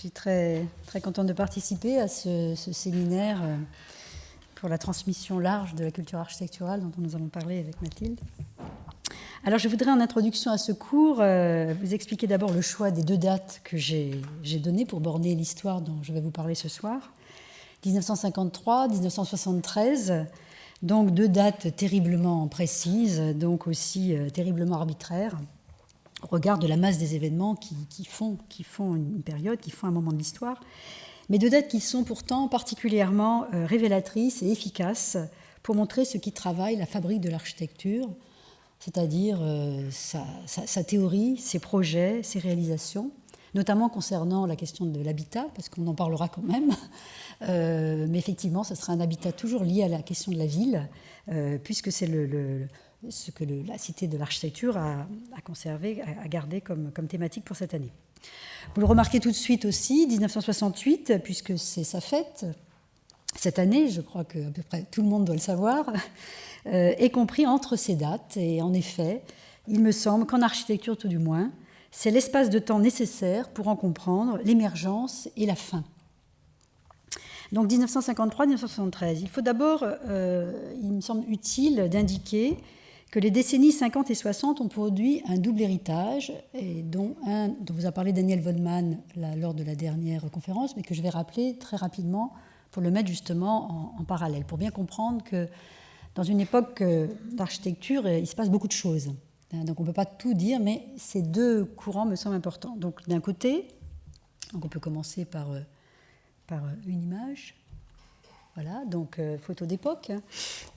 suis très, très contente de participer à ce séminaire pour la transmission large de la culture architecturale dont nous allons parler avec Mathilde. Alors je voudrais en introduction à ce cours vous expliquer d'abord le choix des deux dates que j'ai données pour borner l'histoire dont je vais vous parler ce soir. 1953, 1973, donc deux dates terriblement précises, donc aussi terriblement arbitraires, au regard de la masse des événements qui font une période, qui font un moment de l'histoire, mais deux dates qui sont pourtant particulièrement révélatrices et efficaces pour montrer ce qui travaille la fabrique de l'architecture, c'est-à-dire sa théorie, ses projets, ses réalisations, notamment concernant la question de l'habitat, parce qu'on en parlera quand même, mais effectivement, ce sera un habitat toujours lié à la question de la ville, puisque c'est ce que la Cité de l'Architecture a conservé, a gardé comme thématique pour cette année. Vous le remarquez tout de suite aussi, 1968, puisque c'est sa fête, cette année, je crois qu'à peu près tout le monde doit le savoir, est compris entre ces dates. Et en effet, il me semble qu'en architecture tout du moins, c'est l'espace de temps nécessaire pour en comprendre l'émergence et la fin. Donc 1953-1973. Il faut d'abord, il me semble utile d'indiquer que les décennies 50 et 60 ont produit un double héritage, et dont vous a parlé Daniel Vodman lors de la dernière conférence, mais que je vais rappeler très rapidement pour le mettre justement en parallèle, pour bien comprendre que dans une époque d'architecture, il se passe beaucoup de choses. Donc on ne peut pas tout dire, mais ces deux courants me semblent importants. Donc d'un côté, donc on peut commencer par une image. Voilà, donc photo d'époque,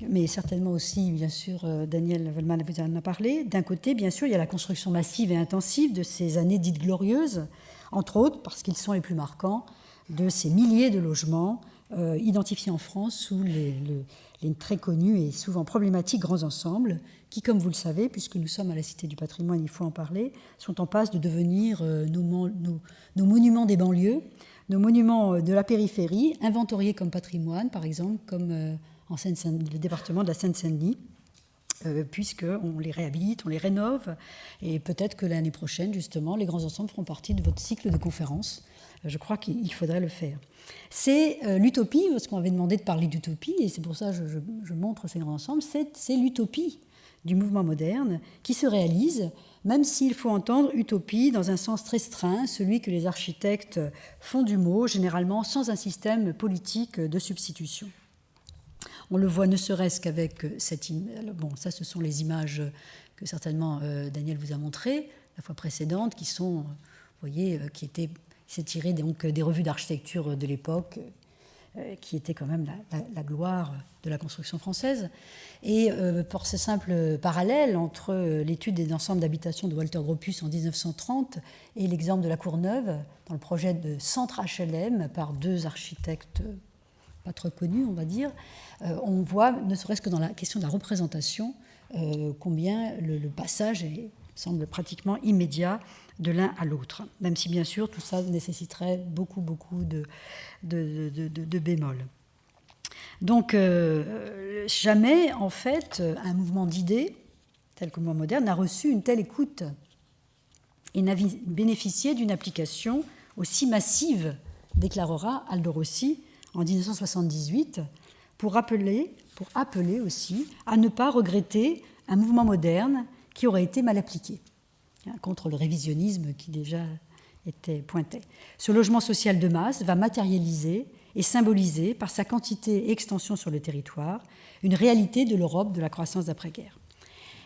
mais certainement aussi, bien sûr, Daniel Vodman vous en a parlé. D'un côté, bien sûr, il y a la construction massive et intensive de ces années dites glorieuses, entre autres parce qu'ils sont les plus marquants, de ces milliers de logements identifiés en France sous les très connus et souvent problématiques grands ensembles, qui, comme vous le savez, puisque nous sommes à la Cité du patrimoine, il faut en parler, sont en passe de devenir nos monuments des banlieues, nos monuments de la périphérie, inventoriés comme patrimoine, par exemple, comme le département de la Seine-Saint-Denis, puisqu'on les réhabilite, on les rénove, et peut-être que l'année prochaine, justement, les grands ensembles feront partie de votre cycle de conférences. Je crois qu'il faudrait le faire. C'est l'utopie, parce qu'on avait demandé de parler d'utopie, et c'est pour ça que je montre ces grands ensembles, c'est l'utopie du mouvement moderne qui se réalise, même s'il faut entendre utopie dans un sens restreint, celui que les architectes font du mot, généralement sans un système politique de substitution. On le voit ne serait-ce qu'avec cette image. Bon, ça, ce sont les images que certainement Daniel vous a montrées la fois précédente, qui sont, vous voyez, c'est tiré donc des revues d'architecture de l'époque, qui était quand même la gloire de la construction française. Et pour ce simple parallèle entre l'étude des ensembles d'habitation de Walter Gropius en 1930 et l'exemple de la Courneuve, dans le projet de centre HLM par deux architectes pas trop connus, on va dire, on voit, ne serait-ce que dans la question de la représentation, combien le passage semble pratiquement immédiat de l'un à l'autre, même si bien sûr tout ça nécessiterait beaucoup de bémols. Donc jamais en fait un mouvement d'idées tel que le mouvement moderne n'a reçu une telle écoute et n'a bénéficié d'une application aussi massive, déclarera Aldo Rossi en 1978, pour appeler aussi à ne pas regretter un mouvement moderne qui aurait été mal appliqué, contre le révisionnisme qui déjà était pointé. Ce logement social de masse va matérialiser et symboliser par sa quantité et extension sur le territoire une réalité de l'Europe de la croissance d'après-guerre.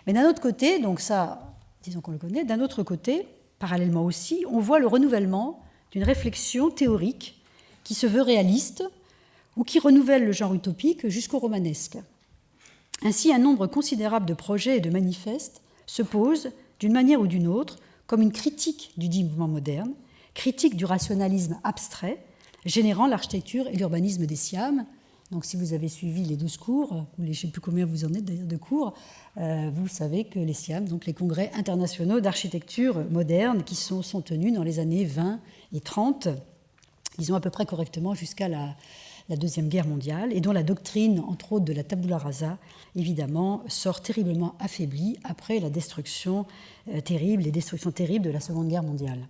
Mais d'un autre côté, donc ça, disons qu'on le connaît, d'un autre côté, parallèlement aussi, on voit le renouvellement d'une réflexion théorique qui se veut réaliste ou qui renouvelle le genre utopique jusqu'au romanesque. Ainsi, un nombre considérable de projets et de manifestes se posent, d'une manière ou d'une autre, comme une critique du dit mouvement moderne, critique du rationalisme abstrait, générant l'architecture et l'urbanisme des SIAM. Donc si vous avez suivi les 12 cours, ou je ne sais plus combien vous en êtes d'ailleurs de cours, vous savez que les SIAM, donc les congrès internationaux d'architecture moderne, qui sont tenus dans les années 20 et 30, ils ont à peu près correctement jusqu'à la Deuxième Guerre mondiale, et dont la doctrine, entre autres de la tabula rasa, évidemment, sort terriblement affaiblie après la destruction terrible, les destructions terribles de la Seconde Guerre mondiale.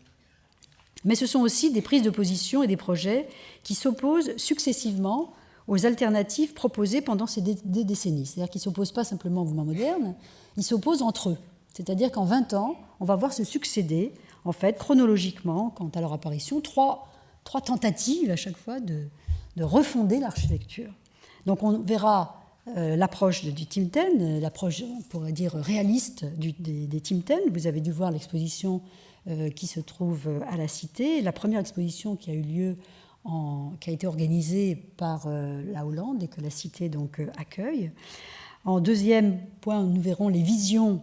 Mais ce sont aussi des prises de position et des projets qui s'opposent successivement aux alternatives proposées pendant ces deux décennies. C'est-à-dire qu'ils ne s'opposent pas simplement au mouvement moderne, ils s'opposent entre eux. C'est-à-dire qu'en 20 ans, on va voir se succéder, en fait, chronologiquement, quant à leur apparition, trois tentatives à chaque fois de refonder l'architecture. Donc on verra l'approche du Tim Ten, l'approche, on pourrait dire, réaliste des Tim Ten. Vous avez dû voir l'exposition qui se trouve à la Cité, la première exposition qui a eu lieu, qui a été organisée par la Hollande et que la Cité donc accueille. En deuxième point, nous verrons les visions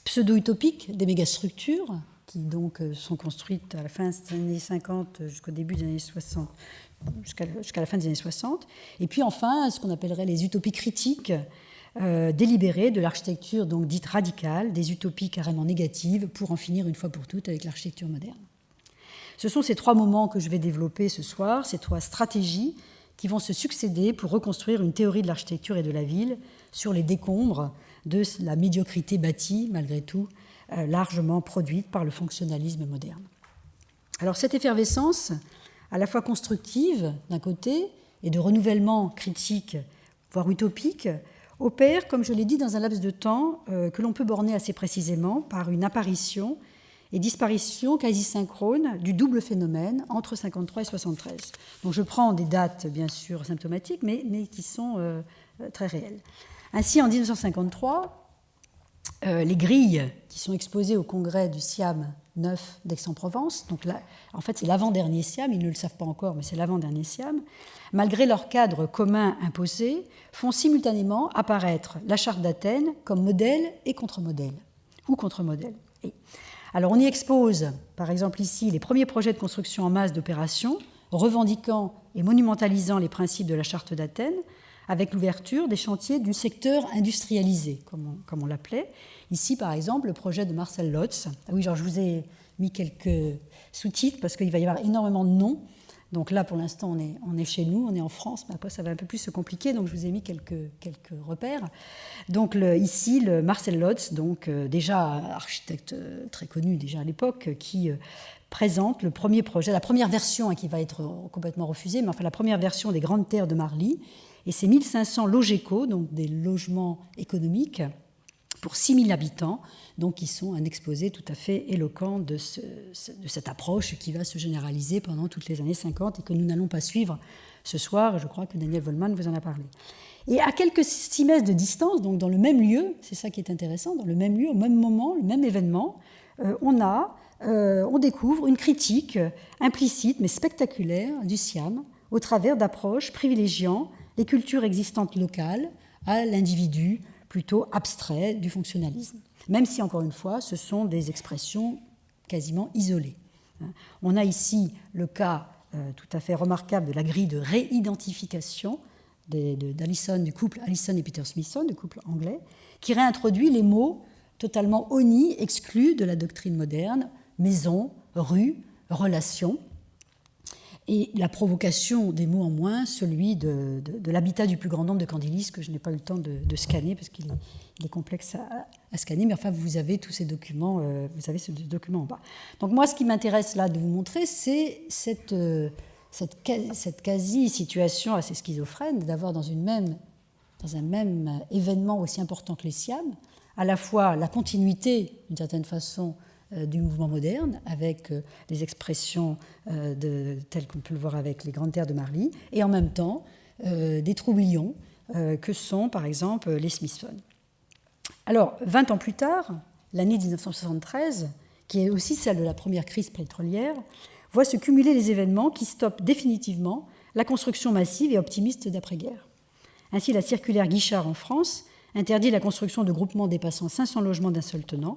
pseudo-utopiques des mégastructures qui donc sont construites à la fin des années 50 jusqu'au début des années 60, jusqu'à la fin des années 60. Et puis enfin, ce qu'on appellerait les utopies critiques délibérées de l'architecture donc dite radicale, des utopies carrément négatives pour en finir une fois pour toutes avec l'architecture moderne. Ce sont ces trois moments que je vais développer ce soir, ces trois stratégies qui vont se succéder pour reconstruire une théorie de l'architecture et de la ville sur les décombres de la médiocrité bâtie, malgré tout, largement produite par le fonctionnalisme moderne. Alors cette effervescence, à la fois constructive d'un côté et de renouvellement critique, voire utopique, opère, comme je l'ai dit, dans un laps de temps que l'on peut borner assez précisément par une apparition et disparition quasi synchrone du double phénomène entre 53 et 73. Donc je prends des dates bien sûr symptomatiques, mais qui sont très réelles. Ainsi, en 1953, les grilles qui sont exposées au congrès du SIAM 9 d'Aix-en-Provence, donc là, en fait c'est l'avant-dernier SIAM, ils ne le savent pas encore, mais c'est l'avant-dernier SIAM, malgré leur cadre commun imposé, font simultanément apparaître la Charte d'Athènes comme modèle et contre-modèle, ou contre-modèle. Alors on y expose, par exemple ici, les premiers projets de construction en masse d'opérations, revendiquant et monumentalisant les principes de la Charte d'Athènes, avec l'ouverture des chantiers du secteur industrialisé, comme on l'appelait. Ici, par exemple, le projet de Marcel Lotz. Ah oui, genre, je vous ai mis quelques sous-titres parce qu'il va y avoir énormément de noms. Donc là, pour l'instant, on est chez nous, on est en France, mais après, ça va un peu plus se compliquer, donc je vous ai mis quelques repères. Donc ici, le Marcel Lotz, donc, déjà architecte très connu déjà à l'époque, qui présente le premier projet, la première version qui va être complètement refusée, mais enfin la première version des Grandes Terres de Marly, et c'est 1500 logéco, donc des logements économiques, pour 6000 habitants, donc qui sont un exposé tout à fait éloquent de cette approche qui va se généraliser pendant toutes les années 50 et que nous n'allons pas suivre ce soir, et je crois que Daniel Wollmann vous en a parlé. Et à quelques 6 mètres de distance, donc dans le même lieu, c'est ça qui est intéressant, dans le même lieu, au même moment, le même événement, on découvre une critique implicite mais spectaculaire du SIAM au travers d'approches privilégiant les cultures existantes locales à l'individu plutôt abstrait du fonctionnalisme. Même si, encore une fois, ce sont des expressions quasiment isolées. On a ici le cas tout à fait remarquable de la grille de réidentification d'Allison, du couple Allison et Peter Smithson, du couple anglais, qui réintroduit les mots totalement honnis, exclus de la doctrine moderne, maison, rue, relation, et la provocation des mots en moins, celui de l'habitat du plus grand nombre de Candilis, que je n'ai pas eu le temps de scanner, parce qu'il est complexe à scanner, mais enfin, vous avez tous ces documents, vous avez ce document en bas. Donc moi, ce qui m'intéresse là de vous montrer, c'est cette quasi-situation assez schizophrène d'avoir dans un même événement aussi important que les SIAM, à la fois la continuité, d'une certaine façon, du mouvement moderne, avec des expressions telles qu'on peut le voir avec les Grandes Terres de Marly, et en même temps des troublions que sont, par exemple, les Smithson. Alors, 20 ans plus tard, l'année 1973, qui est aussi celle de la première crise pétrolière, voit se cumuler les événements qui stoppent définitivement la construction massive et optimiste d'après-guerre. Ainsi, la circulaire Guichard en France interdit la construction de groupements dépassant 500 logements d'un seul tenant,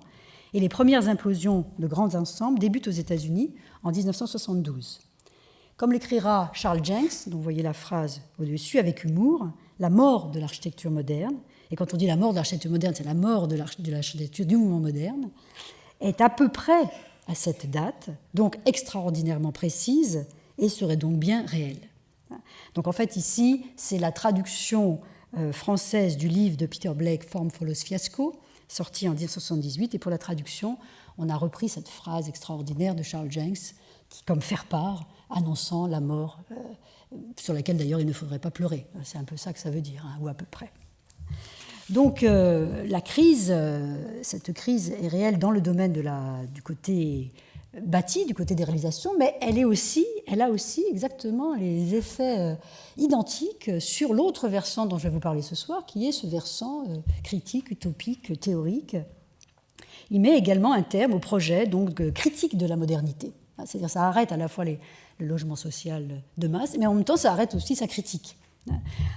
et les premières implosions de grands ensembles débutent aux États-Unis en 1972. Comme l'écrira Charles Jenks, dont vous voyez la phrase au-dessus, avec humour, la mort de l'architecture moderne, et quand on dit la mort de l'architecture moderne, c'est la mort de l'architecture du mouvement moderne, est à peu près à cette date, donc extraordinairement précise, et serait donc bien réelle. Donc en fait ici, c'est la traduction française du livre de Peter Blake, Form Follows Fiasco, sorti en 1978, et pour la traduction, on a repris cette phrase extraordinaire de Charles Jenks, comme faire-part, annonçant la mort, sur laquelle d'ailleurs il ne faudrait pas pleurer. C'est un peu ça que ça veut dire, hein, ou à peu près. Donc la crise, cette crise est réelle dans le domaine du côté bâti, du côté des réalisations, mais elle a aussi exactement les effets identiques sur l'autre versant dont je vais vous parler ce soir, qui est ce versant critique, utopique, théorique. Il met également un terme au projet donc critique de la modernité. C'est-à-dire ça arrête à la fois le logement social de masse, mais en même temps ça arrête aussi sa critique.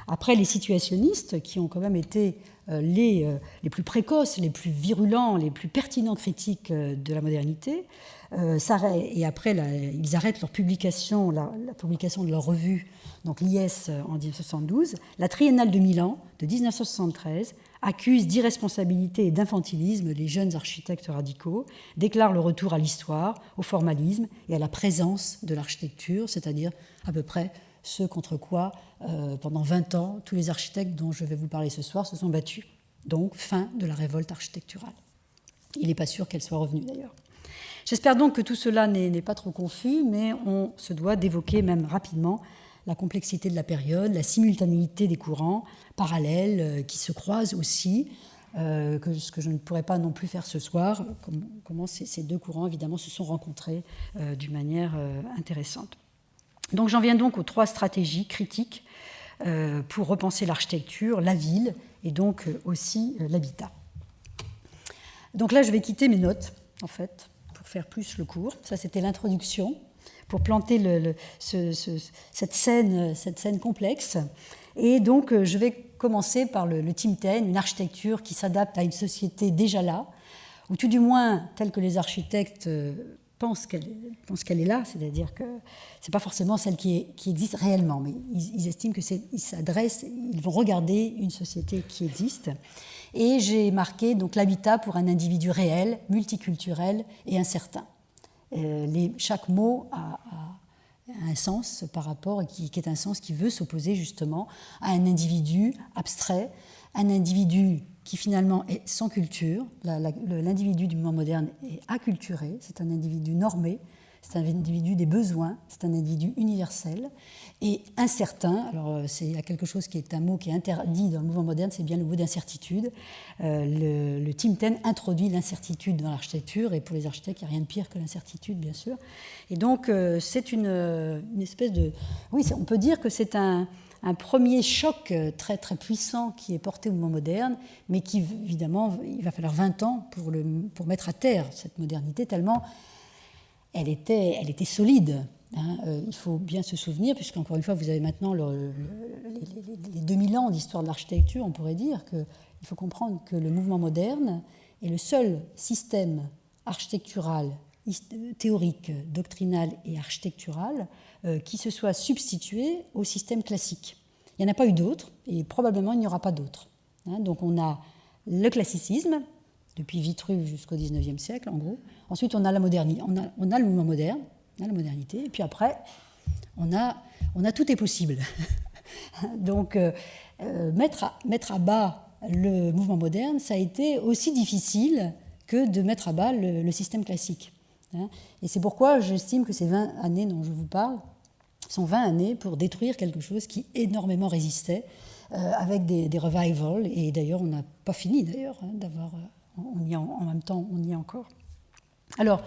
Après, les situationnistes, qui ont quand même été les plus précoces, les plus virulents, les plus pertinents critiques de la modernité, et après, ils arrêtent leur publication, la publication de leur revue, donc l'IS en 1972. La Triennale de Milan, de 1973, accuse d'irresponsabilité et d'infantilisme les jeunes architectes radicaux, déclare le retour à l'histoire, au formalisme et à la présence de l'architecture, c'est-à-dire à peu près ce contre quoi, pendant 20 ans, tous les architectes dont je vais vous parler ce soir se sont battus. Donc, fin de la révolte architecturale. Il n'est pas sûr qu'elle soit revenue, d'ailleurs. J'espère donc que tout cela n'est pas trop confus, mais on se doit d'évoquer même rapidement la complexité de la période, la simultanéité des courants parallèles qui se croisent aussi, ce que je ne pourrais pas non plus faire ce soir, comment ces deux courants, évidemment, se sont rencontrés d'une manière intéressante. Donc j'en viens donc aux 3 stratégies critiques pour repenser l'architecture, la ville et donc aussi l'habitat. Donc là, je vais quitter mes notes, en fait, pour faire plus le cours. Ça, c'était l'introduction, pour planter cette scène complexe. Et donc, je vais commencer par le Tim Ten, une architecture qui s'adapte à une société déjà là, ou tout du moins telle que les architectes pensent qu'elle est là, c'est-à-dire que ce n'est pas forcément celle qui existe réellement, mais ils estiment ils vont regarder une société qui existe. Et j'ai marqué donc l'habitat pour un individu réel, multiculturel et incertain. Chaque mot a un sens par rapport, et qui est un sens qui veut s'opposer justement à un individu abstrait, un individu qui finalement est sans culture. L'individu du mouvement moderne est acculturé, c'est un individu normé, c'est un individu des besoins, c'est un individu universel et incertain. Alors il y a quelque chose qui est un mot qui est interdit dans le mouvement moderne, c'est bien le mot d'incertitude. Le Tim Ten introduit l'incertitude dans l'architecture, et pour les architectes, il n'y a rien de pire que l'incertitude, bien sûr. Et donc c'est une espèce de... Oui, on peut dire que c'est un premier choc très, très puissant qui est porté au mouvement moderne, mais qui, évidemment, il va falloir 20 ans pour mettre à terre cette modernité, tellement elle était solide. Hein. Il faut bien se souvenir, puisqu'encore une fois, vous avez maintenant les 2000 ans d'histoire de l'architecture, on pourrait dire qu'il faut comprendre que le mouvement moderne est le seul système architectural, théorique, doctrinal et architectural qui se soit substitué au système classique. Il n'y en a pas eu d'autres, et probablement il n'y aura pas d'autres. Hein. Donc on a le classicisme, depuis Vitruve jusqu'au XIXe siècle, en gros. Ensuite, on a la modernité, on a le mouvement moderne, on a la modernité, et puis après, on a tout est possible. Donc, mettre à bas le mouvement moderne, ça a été aussi difficile que de mettre à bas le système classique. Hein. Et c'est pourquoi j'estime que ces 20 années dont je vous parle sont 20 années pour détruire quelque chose qui énormément résistait, avec des revivals, et d'ailleurs, on n'a pas fini d'ailleurs d'avoir... en même temps, on y est encore. Alors,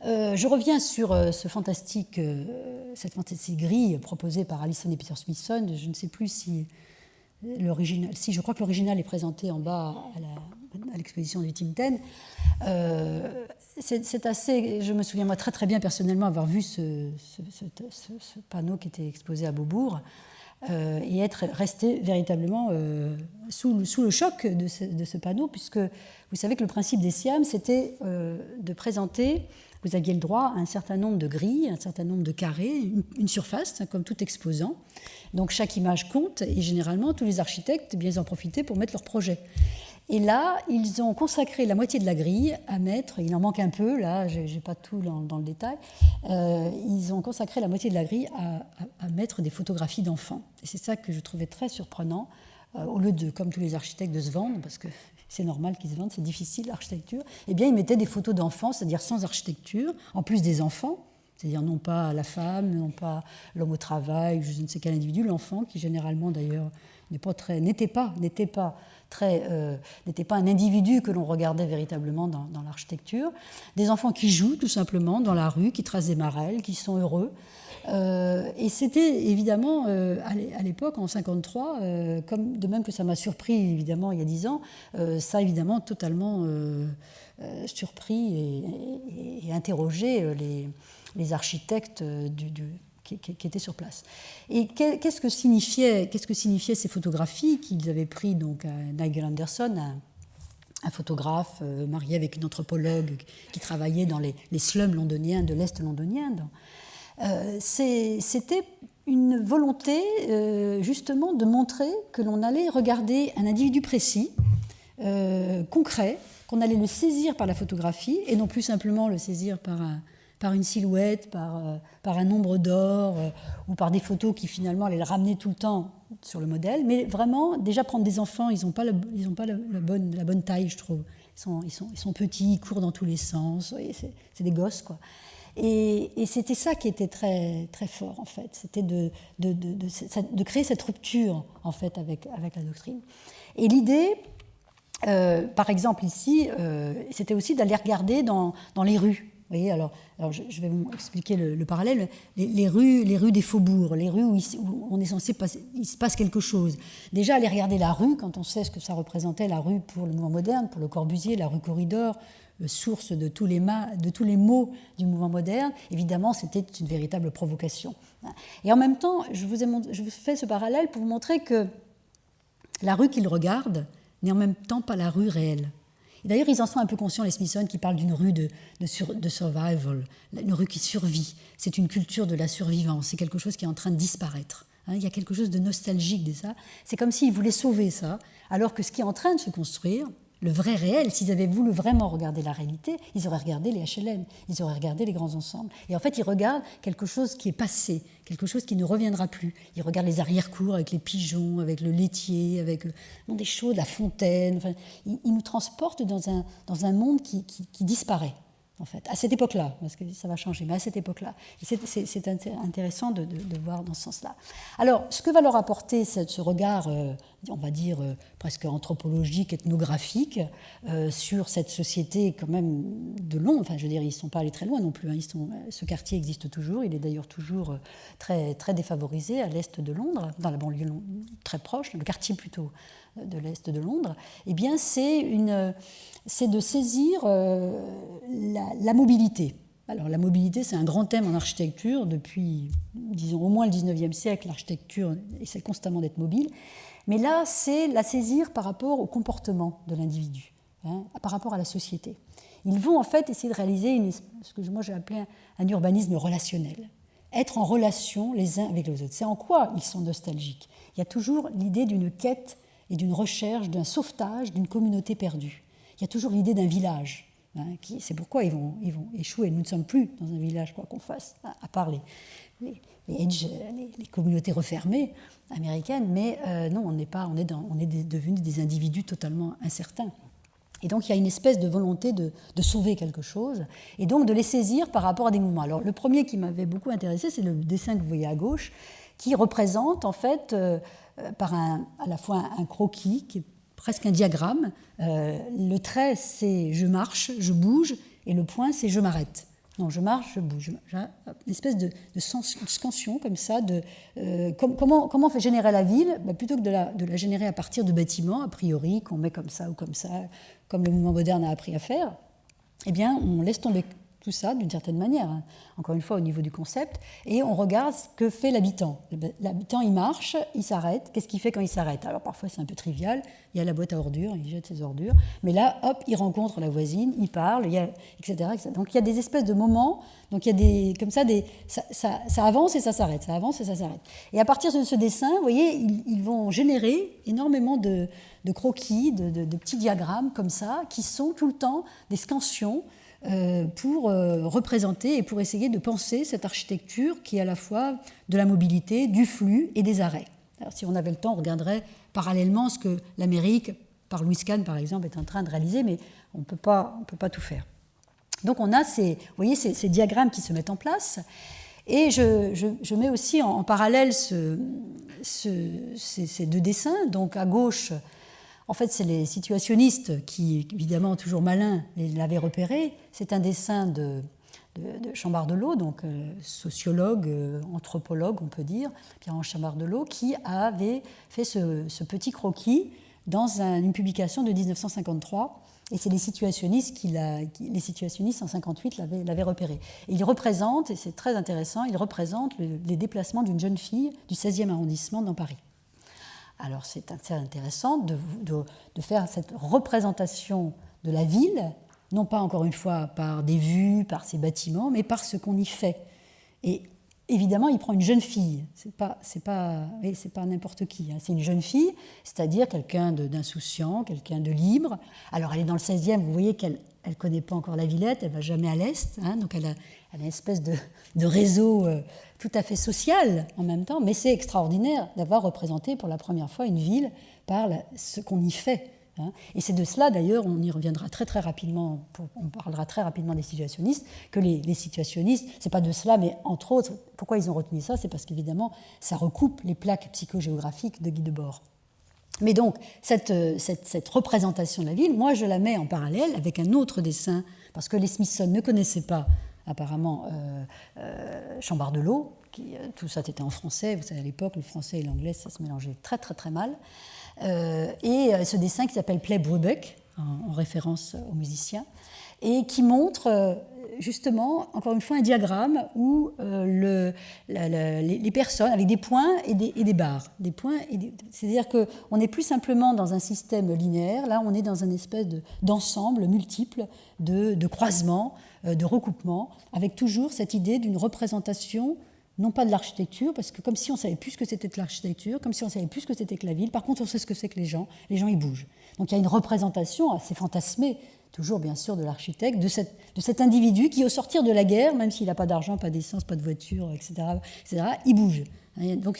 je reviens sur cette fantastique grille proposée par Allison et Peter Smithson. Je ne sais plus si l'original... Si, je crois que l'original est présenté en bas à l'exposition du Tim Ten. C'est assez... Je me souviens, moi, très très bien personnellement avoir vu ce panneau qui était exposé à Beaubourg, et être resté véritablement sous le choc de ce panneau, puisque vous savez que le principe des SIAM, c'était de présenter, vous aviez le droit à un certain nombre de grilles, un certain nombre de carrés, une surface, comme tout exposant. Donc chaque image compte, et généralement, tous les architectes, bien, ils en profitaient pour mettre leur projet. Et là, ils ont consacré la moitié de la grille à mettre, il en manque un peu, là, je n'ai pas tout dans le détail, ils ont consacré la moitié de la grille à mettre des photographies d'enfants. Et c'est ça que je trouvais très surprenant, au lieu de, comme tous les architectes, de se vendre, parce que c'est normal qu'ils se vendent, c'est difficile l'architecture, eh bien ils mettaient des photos d'enfants, c'est-à-dire sans architecture, en plus des enfants, C'est-à-dire non pas la femme, non pas l'homme au travail, je ne sais quel individu, l'enfant, qui généralement d'ailleurs n'était pas un individu que l'on regardait véritablement dans l'architecture. Des enfants qui jouent tout simplement dans la rue, qui tracent des marelles, qui sont heureux. Et c'était évidemment, à l'époque, en 1953, de même que ça m'a surpris évidemment il y a 10 ans, ça a évidemment totalement surpris et interrogé les architectes qui étaient sur place. Et qu'est-ce que signifiaient ces photographies qu'ils avaient prises donc à Nigel Anderson, un photographe marié avec une anthropologue qui travaillait dans les slums londoniens de l'Est londonien. C'était une volonté justement de montrer que l'on allait regarder un individu précis, concret, qu'on allait le saisir par la photographie et non plus simplement le saisir par une silhouette, par un nombre d'or ou par des photos qui finalement allaient le ramener tout le temps sur le modèle, mais vraiment déjà prendre des enfants, ils n'ont pas la bonne taille, je trouve. Ils sont petits, ils courent dans tous les sens, c'est des gosses quoi. Et c'était ça qui était très, très fort, en fait. C'était de créer cette rupture, en fait, avec la doctrine. Et l'idée, par exemple, ici, c'était aussi d'aller regarder dans les rues. Vous voyez, alors je vais vous expliquer le parallèle. Les rues des faubourgs, les rues où on est censé il se passe quelque chose. Déjà, aller regarder la rue, quand on sait ce que ça représentait, la rue pour le mouvement moderne, pour Le Corbusier, la rue Corridor, source de tous les maux du mouvement moderne, évidemment, c'était une véritable provocation. Et en même temps, je vous fais ce parallèle pour vous montrer que la rue qu'ils regardent n'est en même temps pas la rue réelle. Et d'ailleurs, ils en sont un peu conscients, les Smithson, qui parlent d'une rue de survival, une rue qui survit. C'est une culture de la survivance, c'est quelque chose qui est en train de disparaître. Il y a quelque chose de nostalgique de ça. C'est comme s'ils voulaient sauver ça, alors que ce qui est en train de se construire, le vrai réel, s'ils avaient voulu vraiment regarder la réalité, ils auraient regardé les HLM, ils auraient regardé les grands ensembles. Et en fait, ils regardent quelque chose qui est passé, quelque chose qui ne reviendra plus. Ils regardent les arrière-cours avec les pigeons, avec le laitier, avec des choses, la fontaine. Enfin, ils nous transportent dans un monde qui disparaît, en fait, à cette époque-là, parce que ça va changer, mais à cette époque-là. Et c'est intéressant de voir dans ce sens-là. Alors, ce que va leur apporter ce regard, on va dire, presque anthropologique, ethnographique, sur cette société quand même de Londres, enfin, je veux dire, ils ne sont pas allés très loin non plus, ce quartier existe toujours, il est d'ailleurs toujours très, très défavorisé à l'est de Londres, dans la banlieue très proche, le quartier plutôt de l'est de Londres, eh bien, c'est de saisir la mobilité. Alors la mobilité, c'est un grand thème en architecture depuis, disons, au moins le 19e siècle. L'architecture essaie constamment d'être mobile. Mais là, c'est la saisir par rapport au comportement de l'individu, par rapport à la société. Ils vont en fait essayer de réaliser ce que moi j'ai appelé un urbanisme relationnel. Être en relation les uns avec les autres. C'est en quoi ils sont nostalgiques. Il y a toujours l'idée d'une quête et d'une recherche, d'un sauvetage d'une communauté perdue. Il y a toujours l'idée d'un village. C'est pourquoi ils vont échouer. Nous ne sommes plus dans un village, quoi qu'on fasse, à part les communautés refermées américaines, mais non, on est devenus des individus totalement incertains. Et donc il y a une espèce de volonté de sauver quelque chose, et donc de les saisir par rapport à des mouvements. Alors le premier qui m'avait beaucoup intéressé, c'est le dessin que vous voyez à gauche, qui représente en fait par à la fois un croquis, qui est presque un diagramme. Le trait, c'est je marche, je bouge, et le point, c'est je m'arrête. Non, je marche, je bouge. Une espèce de scansion comme ça. Comment on fait générer la ville ? Plutôt que de la générer à partir de bâtiments, a priori, qu'on met comme ça ou comme ça, comme le mouvement moderne a appris à faire, eh bien, on laisse tomber tout ça d'une certaine manière, encore une fois au niveau du concept, et on regarde ce que fait l'habitant. L'habitant, il marche, il s'arrête. Qu'est-ce qu'il fait quand il s'arrête ? Alors parfois c'est un peu trivial, il y a la boîte à ordures, il jette ses ordures, mais là, hop, il rencontre la voisine, il parle, etc., etc. Donc il y a des espèces de moments, donc il y a comme ça, ça avance et ça s'arrête, ça avance et ça s'arrête. Et à partir de ce dessin, vous voyez, ils vont générer énormément de croquis, de petits diagrammes comme ça, qui sont tout le temps des scansions, pour représenter et pour essayer de penser cette architecture qui est à la fois de la mobilité, du flux et des arrêts. Alors, si on avait le temps, on regarderait parallèlement ce que l'Amérique, par Louis Kahn par exemple, est en train de réaliser, mais on ne peut pas tout faire. Donc on a vous voyez, ces diagrammes qui se mettent en place. Et je mets aussi en parallèle ces deux dessins. Donc à gauche, en fait, c'est les situationnistes qui, évidemment, toujours malins, l'avaient repéré. C'est un dessin de Chambardelot, donc sociologue, anthropologue, on peut dire, Pierre-Ange Chambardelot, qui avait fait ce petit croquis dans une publication de 1953. Et c'est les situationnistes les situationnistes en 1958 l'avaient repéré. Et il représente, et c'est très intéressant, il représente les déplacements d'une jeune fille du 16e arrondissement dans Paris. Alors c'est assez intéressant de faire cette représentation de la ville, non pas encore une fois par des vues, par ses bâtiments, mais par ce qu'on y fait. Et évidemment, il prend une jeune fille, c'est pas n'importe qui, hein. C'est une jeune fille, c'est-à-dire quelqu'un d'insouciant, quelqu'un de libre. Alors elle est dans le 16e, vous voyez qu'elle ne connaît pas encore la Villette, elle ne va jamais à l'Est, hein, donc elle a une espèce de réseau tout à fait social en même temps, mais c'est extraordinaire d'avoir représenté pour la première fois une ville par ce qu'on y fait. Et c'est de cela, d'ailleurs, on y reviendra très très rapidement, on parlera très rapidement des situationnistes, que les situationnistes, c'est pas de cela, mais entre autres, pourquoi ils ont retenu ça, c'est parce qu'évidemment, ça recoupe les plaques psychogéographiques de Guy Debord. Mais donc, cette représentation de la ville, moi je la mets en parallèle avec un autre dessin, parce que les Smithson ne connaissaient pas apparemment Chambardelot, tout ça était en français, vous savez à l'époque, le français et l'anglais, ça se mélangeait très très très mal. Et ce dessin qui s'appelle Play Brubeck, en référence aux musiciens, et qui montre justement, encore une fois, un diagramme où les personnes, avec des points et des barres. C'est-à-dire qu'on n'est plus simplement dans un système linéaire, là on est dans une espèce d'ensemble multiple de croisements, de recoupements, avec toujours cette idée d'une représentation non pas de l'architecture, parce que comme si on ne savait plus ce que c'était que l'architecture, comme si on ne savait plus ce que c'était que la ville, par contre on sait ce que c'est que les gens ils bougent. Donc il y a une représentation assez fantasmée, toujours bien sûr de l'architecte, de cet individu qui au sortir de la guerre, même s'il n'a pas d'argent, pas d'essence, pas de voiture, etc., il bouge. Donc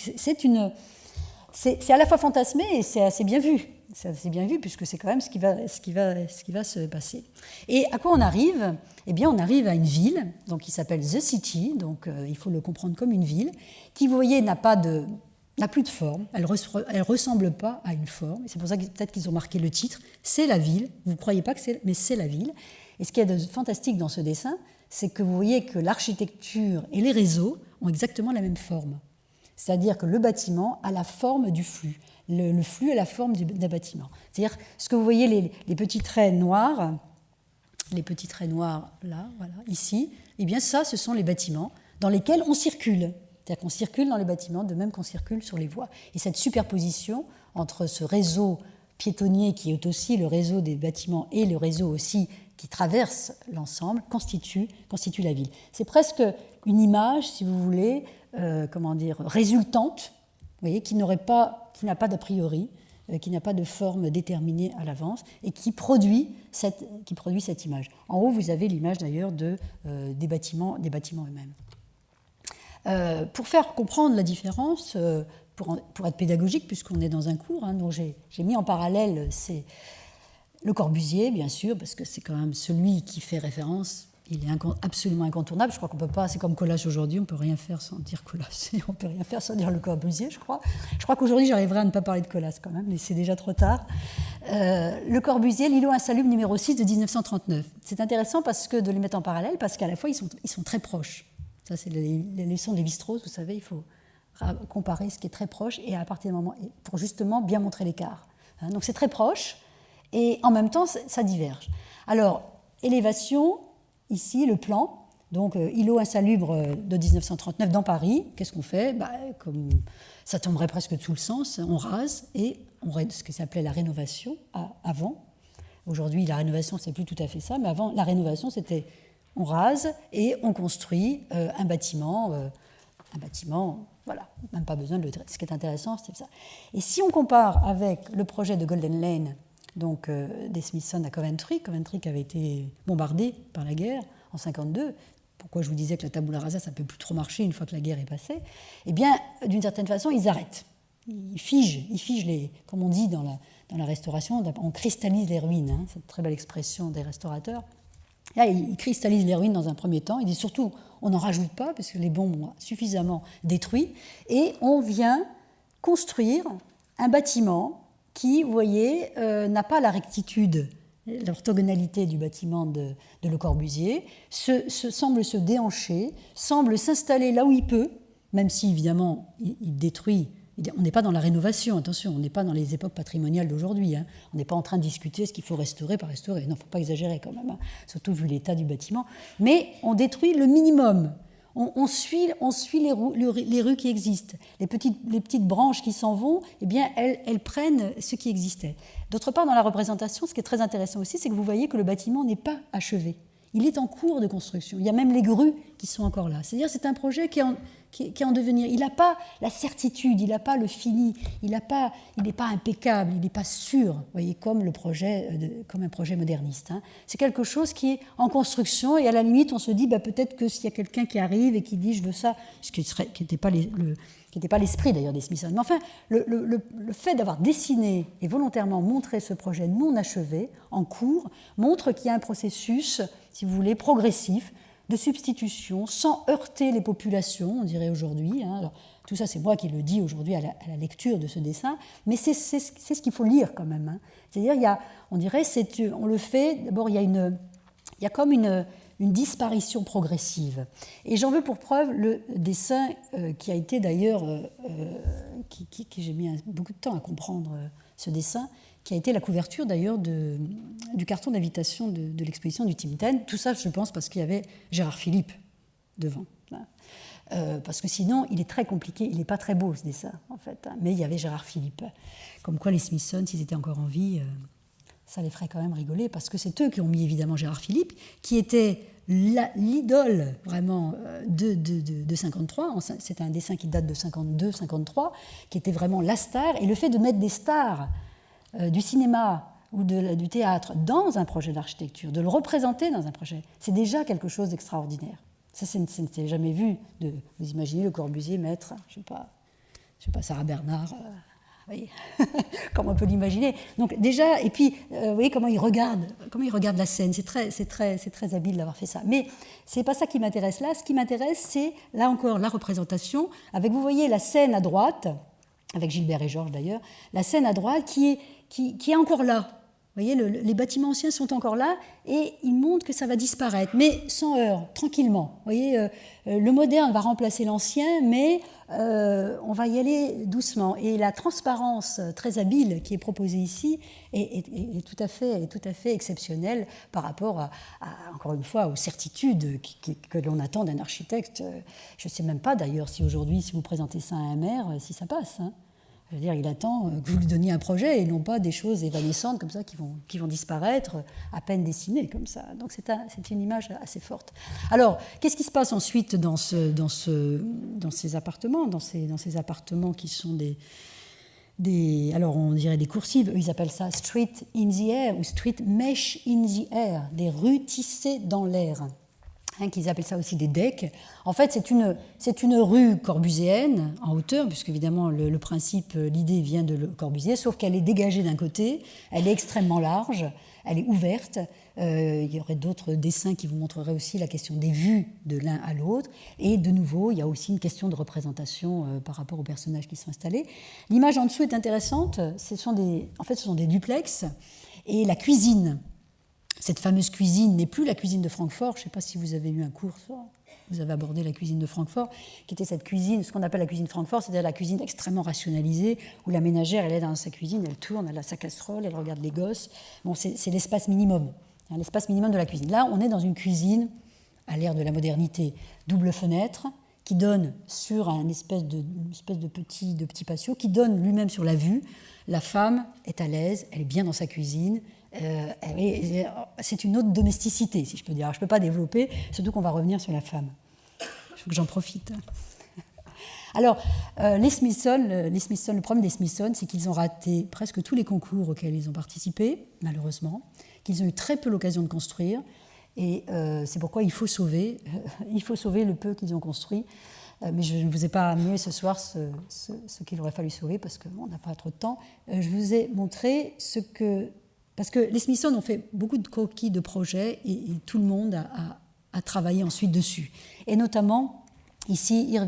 c'est à la fois fantasmé et c'est assez bien vu. C'est assez bien vu puisque c'est quand même ce qui va se passer. Et à quoi on arrive ? Eh bien, on arrive à une ville donc, qui s'appelle The City, donc il faut le comprendre comme une ville, qui, vous voyez, n'a plus de forme, elle ne ressemble pas à une forme, et c'est pour ça que peut-être qu'ils ont marqué le titre, c'est la ville, vous ne croyez pas que c'est, mais c'est la ville. Et ce qu'il y a de fantastique dans ce dessin, c'est que vous voyez que l'architecture et les réseaux ont exactement la même forme. C'est-à-dire que le bâtiment a la forme du flux. Le flux a la forme d'un bâtiment. C'est-à-dire, ce que vous voyez, les petits traits noirs, là, voilà, ici, eh bien ça, ce sont les bâtiments dans lesquels on circule. C'est-à-dire qu'on circule dans les bâtiments de même qu'on circule sur les voies. Et cette superposition entre ce réseau piétonnier qui est aussi le réseau des bâtiments et le réseau aussi qui traverse l'ensemble constitue la ville. C'est presque une image, si vous voulez, résultante, vous voyez, qui n'a pas d'a priori, qui n'a pas de forme déterminée à l'avance et qui produit cette image. En haut, vous avez l'image d'ailleurs des bâtiments eux-mêmes. Pour faire comprendre la différence, pour être pédagogique, puisqu'on est dans un cours, donc j'ai mis en parallèle Le Corbusier, bien sûr, parce que c'est quand même celui qui fait référence. Il est absolument incontournable. Je crois qu'on peut pas. C'est comme Colas aujourd'hui. On peut rien faire sans dire Colas. On peut rien faire sans dire Le Corbusier, je crois. Je crois qu'aujourd'hui, j'arriverai à ne pas parler de Colas quand même, mais c'est déjà trop tard. Le Corbusier, l'îlot insalubre numéro 6 de 1939. C'est intéressant de les mettre en parallèle parce qu'à la fois, ils sont très proches. Ça, c'est les leçons de Lévi-Strauss. Vous savez, il faut comparer ce qui est très proche et à partir du moment pour justement bien montrer l'écart. Donc c'est très proche et en même temps, ça diverge. Alors, élévation. Ici, le plan, donc îlot insalubre de 1939 dans Paris. Qu'est-ce qu'on fait ? Comme ça tomberait presque sous le sens, on rase et ce qui s'appelait la rénovation avant. Aujourd'hui, la rénovation, c'est plus tout à fait ça, mais avant, la rénovation, c'était on rase et on construit un bâtiment, voilà, même pas besoin de le. Ce qui est intéressant, c'est ça. Et si on compare avec le projet de Golden Lane, donc des Smithson à Coventry qui avait été bombardé par la guerre en 1952. Pourquoi je vous disais que la tabula rasa, ça ne peut plus trop marcher une fois que la guerre est passée ? Eh bien, d'une certaine façon, ils arrêtent. Ils figent comme on dit dans la restauration, on cristallise les ruines, cette très belle expression des restaurateurs. Là, il cristallise les ruines dans un premier temps. Il dit surtout, on n'en rajoute pas, parce que les bombes ont suffisamment détruit. Et on vient construire un bâtiment qui, vous voyez, n'a pas la rectitude, l'orthogonalité du bâtiment de Le Corbusier, semble se déhancher, semble s'installer là où il peut, même si, évidemment, il détruit. On n'est pas dans la rénovation, attention, on n'est pas dans les époques patrimoniales d'aujourd'hui. Hein. On n'est pas en train de discuter ce qu'il faut restaurer, pas restaurer. Non, il ne faut pas exagérer quand même, hein, surtout vu l'état du bâtiment. Mais on détruit le minimum. On suit les rues qui existent. Les petites branches qui s'en vont, eh bien, elles prennent ce qui existait. D'autre part, dans la représentation, ce qui est très intéressant aussi, c'est que vous voyez que le bâtiment n'est pas achevé. Il est en cours de construction. Il y a même les grues qui sont encore là. C'est-à-dire que c'est un projet qui est en devenir. Il n'a pas la certitude, il n'a pas le fini, il n'est pas impeccable, il n'est pas sûr, vous voyez, comme un projet moderniste. Hein. C'est quelque chose qui est en construction et à la limite, on se dit peut-être que s'il y a quelqu'un qui arrive et qui dit « je veux ça », ce qui n'était pas l'esprit d'ailleurs des Smithsonian. Mais enfin, le fait d'avoir dessiné et volontairement montré ce projet non achevé, en cours, montre qu'il y a un processus, si vous voulez, progressif, de substitution, sans heurter les populations, on dirait aujourd'hui. Hein. Alors, tout ça, c'est moi qui le dis aujourd'hui à la lecture de ce dessin, mais c'est ce qu'il faut lire quand même. Hein. C'est-à-dire, on dirait, on le fait, d'abord, il y a comme une disparition progressive. Et j'en veux pour preuve le dessin qui a été d'ailleurs, qui j'ai mis beaucoup de temps à comprendre ce dessin, qui a été la couverture d'ailleurs du carton d'invitation de l'exposition du Tim Ten. Tout ça, je pense, parce qu'il y avait Gérard Philipe devant. Parce que sinon, il est très compliqué, il n'est pas très beau ce dessin, en fait. Hein, mais il y avait Gérard Philipe. Comme quoi les Smithsonian, s'ils étaient encore en vie, ça les ferait quand même rigoler, parce que c'est eux qui ont mis évidemment Gérard Philipe, qui était l'idole vraiment de 53. C'est un dessin qui date de 52-53, qui était vraiment la star. Et le fait de mettre des stars du cinéma ou du théâtre dans un projet d'architecture, de le représenter dans un projet, c'est déjà quelque chose d'extraordinaire. Ça, ça n'était jamais vu. Vous imaginez Le Corbusier mettre, je sais pas Sarah Bernard, oui, comme on peut l'imaginer. Donc déjà, et puis, vous voyez comment il regarde la scène. C'est très habile d'avoir fait ça. Mais c'est pas ça qui m'intéresse là. Ce qui m'intéresse, c'est là encore la représentation. Avec, vous voyez, la scène à droite, avec Gilbert et Georges d'ailleurs, la scène à droite qui est encore là. Vous voyez, les bâtiments anciens sont encore là et ils montrent que ça va disparaître, mais sans heurts, tranquillement. Vous voyez, le moderne va remplacer l'ancien, mais on va y aller doucement. Et la transparence très habile qui est proposée ici est tout à fait exceptionnelle par rapport encore une fois, aux certitudes que l'on attend d'un architecte. Je ne sais même pas d'ailleurs si aujourd'hui, si vous présentez ça à un maire, si ça passe. Hein. Je veux dire, il attend que vous lui donniez un projet et non pas des choses évanescentes comme ça qui vont disparaître, à peine dessinées comme ça. Donc c'est une image assez forte. Alors, qu'est-ce qui se passe ensuite dans ces appartements, dans ces appartements qui sont alors on dirait des coursives, eux ils appellent ça street in the air ou street mesh in the air, des rues tissées dans l'air. Qu'ils appellent ça aussi des decks. En fait, c'est une rue corbusienne en hauteur, puisque évidemment le principe, l'idée vient de Le Corbusier, sauf qu'elle est dégagée d'un côté, elle est extrêmement large, elle est ouverte. Il y aurait d'autres dessins qui vous montreraient aussi la question des vues de l'un à l'autre. Et de nouveau, il y a aussi une question de représentation par rapport aux personnages qui sont installés. L'image en dessous est intéressante. Ce sont des duplex et la cuisine. Cette fameuse cuisine n'est plus la cuisine de Francfort. Je ne sais pas si vous avez eu un cours, vous avez abordé la cuisine de Francfort, qui était cette cuisine, ce qu'on appelle la cuisine de Francfort, c'est-à-dire la cuisine extrêmement rationalisée, où la ménagère, elle est dans sa cuisine, elle tourne, elle a sa casserole, elle regarde les gosses. Bon, c'est l'espace minimum, hein, l'espace minimum de la cuisine. Là, on est dans une cuisine à l'ère de la modernité, double fenêtre, qui donne sur une espèce de petit patio, qui donne lui-même sur la vue. La femme est à l'aise, elle est bien dans sa cuisine. C'est une autre domesticité, si je peux dire. Alors, je ne peux pas développer, surtout qu'on va revenir sur la femme. Il faut que j'en profite. Alors, les Smithsonian, le problème des Smithsonian, c'est qu'ils ont raté presque tous les concours auxquels ils ont participé, malheureusement, qu'ils ont eu très peu l'occasion de construire, et c'est pourquoi il faut sauver le peu qu'ils ont construit. Mais je ne vous ai pas amené ce soir ce qu'il aurait fallu sauver, parce qu'on n'a pas trop de temps. Je vous ai montré ce que Parce que les Smithsonian ont fait beaucoup de croquis de projets et tout le monde a travaillé ensuite dessus. Et notamment, ici,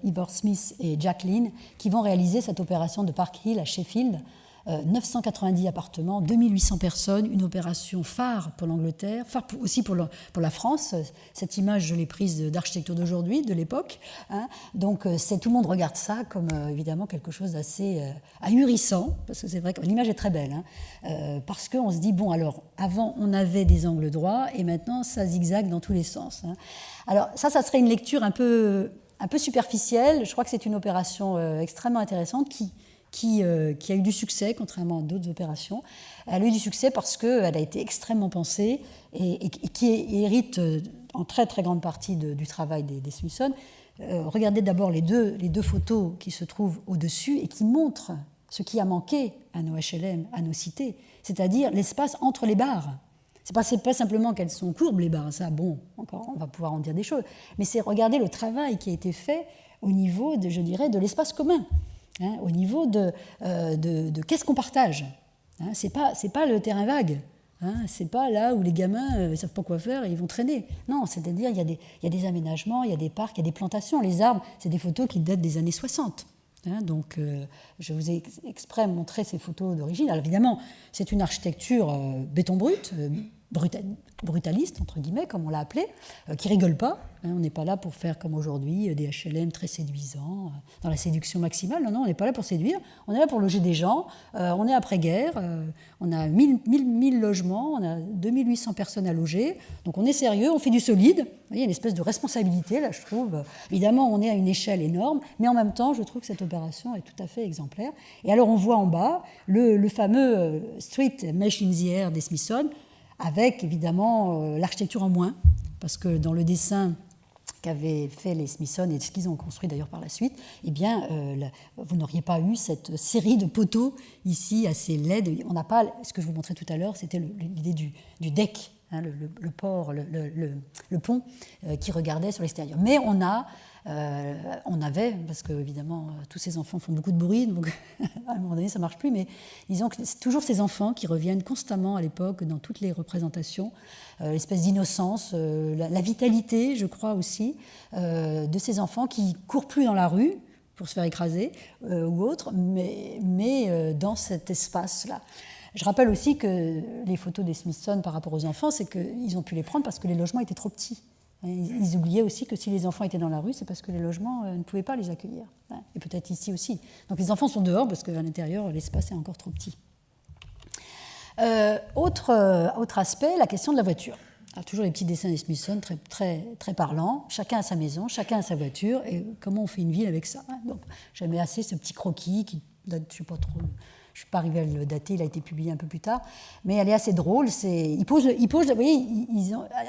Ivor Smith et Jacqueline, qui vont réaliser cette opération de Park Hill à Sheffield. 990 appartements, 2800 personnes, une opération phare pour l'Angleterre, phare aussi pour la France. Cette image, je l'ai prise d'architecture d'aujourd'hui, de l'époque. Hein. Donc, tout le monde regarde ça comme évidemment quelque chose d'assez ahurissant, parce que c'est vrai que l'image est très belle, hein, parce qu'on se dit, bon, alors, avant, on avait des angles droits, et maintenant, ça zigzague dans tous les sens. Hein. Alors, ça serait une lecture un peu superficielle. Je crois que c'est une opération extrêmement intéressante qui a eu du succès, contrairement à d'autres opérations. Elle a eu du succès parce qu'elle a été extrêmement pensée et qui hérite en très très grande partie du travail des Smithsonian. Regardez d'abord les deux photos qui se trouvent au-dessus et qui montrent ce qui a manqué à nos HLM, à nos cités, c'est-à-dire l'espace entre les barres. C'est pas simplement qu'elles sont courbes, les barres, ça, bon, encore, on va pouvoir en dire des choses, mais c'est regarder le travail qui a été fait au niveau, je dirais, de l'espace commun. Hein, au niveau de qu'est-ce qu'on partage. Hein, c'est pas le terrain vague. Hein, c'est pas là où les gamins ne savent pas quoi faire et ils vont traîner. Non, c'est-à-dire il y a des aménagements, il y a des parcs, il y a des plantations. Les arbres, c'est des photos qui datent des années 60. Hein, donc, je vous ai exprès montré ces photos d'origine. Alors évidemment, c'est une architecture béton brut, brutaliste, entre guillemets, comme on l'a appelé, qui rigole pas. Hein, on n'est pas là pour faire comme aujourd'hui des HLM très séduisants, dans la séduction maximale. Non, on n'est pas là pour séduire. On est là pour loger des gens. On est après-guerre. On a 1000 logements. On a 2800 personnes à loger. Donc on est sérieux. On fait du solide. Il y a une espèce de responsabilité, là, je trouve. Évidemment, on est à une échelle énorme. Mais en même temps, je trouve que cette opération est tout à fait exemplaire. Et alors, on voit en bas le fameux Street Mesh in the Air des Smithsonian, avec évidemment l'architecture en moins, parce que dans le dessin qu'avaient fait les Smithsonian et ce qu'ils ont construit d'ailleurs par la suite, eh bien, vous n'auriez pas eu cette série de poteaux ici assez laides. On n'a pas, ce que je vous montrais tout à l'heure, c'était l'idée du deck, hein, le port, le pont qui regardait sur l'extérieur. Mais on avait, parce que évidemment tous ces enfants font beaucoup de bruit, donc à un moment donné ça ne marche plus, mais disons que c'est toujours ces enfants qui reviennent constamment à l'époque dans toutes les représentations, l'espèce d'innocence, la vitalité, je crois aussi, de ces enfants qui courent plus dans la rue pour se faire écraser ou autre, mais dans cet espace-là. Je rappelle aussi que les photos des Smithsonian par rapport aux enfants, c'est qu'ils ont pu les prendre parce que les logements étaient trop petits. Ils oubliaient aussi que si les enfants étaient dans la rue, c'est parce que les logements ne pouvaient pas les accueillir. Et peut-être ici aussi. Donc les enfants sont dehors parce qu'à l'intérieur, l'espace est encore trop petit. Autre aspect, la question de la voiture. Alors, toujours les petits dessins des Smithsonian, très, très, très parlants. Chacun a sa maison, chacun a sa voiture. Et comment on fait une ville avec ça, hein. Donc, j'aimais assez ce petit croquis qui date, je ne sais pas trop... Je ne suis pas arrivée à le dater, il a été publié un peu plus tard, mais elle est assez drôle. Ils posent, vous voyez,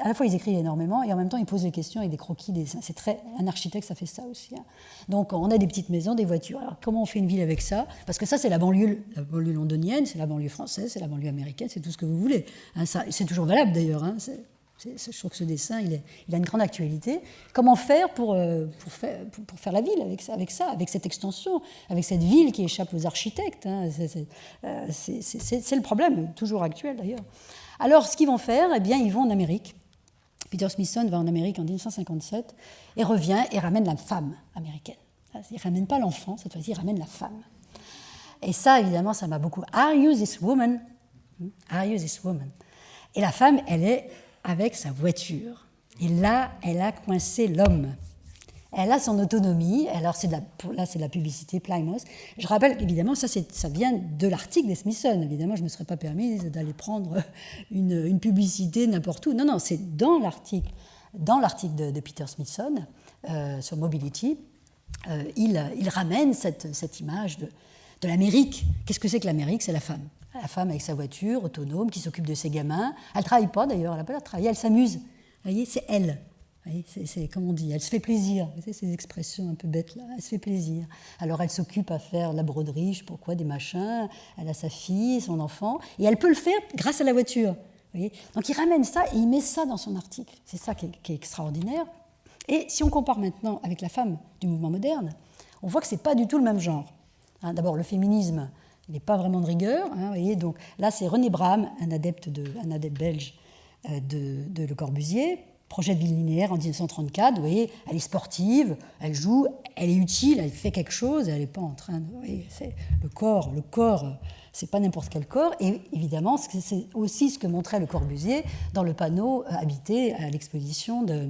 à la fois ils écrivent énormément et en même temps ils posent des questions avec des croquis, c'est très, un architecte ça fait ça aussi. Hein. Donc on a des petites maisons, des voitures. Alors comment on fait une ville avec ça? Parce que ça c'est la banlieue londonienne, c'est la banlieue française, c'est la banlieue américaine, c'est tout ce que vous voulez. Hein, ça, c'est toujours valable d'ailleurs. Hein, je trouve que ce dessin, il a une grande actualité. Comment faire pour faire la ville avec ça, avec cette extension, avec cette ville qui échappe aux architectes, hein. C'est le problème, toujours actuel d'ailleurs. Alors, ce qu'ils vont faire, eh bien, ils vont en Amérique. Peter Smithsonian va en Amérique en 1957 et revient et ramène la femme américaine. Il ne ramène pas l'enfant, cette fois-ci, il ramène la femme. Et ça, évidemment, ça m'a beaucoup... Are you this woman? Are you this woman? Et la femme, elle est avec sa voiture. Et là, elle a coincé l'homme. Elle a son autonomie. Alors, là, c'est de la publicité Plymouth. Je rappelle qu'évidemment, ça vient de l'article des Smithsonian. Évidemment, je ne me serais pas permis d'aller prendre une publicité n'importe où. Non, non, c'est dans l'article de Peter Smithsonian sur Mobility. Il ramène cette image de l'Amérique. Qu'est-ce que c'est que l'Amérique? C'est la femme. La femme avec sa voiture, autonome, qui s'occupe de ses gamins. Elle ne travaille pas d'ailleurs, elle n'a pas l'air de travailler, elle s'amuse. Vous voyez, c'est elle. Vous voyez, c'est comme on dit, elle se fait plaisir. Vous savez, ces expressions un peu bêtes là, elle se fait plaisir. Alors elle s'occupe à faire de la broderie, je ne sais pas pourquoi, des machins. Elle a sa fille, son enfant, et elle peut le faire grâce à la voiture. Vous voyez. Donc il ramène ça et il met ça dans son article. C'est ça qui est extraordinaire. Et si on compare maintenant avec la femme du mouvement moderne, on voit que ce n'est pas du tout le même genre. Hein, d'abord, le féminisme, il n'est pas vraiment de rigueur. Hein, vous voyez, donc là, c'est René Bram, un adepte belge de Le Corbusier, projet de ville linéaire en 1934. Vous voyez, elle est sportive, elle joue, elle est utile, elle fait quelque chose, elle n'est pas en train de... Vous voyez, c'est le corps, c'est pas n'importe quel corps. Et évidemment, c'est aussi ce que montrait Le Corbusier dans le panneau habité à l'exposition de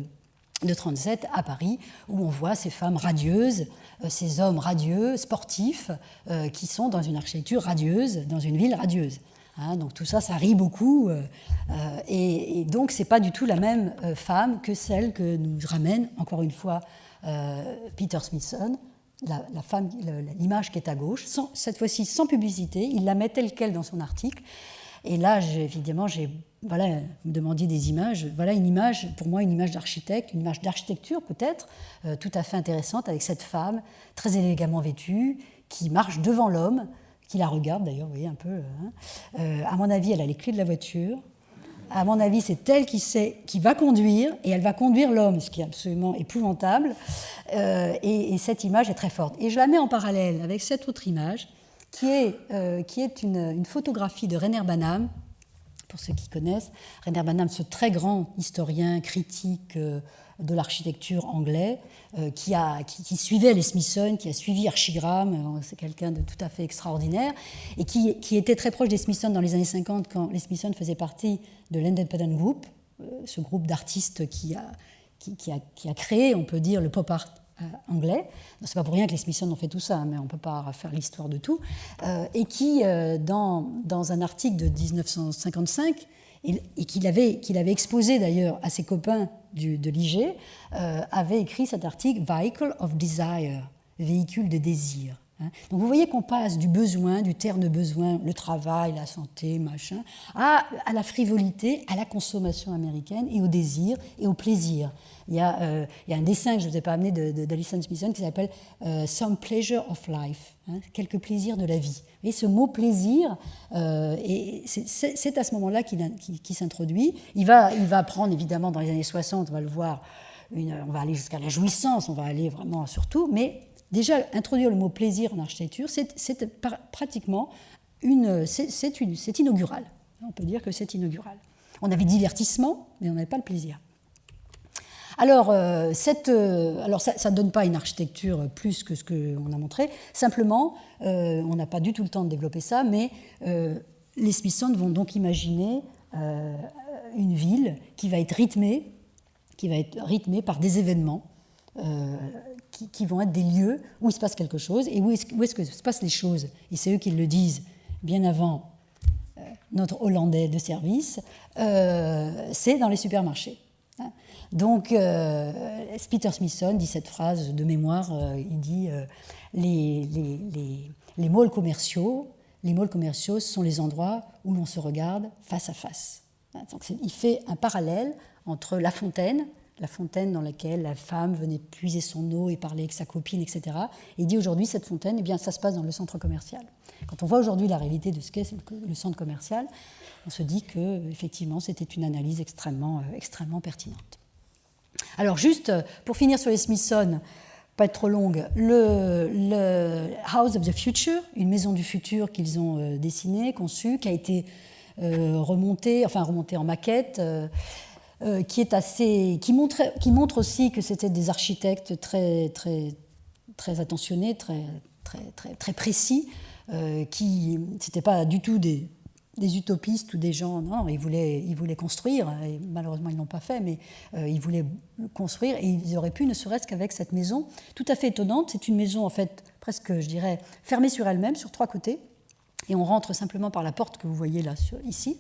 1937 à Paris, où on voit ces femmes radieuses, ces hommes radieux, sportifs, qui sont dans une architecture radieuse, dans une ville radieuse. Hein, donc tout ça, ça rit beaucoup. Et donc, ce n'est pas du tout la même femme que celle que nous ramène, encore une fois, Peter Smithson, la femme, l'image qui est à gauche, cette fois-ci sans publicité. Il la met telle quelle dans son article. Et là, évidemment, voilà, vous me demandiez des images. Voilà une image, pour moi, une image d'architecte, une image d'architecture peut-être, tout à fait intéressante, avec cette femme très élégamment vêtue, qui marche devant l'homme, qui la regarde d'ailleurs, vous voyez un peu. Hein. À mon avis, elle a les clés de la voiture. À mon avis, c'est elle qui va conduire, et elle va conduire l'homme, ce qui est absolument épouvantable. Et cette image est très forte. Et je la mets en parallèle avec cette autre image, qui est une photographie de Reyner Banham, pour ceux qui connaissent. Reyner Banham, ce très grand historien, critique de l'architecture anglais, qui suivait les Smithson, qui a suivi Archigram, c'est quelqu'un de tout à fait extraordinaire, et qui était très proche des Smithson dans les années 50, quand les Smithson faisaient partie de l'Independent Group, ce groupe d'artistes qui a créé, on peut dire, le pop art anglais. Ce n'est pas pour rien que les Smithson ont fait tout ça, mais on ne peut pas faire l'histoire de tout. Et qui, dans un article de 1955, et qu'il avait exposé d'ailleurs à ses copains de l'IG, avait écrit cet article « Vehicle of Desire », véhicule de désir. Donc vous voyez qu'on passe du besoin, du terne besoin, le travail, la santé, machin, à la frivolité, à la consommation américaine et au désir et au plaisir. Il y a un dessin que je ne vous ai pas amené d'Alison Smithson qui s'appelle Some Pleasure of Life, hein, quelques plaisirs de la vie. Vous voyez, ce mot plaisir, et c'est à ce moment-là qu'il s'introduit. Il va prendre évidemment dans les années 60, on va le voir, on va aller jusqu'à la jouissance, on va aller vraiment sur tout, mais déjà, introduire le mot plaisir en architecture, c'est pratiquement c'est inaugural. On peut dire que c'est inaugural. On avait divertissement, mais on n'avait pas le plaisir. Alors, ça ne donne pas une architecture plus que ce qu'on a montré. Simplement, on n'a pas du tout le temps de développer ça, mais les Smithson vont donc imaginer une ville qui va être rythmée par des événements qui vont être des lieux où il se passe quelque chose. Et où est-ce que se passent les choses? Et c'est eux qui le disent bien avant notre Hollandais de service, c'est dans les supermarchés. Donc, Peter Smithson dit cette phrase de mémoire, il dit les malls commerciaux sont les endroits où l'on se regarde face à face. Donc, il fait un parallèle entre la fontaine dans laquelle la femme venait puiser son eau et parler avec sa copine, etc. Et il dit aujourd'hui, cette fontaine, eh bien, ça se passe dans le centre commercial. Quand on voit aujourd'hui la réalité de ce qu'est le centre commercial, on se dit qu'effectivement, c'était une analyse extrêmement pertinente. Alors juste, pour finir sur les Smithson, pas être trop longue, le House of the Future, une maison du futur qu'ils ont dessinée, conçue, qui a été remontée en maquette, qui montre aussi que c'était des architectes très, très, très attentionnés, très, très, très, très précis, qui n'étaient pas du tout des utopistes ou des gens, non, ils voulaient construire, et malheureusement ils ne l'ont pas fait, mais ils voulaient construire, et ils auraient pu, ne serait-ce qu'avec cette maison tout à fait étonnante. C'est une maison en fait presque, je dirais, fermée sur elle-même, sur 3 côtés, et on rentre simplement par la porte que vous voyez là, ici,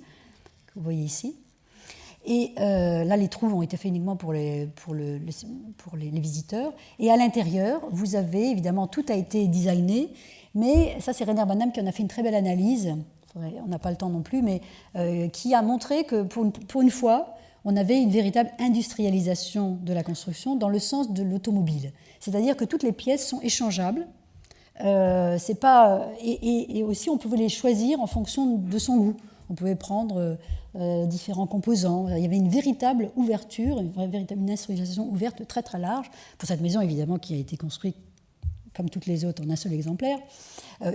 Et là, les trous ont été faits uniquement pour les visiteurs. Et à l'intérieur, vous avez, évidemment, tout a été designé, mais ça, c'est Reyner Banham qui en a fait une très belle analyse, on n'a pas le temps non plus, mais qui a montré que pour une fois, on avait une véritable industrialisation de la construction dans le sens de l'automobile. C'est-à-dire que toutes les pièces sont échangeables, et aussi on pouvait les choisir en fonction de son goût. On pouvait prendre différents composants. Il y avait une véritable ouverture, une industrialisation ouverte très très large pour cette maison évidemment qui a été construite comme toutes les autres, en un seul exemplaire,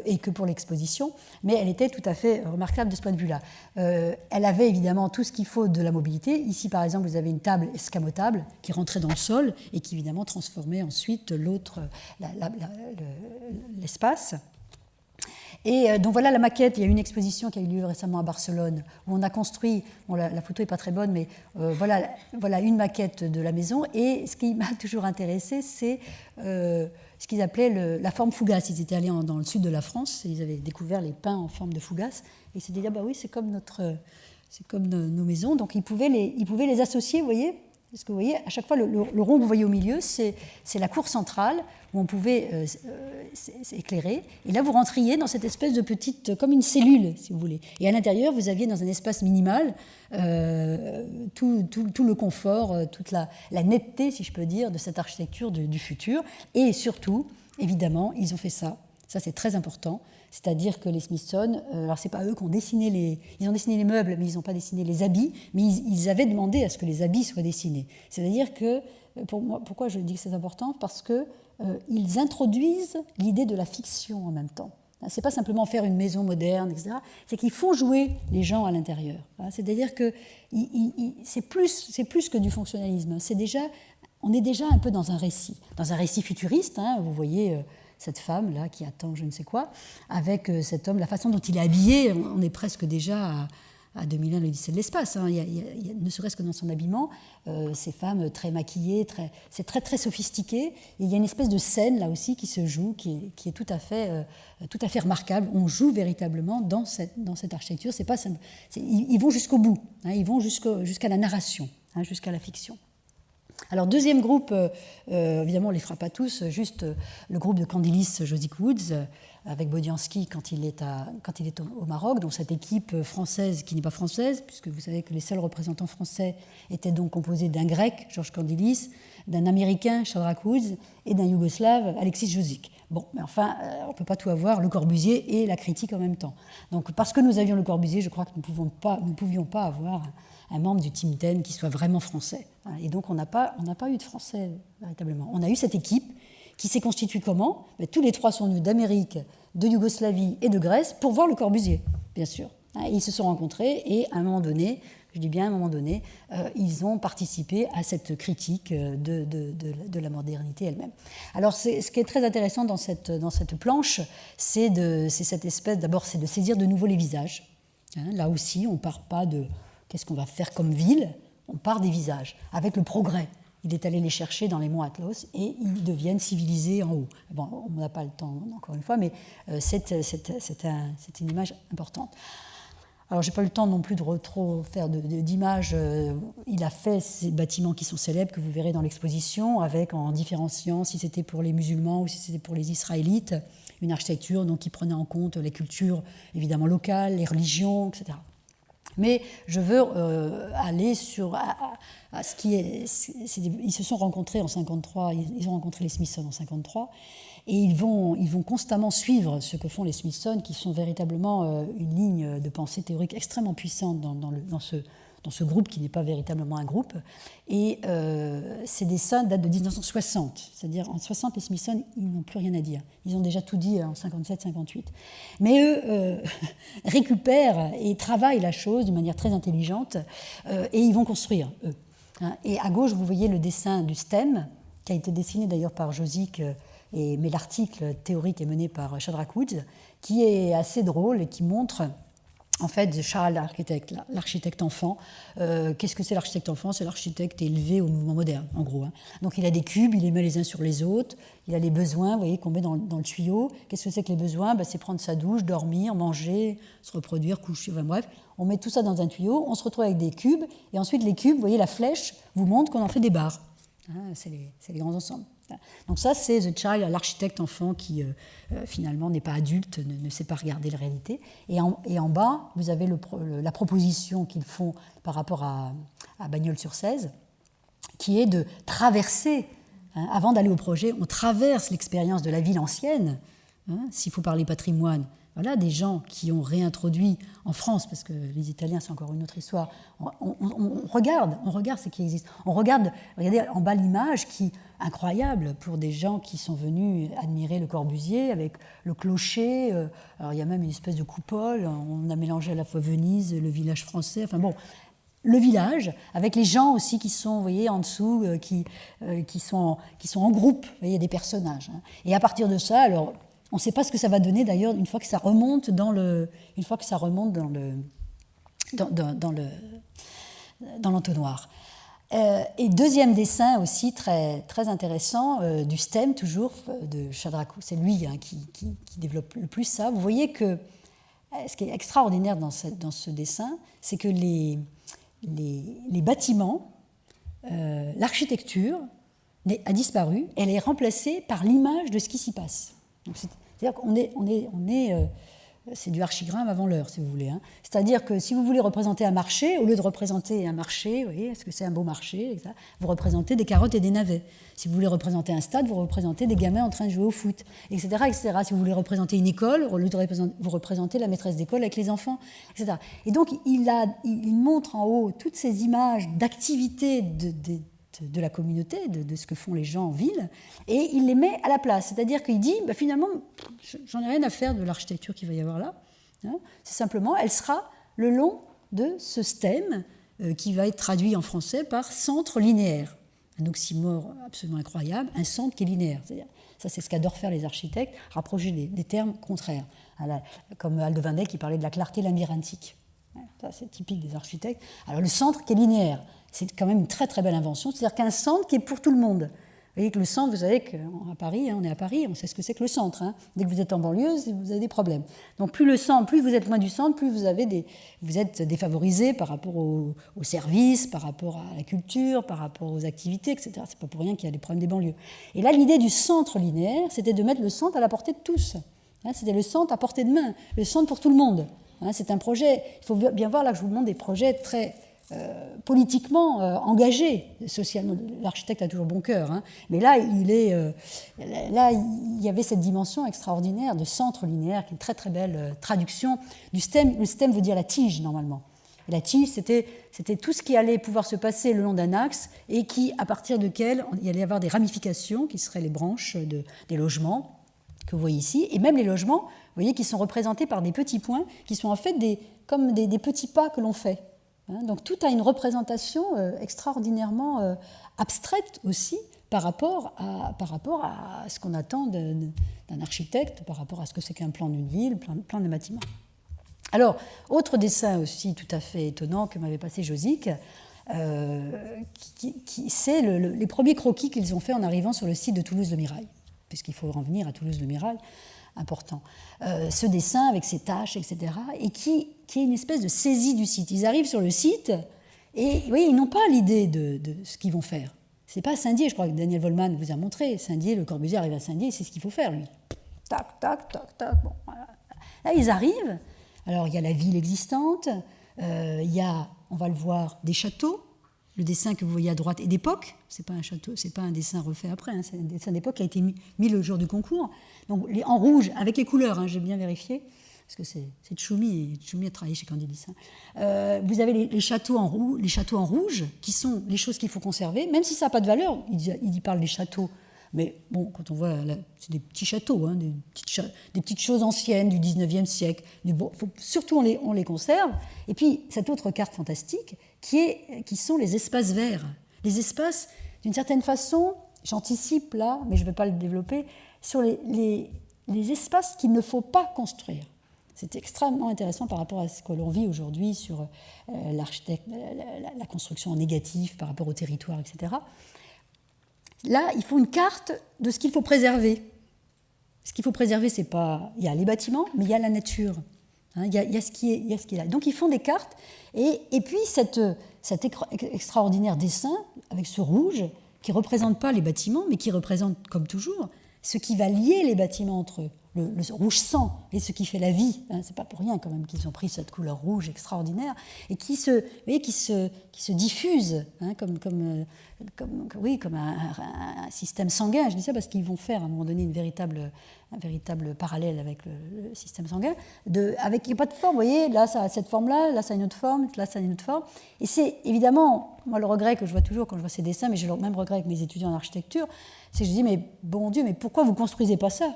et que pour l'exposition, mais elle était tout à fait remarquable de ce point de vue-là. Elle avait évidemment tout ce qu'il faut de la mobilité. Ici, par exemple, vous avez une table escamotable qui rentrait dans le sol et qui, évidemment, transformait ensuite l'espace. Et donc voilà la maquette. Il y a une exposition qui a eu lieu récemment à Barcelone où on a construit, bon, la photo n'est pas très bonne, mais voilà une maquette de la maison. Et ce qui m'a toujours intéressé, c'est ce qu'ils appelaient la forme fougasse. Ils étaient allés dans le sud de la France et ils avaient découvert les pins en forme de fougasse. Et ils s'étaient dit, ah bah oui, c'est comme nos maisons. Donc ils pouvaient les associer, vous voyez. Parce que vous voyez, à chaque fois, le rond que vous voyez au milieu, c'est la cour centrale où on pouvait s'éclairer. Et là, vous rentriez dans cette espèce de petite, comme une cellule, si vous voulez. Et à l'intérieur, vous aviez dans un espace minimal tout le confort, toute la netteté, si je peux dire, de cette architecture du futur. Et surtout, évidemment, ils ont fait ça. Ça, c'est très important. C'est-à-dire que les Smithson, alors c'est pas eux qui ont dessiné ils ont dessiné les meubles, mais ils n'ont pas dessiné les habits, mais ils avaient demandé à ce que les habits soient dessinés. C'est-à-dire que, pour moi, pourquoi je dis que c'est important ? Parce qu'ils introduisent l'idée de la fiction en même temps. C'est pas simplement faire une maison moderne, etc. C'est qu'ils font jouer les gens à l'intérieur. C'est-à-dire que c'est plus que du fonctionnalisme. On est déjà un peu dans un récit futuriste. Vous voyez cette femme-là qui attend je ne sais quoi, avec cet homme, la façon dont il est habillé, on est presque déjà à 2001, l'Odyssée de l'espace. Il y a, ne serait-ce que dans son habillement, ces femmes très maquillées, c'est très, très sophistiqué. Et il y a une espèce de scène, là aussi, qui se joue, qui est tout à fait remarquable. On joue véritablement dans cette architecture. C'est pas simple. Ils vont jusqu'au bout. Ils vont jusqu'à la narration, jusqu'à la fiction. Alors, deuxième groupe, évidemment, on ne les fera pas tous, juste le groupe de Candilis Josic Woods, avec Bodiansky quand il est au Maroc, donc cette équipe française qui n'est pas française, puisque vous savez que les seuls représentants français étaient donc composés d'un Grec, Georges Candilis, d'un Américain, Shadrach Woods, et d'un Yougoslave, Alexis Josic. Bon, mais enfin, on ne peut pas tout avoir, le Corbusier et la critique en même temps. Donc, parce que nous avions le Corbusier, je crois que nous ne pouvions pas avoir un membre du Team 10 qui soit vraiment français. Et donc, on n'a pas eu de français, véritablement. On a eu cette équipe qui s'est constituée comment ? Tous les trois sont venus d'Amérique, de Yougoslavie et de Grèce pour voir le Corbusier, bien sûr. Et ils se sont rencontrés et, à un moment donné, je dis bien à un moment donné, ils ont participé à cette critique de la modernité elle-même. Alors, ce qui est très intéressant dans cette planche, c'est cette espèce, d'abord, c'est de saisir de nouveau les visages. Là aussi, on ne part pas de qu'est-ce qu'on va faire comme ville, on part des visages, avec le progrès. Il est allé les chercher dans les monts Athlos et ils deviennent civilisés en haut. Bon, on n'a pas le temps, encore une fois, mais c'est une image importante. Alors, je n'ai pas eu le temps non plus de trop faire d'images. Il a fait ces bâtiments qui sont célèbres, que vous verrez dans l'exposition, en différenciant si c'était pour les musulmans ou si c'était pour les Israélites, une architecture donc, qui prenait en compte les cultures évidemment locales, les religions, etc. Mais je veux aller à ce qui est... Ils se sont rencontrés en 1953, ils ont rencontré les Smithson en 1953, et ils vont constamment suivre ce que font les Smithson, qui sont véritablement une ligne de pensée théorique extrêmement puissante dans ce groupe qui n'est pas véritablement un groupe. Et ces dessins datent de 1960, c'est-à-dire en 60, les Smithson, ils n'ont plus rien à dire. Ils ont déjà tout dit en 57-58. Mais eux récupèrent et travaillent la chose d'une manière très intelligente et ils vont construire, eux. Et à gauche, vous voyez le dessin du STEM, qui a été dessiné d'ailleurs par Josic, mais l'article théorique est mené par Shadrach Woods, qui est assez drôle et qui montre... En fait, Charles, l'architecte enfant, qu'est-ce que c'est l'architecte enfant ? C'est l'architecte élevé au mouvement moderne, en gros. Donc il a des cubes, il les met les uns sur les autres, il a les besoins, vous voyez, qu'on met dans le tuyau. Qu'est-ce que c'est que les besoins ? C'est prendre sa douche, dormir, manger, se reproduire, coucher, bref. On met tout ça dans un tuyau, on se retrouve avec des cubes, et ensuite les cubes, vous voyez, la flèche vous montre qu'on en fait des barres. C'est les grands ensembles. Donc ça, c'est The Child, l'architecte enfant qui finalement n'est pas adulte, ne sait pas regarder la réalité. Et en bas, vous avez la proposition qu'ils font par rapport à Bagnols-sur-Cèze, qui est de traverser, avant d'aller au projet, on traverse l'expérience de la ville ancienne. S'il faut parler patrimoine, voilà, des gens qui ont réintroduit en France, parce que les Italiens, c'est encore une autre histoire, on regarde ce qui existe. Regardez en bas l'image incroyable pour des gens qui sont venus admirer Le Corbusier avec le clocher. Alors il y a même une espèce de coupole, on a mélangé à la fois Venise, le village français, enfin bon, le village, avec les gens aussi qui sont, vous voyez, en dessous, qui sont en groupe, vous voyez, des personnages. Hein. Et à partir de ça, alors, on ne sait pas ce que ça va donner d'ailleurs une fois que ça remonte dans l'entonnoir. Et deuxième dessin aussi très, très intéressant, du STEM toujours, de Chadrakou, c'est lui qui développe le plus ça. Vous voyez que ce qui est extraordinaire dans ce dessin, c'est que les bâtiments, l'architecture a disparu, elle est remplacée par l'image de ce qui s'y passe. C'est-à-dire qu'on c'est du archigramme avant l'heure, si vous voulez. Hein. C'est-à-dire que si vous voulez représenter un marché, au lieu de représenter un marché, vous voyez, est-ce que c'est un beau marché, etc., vous représentez des carottes et des navets. Si vous voulez représenter un stade, vous représentez des gamins en train de jouer au foot, etc., etc. Si vous voulez représenter une école, au lieu de vous représentez la maîtresse d'école avec les enfants, etc. Et donc, il montre en haut toutes ces images d'activité de la communauté, de ce que font les gens en ville, et il les met à la place. C'est-à-dire qu'il dit, finalement, j'en ai rien à faire de l'architecture qu'il va y avoir là. Hein. C'est simplement, elle sera le long de ce STEM qui va être traduit en français par centre linéaire. Un oxymore absolument incroyable, un centre qui est linéaire. C'est-à-dire, ça, c'est ce qu'adorent faire les architectes, rapprocher des termes contraires. Comme Aldo Van Eyck qui parlait de la clarté labyrinthique. Ça, c'est typique des architectes. Alors, le centre qui est linéaire. C'est quand même une très très belle invention, c'est-à-dire qu'un centre qui est pour tout le monde. Vous voyez que le centre, vous savez qu'à Paris, on est à Paris, on sait ce que c'est que le centre. Hein. Dès que vous êtes en banlieue, vous avez des problèmes. Donc plus vous êtes loin du centre, plus vous êtes défavorisé par rapport aux services, par rapport à la culture, par rapport aux activités, etc. C'est pas pour rien qu'il y a des problèmes des banlieues. Et là, l'idée du centre linéaire, c'était de mettre le centre à la portée de tous. Hein, c'était le centre à portée de main, le centre pour tout le monde. Hein, c'est un projet, il faut bien voir là que je vous montre des projets très... politiquement engagé socialement. L'architecte a toujours bon cœur, hein. Mais là, il y avait cette dimension extraordinaire de centre linéaire, qui est une très très belle traduction du STEM. Le STEM veut dire la tige, normalement. Et la tige, c'était tout ce qui allait pouvoir se passer le long d'un axe et à partir duquel il allait y avoir des ramifications, qui seraient les branches des logements que vous voyez ici, et même les logements, vous voyez, qui sont représentés par des petits points, qui sont en fait comme des petits pas que l'on fait. Donc tout a une représentation extraordinairement abstraite aussi par rapport à ce qu'on attend d'un architecte, par rapport à ce que c'est qu'un plan d'une ville, plan d'un bâtiment. Alors, autre dessin aussi tout à fait étonnant que m'avait passé Josic, c'est les premiers croquis qu'ils ont fait en arrivant sur le site de Toulouse-le-Mirail, puisqu'il faut en venir à Toulouse-le-Mirail, important. Ce dessin avec ses taches, etc., et qui est une espèce de saisie du site. Ils arrivent sur le site et vous voyez, ils n'ont pas l'idée de ce qu'ils vont faire. C'est pas Saint-Dié, je crois que Daniel Wollmann vous a montré. Saint-Dié, Le Corbusier arrive à Saint-Dié, c'est ce qu'il faut faire, lui. Tac, tac, tac, tac. Bon, voilà. Là, ils arrivent. Alors, il y a la ville existante, il y a, on va le voir, des châteaux. Le dessin que vous voyez à droite est d'époque, c'est pas un château, c'est pas un dessin refait après, hein, c'est un dessin d'époque qui a été mis le jour du concours. Donc en rouge, avec les couleurs, hein, j'ai bien vérifié, parce que c'est Tchoumi, et Tchoumi a travaillé chez Candidis. Vous avez les châteaux en rouge, qui sont les choses qu'il faut conserver, même si ça n'a pas de valeur, il y parle des châteaux. Mais bon, quand on voit, c'est des petits châteaux, hein, des petites choses anciennes du 19e siècle. Surtout, on les conserve. Et puis, cette autre carte fantastique, qui sont les espaces verts. Les espaces, d'une certaine façon, j'anticipe là, mais je ne vais pas le développer, sur les espaces qu'il ne faut pas construire. C'est extrêmement intéressant par rapport à ce que l'on vit aujourd'hui sur la construction en négatif par rapport au territoire, etc. Là, il faut une carte de ce qu'il faut préserver. Ce qu'il faut préserver, c'est pas... Il y a les bâtiments, mais il y a la nature. Hein, il y a ce qui est là. Donc, ils font des cartes. Et puis, cet extraordinaire dessin, avec ce rouge, qui ne représente pas les bâtiments, mais qui représente, comme toujours, ce qui va lier les bâtiments entre eux. le rouge sang, et ce qui fait la vie. Hein, c'est pas pour rien quand même qu'ils ont pris cette couleur rouge extraordinaire et qui se diffuse hein, comme un système sanguin. Je dis ça parce qu'ils vont faire à un moment donné un véritable parallèle avec le système sanguin, avec il n'y a pas de forme. Vous voyez, là ça a cette forme-là, là ça a une autre forme, là ça a une autre forme. Et c'est évidemment, moi le regret que je vois toujours quand je vois ces dessins, mais j'ai le même regret avec mes étudiants en architecture, c'est que je dis mais bon Dieu, mais pourquoi vous construisez pas ça?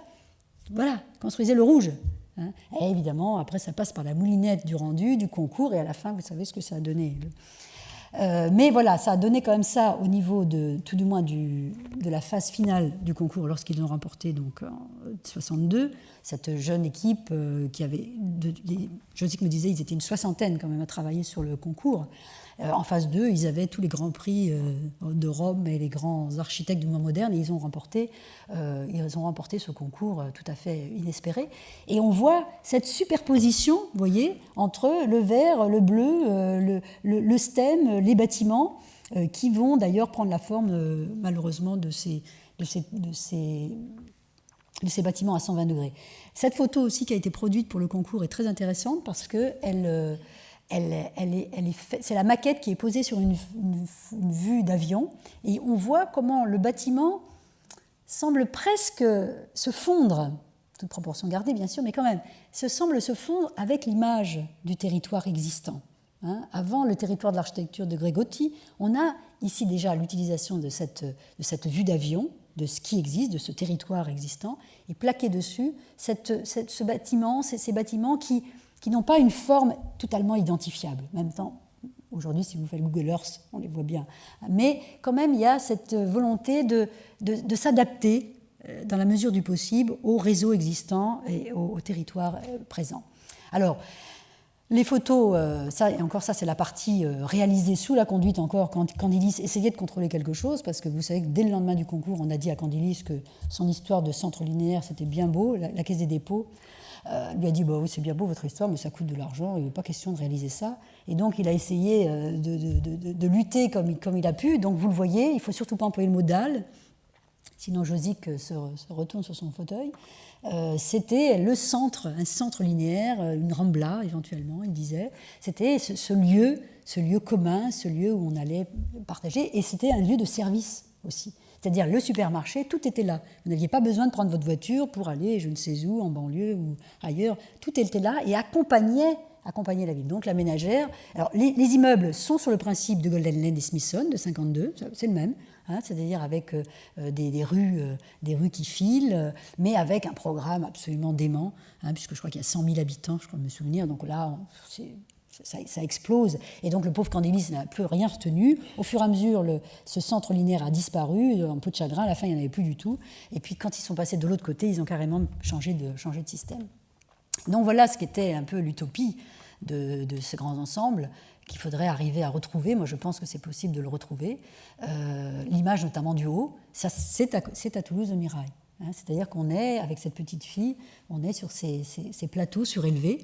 Voilà, construisez le rouge. Hein. Et évidemment, après ça passe par la moulinette du rendu, du concours, et à la fin vous savez ce que ça a donné. Mais voilà, ça a donné quand même ça au niveau tout du moins de la phase finale du concours lorsqu'ils ont remporté donc en 62 cette jeune équipe qui avait, Josique me disait, ils étaient une soixantaine quand même à travailler sur le concours. En phase 2, ils avaient tous les grands prix de Rome et les grands architectes du mouvement moderne et ils ont remporté ce concours tout à fait inespéré. Et on voit cette superposition, vous voyez, entre le vert, le bleu, le stem, les bâtiments, qui vont d'ailleurs prendre la forme, malheureusement, de ces bâtiments à 120 degrés. Cette photo aussi qui a été produite pour le concours est très intéressante parce que c'est la maquette qui est posée sur une vue d'avion et on voit comment le bâtiment semble presque se fondre, toute proportion gardée bien sûr, mais quand même, semble se fondre avec l'image du territoire existant. Hein. Avant le territoire de l'architecture de Grégotti, on a ici déjà l'utilisation de cette vue d'avion, de ce qui existe, de ce territoire existant, et plaqué dessus ce bâtiment, ces bâtiments qui n'ont pas une forme totalement identifiable. En même temps, aujourd'hui, si vous faites Google Earth, on les voit bien. Mais quand même, il y a cette volonté de s'adapter, dans la mesure du possible, au réseau existant et au territoire présent. Alors, les photos, ça c'est la partie réalisée sous la conduite encore, quand Candilis essayait de contrôler quelque chose, parce que vous savez que dès le lendemain du concours, on a dit à Candilis que son histoire de centre linéaire, c'était bien beau, la Caisse des dépôts. Lui a dit bah oui, c'est bien beau votre histoire, mais ça coûte de l'argent, il n'est pas question de réaliser ça. Et donc il a essayé de lutter comme il a pu. Donc vous le voyez, il ne faut surtout pas employer le mot dalle, sinon Josique se retourne sur son fauteuil. C'était un centre linéaire, une rambla éventuellement, il disait. C'était ce lieu commun, ce lieu où on allait partager, et c'était un lieu de service aussi. C'est-à-dire le supermarché, tout était là. Vous n'aviez pas besoin de prendre votre voiture pour aller je ne sais où, en banlieue ou ailleurs. Tout était là et accompagnait la ville. Donc la ménagère. Alors les immeubles sont sur le principe de Golden Lane et Smithson de 52, c'est le même. Hein, c'est-à-dire avec des rues qui filent, mais avec un programme absolument dément, hein, puisque je crois qu'il y a 100 000 habitants, je crois me souvenir. Donc là, ça explose. Et donc le pauvre Candilis n'a plus rien retenu. Au fur et à mesure, ce centre linéaire a disparu, un peu de chagrin, à la fin il n'y en avait plus du tout. Et puis quand ils sont passés de l'autre côté, ils ont carrément changé de système. Donc voilà ce qu'était un peu l'utopie de ce grand ensemble qu'il faudrait arriver à retrouver. Moi je pense que c'est possible de le retrouver. L'image notamment du haut, c'est à Toulouse au Mirail. Hein, c'est-à-dire qu'on est, avec cette petite fille, on est sur ces plateaux surélevés,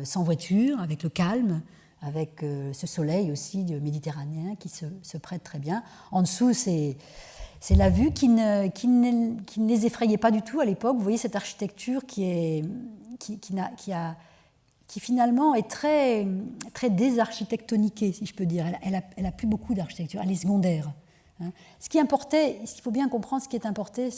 sans voiture, avec le calme, avec ce soleil aussi méditerranéen qui se prête très bien. En dessous, c'est la vue qui ne les effrayait pas du tout à l'époque. Vous voyez cette architecture qui finalement est très, très désarchitectoniquée, si je peux dire. Elle a plus beaucoup d'architecture, elle est secondaire. Hein. Ce qui importait, il faut bien comprendre ce qui est importé,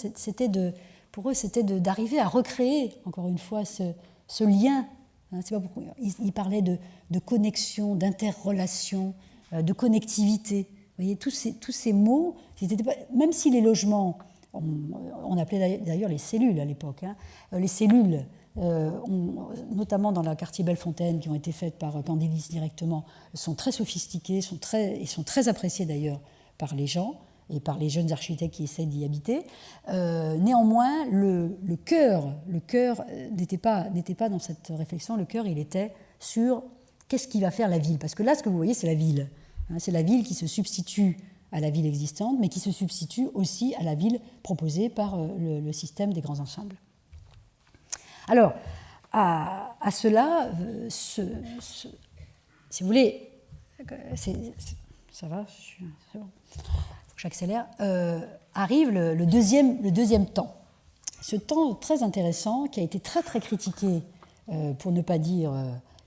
pour eux, c'était d'arriver à recréer, encore une fois, ce lien. Hein, c'est pas pourquoi. Ils parlaient de connexion, d'interrelation, de connectivité. Vous voyez, tous ces mots, même si les logements, on appelait d'ailleurs les cellules à l'époque, hein, les cellules, notamment dans le quartier Bellefontaine, qui ont été faites par Candilis directement, sont très sophistiquées, sont très appréciées d'ailleurs par les gens et par les jeunes architectes qui essaient d'y habiter. Néanmoins, le cœur n'était pas dans cette réflexion. Le cœur, il était sur qu'est-ce qui va faire la ville. Parce que là, ce que vous voyez, c'est la ville. Hein, c'est la ville qui se substitue à la ville existante, mais qui se substitue aussi à la ville proposée par le système des grands ensembles. Alors, à cela, si vous voulez, ça va, c'est bon, faut que j'accélère, arrive le deuxième temps. ce temps très intéressant qui a été très très critiqué, pour ne pas dire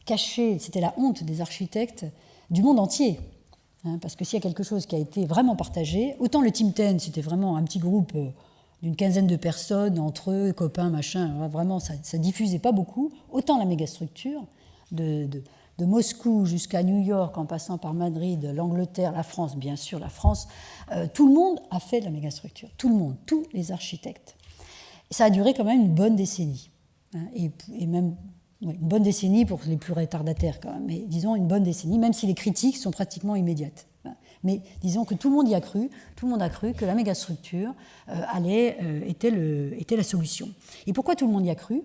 caché, c'était la honte des architectes du monde entier. Parce que s'il y a quelque chose qui a été vraiment partagé, autant le Team 10, c'était vraiment un petit groupe d'une quinzaine de personnes, entre eux, copains, machin, vraiment ça ne diffusait pas beaucoup, autant la mégastructure, de Moscou jusqu'à New York, en passant par Madrid, l'Angleterre, la France, bien sûr la France, tout le monde a fait de la mégastructure, tout le monde, tous les architectes. Et ça a duré quand même une bonne décennie, et même une bonne décennie pour les plus retardataires quand même, mais disons une bonne décennie, même si les critiques sont pratiquement immédiates. Mais disons que tout le monde y a cru, tout le monde a cru que la mégastructure était la solution. Et pourquoi tout le monde y a cru ?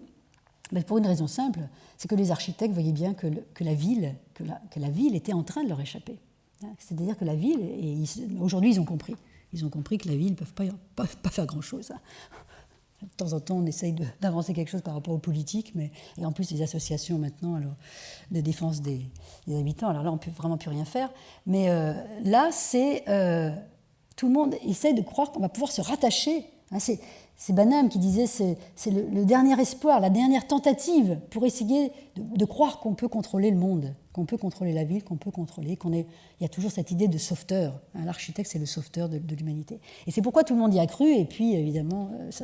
Pour une raison simple, c'est que les architectes voyaient bien que la ville était en train de leur échapper. C'est-à-dire que la ville, et aujourd'hui ils ont compris que la ville ne peut pas faire grand-chose. De temps en temps, on essaye d'avancer quelque chose par rapport aux politiques, et en plus les associations maintenant de défense des habitants, alors là on ne peut vraiment plus rien faire. Mais là, tout le monde essaie de croire qu'on va pouvoir se rattacher. C'est Banham qui disait c'est le dernier espoir, la dernière tentative pour essayer de croire qu'on peut contrôler le monde, qu'on peut contrôler la ville, qu'on peut contrôler, il y a toujours cette idée de sauveteur. L'architecte, c'est le sauveteur de l'humanité. Et c'est pourquoi tout le monde y a cru, et puis évidemment, ça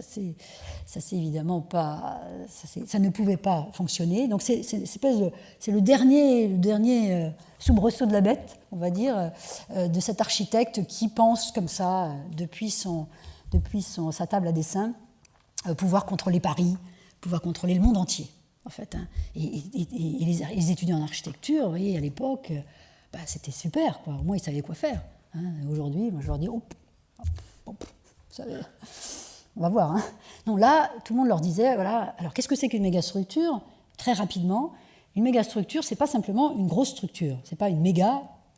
ne pouvait pas fonctionner. Donc c'est le dernier soubresaut de la bête, on va dire, de cet architecte qui pense comme ça depuis sa table à dessin, pouvoir contrôler Paris, pouvoir contrôler le monde entier, en fait. Et les étudiants en architecture, vous voyez, à l'époque, c'était super, quoi. Au moins, ils savaient quoi faire. Aujourd'hui, moi, je leur dis, on va voir. Donc là, tout le monde leur disait, voilà, alors qu'est-ce que c'est qu'une mégastructure ? Très rapidement, une mégastructure, c'est pas simplement une grosse structure, c'est pas une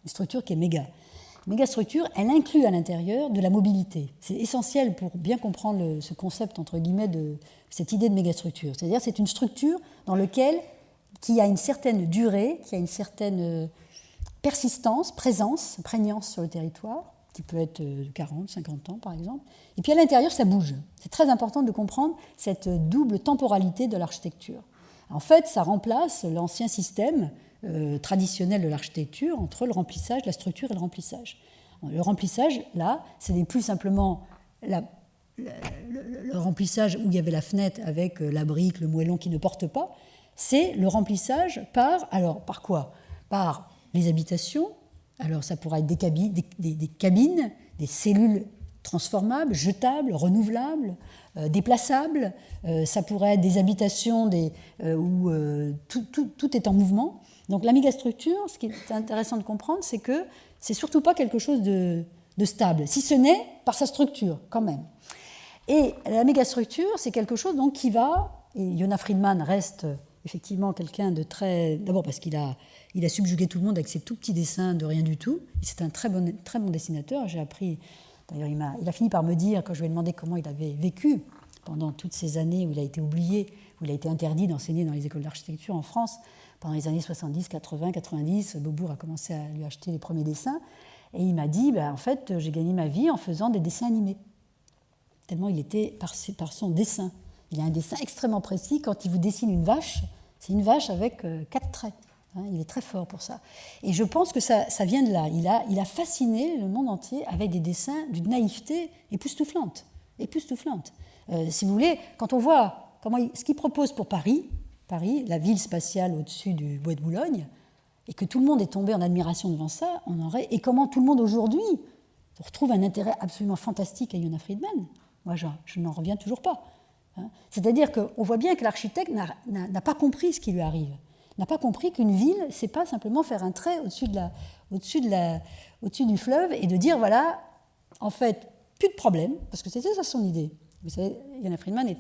structure qui est méga. Mégastructure, elle inclut à l'intérieur de la mobilité. C'est essentiel pour bien comprendre ce concept, entre guillemets, de cette idée de mégastructure. C'est-à-dire c'est une structure dans laquelle qui a une certaine durée, qui a une certaine persistance, présence, prégnance sur le territoire, qui peut être de 40, 50 ans par exemple. Et puis à l'intérieur, ça bouge. C'est très important de comprendre cette double temporalité de l'architecture. En fait, ça remplace l'ancien système traditionnel de l'architecture entre le remplissage, la structure et le remplissage. Le remplissage, là, ce n'est plus simplement le remplissage où il y avait la fenêtre avec la brique, le moellon qui ne porte pas, c'est le remplissage par quoi ? Par les habitations, alors ça pourrait être des cabines, des cellules transformables, jetables, renouvelables, déplaçables, ça pourrait être des habitations où tout est en mouvement. Donc la mégastructure, ce qui est intéressant de comprendre, c'est que c'est surtout pas quelque chose de stable, si ce n'est par sa structure quand même. Et la mégastructure, c'est quelque chose donc qui va, et Yona Friedman reste effectivement quelqu'un de très... D'abord parce qu'il a subjugué tout le monde avec ses tout petits dessins de rien du tout. C'est un très bon dessinateur. J'ai appris... D'ailleurs, il a fini par me dire, quand je lui ai demandé comment il avait vécu pendant toutes ces années où il a été oublié, où il a été interdit d'enseigner dans les écoles d'architecture en France, pendant les années 70, 80, 90, Beaubourg a commencé à lui acheter les premiers dessins. Et il m'a dit, en fait, j'ai gagné ma vie en faisant des dessins animés. Tellement il était par son dessin. Il a un dessin extrêmement précis. Quand il vous dessine une vache, c'est une vache avec 4 traits. Il est très fort pour ça. Et je pense que ça vient de là. Il a fasciné le monde entier avec des dessins d'une naïveté époustouflante. Si vous voulez, quand on voit ce qu'il propose pour Paris, la ville spatiale au-dessus du bois de Boulogne, et que tout le monde est tombé en admiration devant ça, et comment tout le monde aujourd'hui retrouve un intérêt absolument fantastique à Yona Friedman. Moi, je n'en reviens toujours pas. C'est-à-dire qu'on voit bien que l'architecte n'a pas compris ce qui lui arrive, n'a pas compris qu'une ville, c'est pas simplement faire un trait au-dessus du fleuve et de dire, voilà, en fait, plus de problème, parce que c'était ça son idée. Vous savez, Yona Friedman,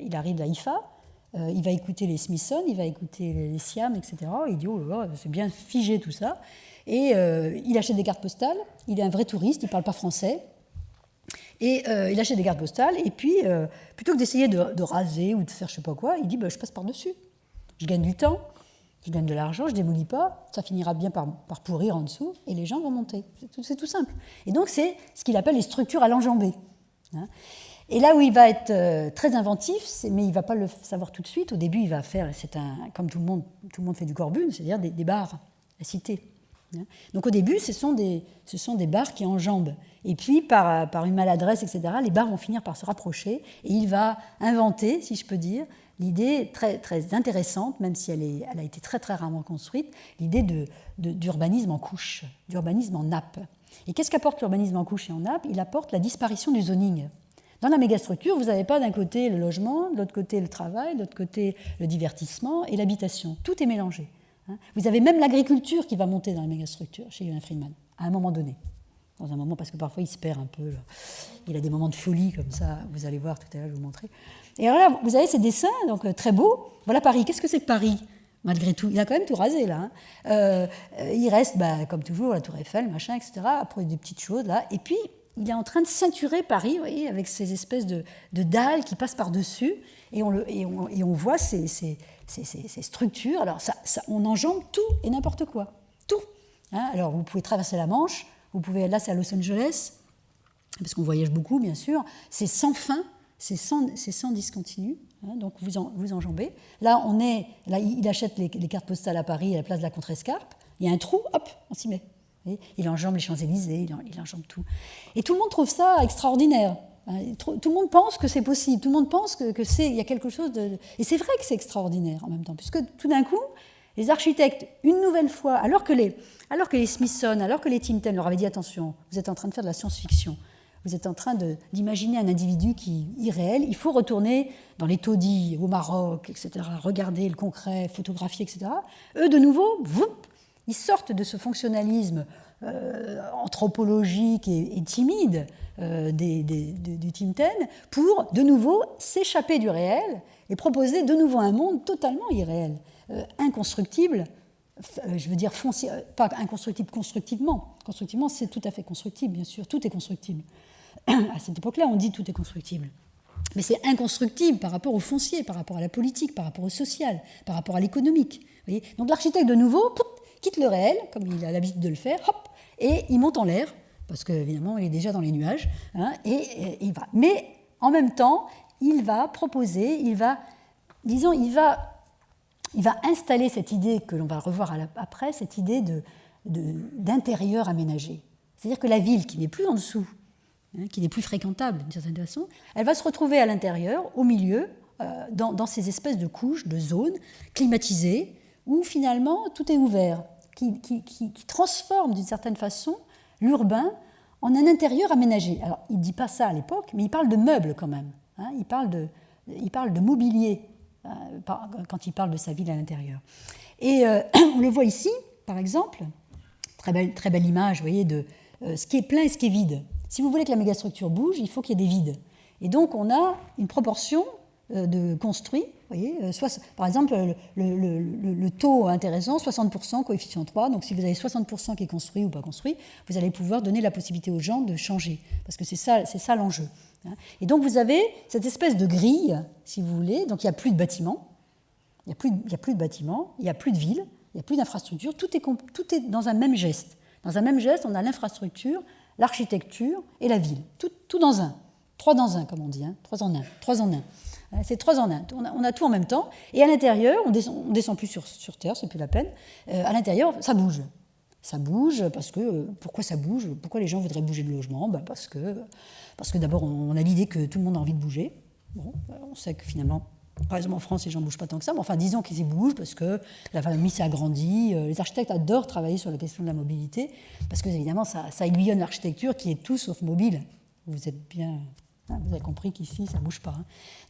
il arrive à IFA, il va écouter les Smithson, il va écouter les Siam, etc. Il dit, oh là là, c'est bien figé tout ça. Et il achète des cartes postales, il est un vrai touriste, il ne parle pas français. Et il achète des cartes postales, et puis, plutôt que d'essayer de raser ou de faire je ne sais pas quoi, il dit, je passe par-dessus. Je gagne du temps, je gagne de l'argent, je ne démolis pas, ça finira bien par pourrir en dessous, et les gens vont monter. C'est tout simple. Et donc, c'est ce qu'il appelle les structures à l'enjambée. Et là où il va être très inventif, mais il ne va pas le savoir tout de suite. Au début, il va faire, comme tout le monde fait du corbune, c'est-à-dire des bars, la cité. Donc au début, ce sont des bars qui enjambent. Et puis, par une maladresse, etc., les bars vont finir par se rapprocher. Et il va inventer, si je peux dire, l'idée très, très intéressante, même si elle a été très, très rarement construite, l'idée d'urbanisme en couche, d'urbanisme en nappe. Et qu'est-ce qu'apporte l'urbanisme en couche et en nappe? Il apporte la disparition du zoning. Dans la mégastructure, vous n'avez pas d'un côté le logement, de l'autre côté le travail, de l'autre côté le divertissement et l'habitation. Tout est mélangé. Vous avez même l'agriculture qui va monter dans la mégastructure chez Johan Friedman, à un moment donné. Dans un moment, parce que parfois il se perd un peu. Là. Il a des moments de folie comme ça, vous allez voir tout à l'heure, je vais vous montrer. Et alors là, vous avez ces dessins, donc très beaux. Voilà Paris. Qu'est-ce que c'est que Paris, malgré tout? Il a quand même tout rasé, là. Il reste, comme toujours, la Tour Eiffel, machin, etc. Après des petites choses, là. Et puis, il est en train de ceinturer Paris, vous voyez, avec ces espèces de dalles qui passent par-dessus. Et on voit ces structures. Alors, on enjambe tout et n'importe quoi. Tout. Alors, vous pouvez traverser la Manche. Vous pouvez, là, c'est à Los Angeles, parce qu'on voyage beaucoup, bien sûr. C'est sans fin, c'est sans discontinu. Donc, vous enjambez. Là, il achète les cartes postales à Paris à la place de la Contrescarpe. Il y a un trou, hop, on s'y met. Il enjambe les Champs-Élysées, il enjambe tout. Et tout le monde trouve ça extraordinaire. Tout le monde pense que c'est possible. Tout le monde pense il y a quelque chose de... Et c'est vrai que c'est extraordinaire en même temps, puisque tout d'un coup, les architectes, une nouvelle fois, alors que les Smithson, alors que les Tim Ten leur avaient dit attention, vous êtes en train de faire de la science-fiction, vous êtes en train d'imaginer un individu qui est irréel, il faut retourner dans les taudis, au Maroc, etc., regarder le concret, photographier, etc. Eux, de nouveau, ils sortent de ce fonctionnalisme anthropologique et timide du Tim Ten pour, de nouveau, s'échapper du réel et proposer de nouveau un monde totalement irréel, inconstructible, je veux dire pas inconstructible constructivement. Constructivement, c'est tout à fait constructible, bien sûr, tout est constructible. À cette époque-là, on dit tout est constructible. Mais c'est inconstructible par rapport au foncier, par rapport à la politique, par rapport au social, par rapport à l'économique. Vous voyez ? Donc l'architecte, de nouveau, quitte le réel, comme il a l'habitude de le faire, hop, et il monte en l'air, parce qu'évidemment, il est déjà dans les nuages, et il va. Mais en même temps, il va proposer, il va installer cette idée que l'on va revoir après, cette idée d'intérieur aménagé. C'est-à-dire que la ville, qui n'est plus en dessous, qui n'est plus fréquentable d'une certaine façon, elle va se retrouver à l'intérieur, au milieu, dans ces espèces de couches, de zones climatisées, où finalement tout est ouvert, qui transforme d'une certaine façon l'urbain en un intérieur aménagé. Alors, il ne dit pas ça à l'époque, mais il parle de meubles quand même. Il parle de mobilier quand il parle de sa ville à l'intérieur. Et on le voit ici, par exemple, très belle image, vous voyez, de ce qui est plein et ce qui est vide. Si vous voulez que la mégastructure bouge, il faut qu'il y ait des vides. Et donc, on a une proportion de construits, vous voyez, par exemple, le taux intéressant, 60%, coefficient 3, donc si vous avez 60% qui est construit ou pas construit, vous allez pouvoir donner la possibilité aux gens de changer, parce que c'est ça l'enjeu. Et donc vous avez cette espèce de grille, si vous voulez, donc il n'y a plus de bâtiments, il n'y a plus de villes, il n'y a plus d'infrastructures, tout est dans un même geste. Dans un même geste, on a l'infrastructure, l'architecture et la ville, tout dans un. 3 dans 1, comme on dit, 3 en 1. C'est 3 en 1. On a tout en même temps. Et à l'intérieur, on descend plus sur Terre, c'est plus la peine. À l'intérieur, ça bouge. Ça bouge parce que... Pourquoi ça bouge? Pourquoi les gens voudraient bouger de logement? Parce que d'abord, on a l'idée que tout le monde a envie de bouger. Bon, on sait que finalement, par exemple en France, les gens ne bougent pas tant que ça. Mais enfin, disons qu'ils y bougent parce que la famille s'est agrandie. Les architectes adorent travailler sur la question de la mobilité parce que, évidemment, ça aiguillonne l'architecture qui est tout sauf mobile. Vous êtes bien... Vous avez compris qu'ici, ça ne bouge pas.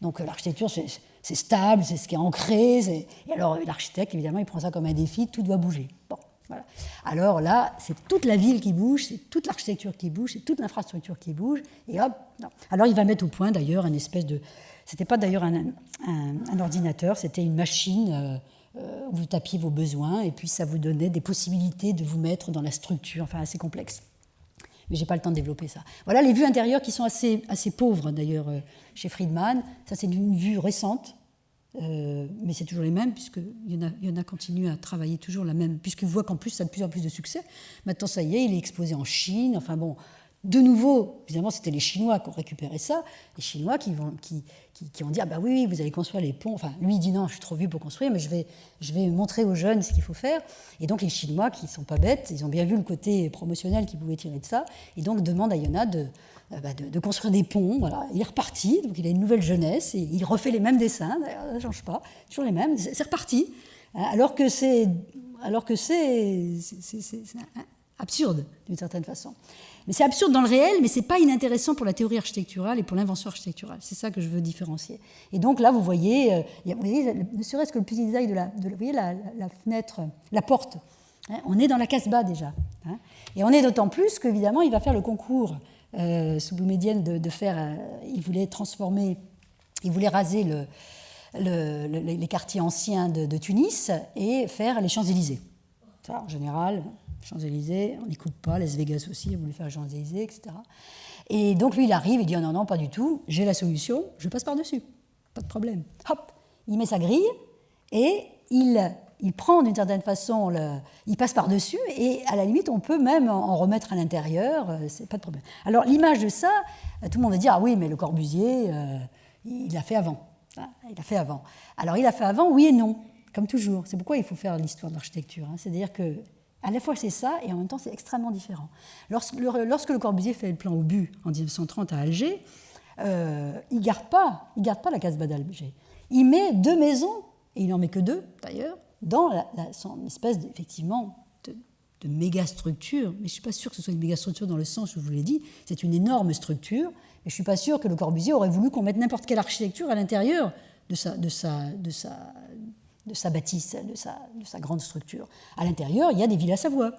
Donc l'architecture, c'est stable, c'est ce qui est ancré. Et alors l'architecte, évidemment, il prend ça comme un défi, tout doit bouger. Bon, voilà. Alors là, c'est toute la ville qui bouge, c'est toute l'architecture qui bouge, c'est toute l'infrastructure qui bouge. Et hop, non. Alors il va mettre au point, d'ailleurs, une espèce de... C'était pas d'ailleurs un ordinateur, c'était une machine où vous tapiez vos besoins et puis ça vous donnait des possibilités de vous mettre dans la structure, enfin assez complexe. Mais je n'ai pas le temps de développer ça. Voilà les vues intérieures qui sont assez pauvres, d'ailleurs, chez Friedman. Ça, c'est une vue récente, mais c'est toujours les mêmes, puisqu'il y en a continué à travailler toujours la même, puisqu'il voit qu'en plus, ça a de plus en plus de succès. Maintenant, ça y est, il est exposé en Chine. Enfin bon, de nouveau, évidemment, c'était les Chinois qui ont récupéré ça, les Chinois qui ont dit « Ah bah oui, vous allez construire les ponts ». Enfin, lui, il dit « Non, je suis trop vieux pour construire, mais je vais montrer aux jeunes ce qu'il faut faire ». Et donc, les Chinois, qui ne sont pas bêtes, ils ont bien vu le côté promotionnel qu'ils pouvaient tirer de ça, et donc demandent à Yonah de construire des ponts. Voilà. Il est reparti, donc il a une nouvelle jeunesse, et il refait les mêmes dessins, d'ailleurs, ça ne change pas, toujours les mêmes, c'est reparti. Alors que c'est absurde, d'une certaine façon. Mais c'est absurde dans le réel, mais ce n'est pas inintéressant pour la théorie architecturale et pour l'invention architecturale. C'est ça que je veux différencier. Et donc là, vous voyez ne serait-ce que le petit détail vous voyez la fenêtre, la porte. Hein, on est dans la Casbah déjà. Hein, et on est d'autant plus qu'évidemment, il va faire le concours sous Boumedienne de faire... il voulait raser les quartiers anciens de Tunis et faire les Champs-Élysées. Ça, en général... Champs-Élysées, on n'écoute pas, Las Vegas aussi, il a voulu faire les Champs-Élysées, etc. Et donc lui, il arrive, il dit « Non, non, pas du tout, j'ai la solution, je passe par-dessus, pas de problème. » Hop, il met sa grille et il prend d'une certaine façon, il passe par-dessus et à la limite, on peut même en remettre à l'intérieur, c'est pas de problème. Alors l'image de ça, tout le monde va dire « Ah oui, mais Le Corbusier, il l'a fait avant. Hein, il l'a fait avant. » Alors il a fait avant, oui et non, comme toujours. C'est pourquoi il faut faire l'histoire de l'architecture. Hein. C'est-à-dire que à la fois c'est ça, et en même temps c'est extrêmement différent. Lorsque Le Corbusier fait le plan au but en 1930 à Alger, il ne garde pas la Casbah d'Alger. Il met 2 maisons, et il n'en met que 2 d'ailleurs, dans son espèce effectivement de méga structure. Mais je ne suis pas sûre que ce soit une méga structure dans le sens où je vous l'ai dit, c'est une énorme structure, mais je ne suis pas sûre que Le Corbusier aurait voulu qu'on mette n'importe quelle architecture à l'intérieur de sa bâtisse, de sa grande structure. À l'intérieur, il y a des villas Savoie.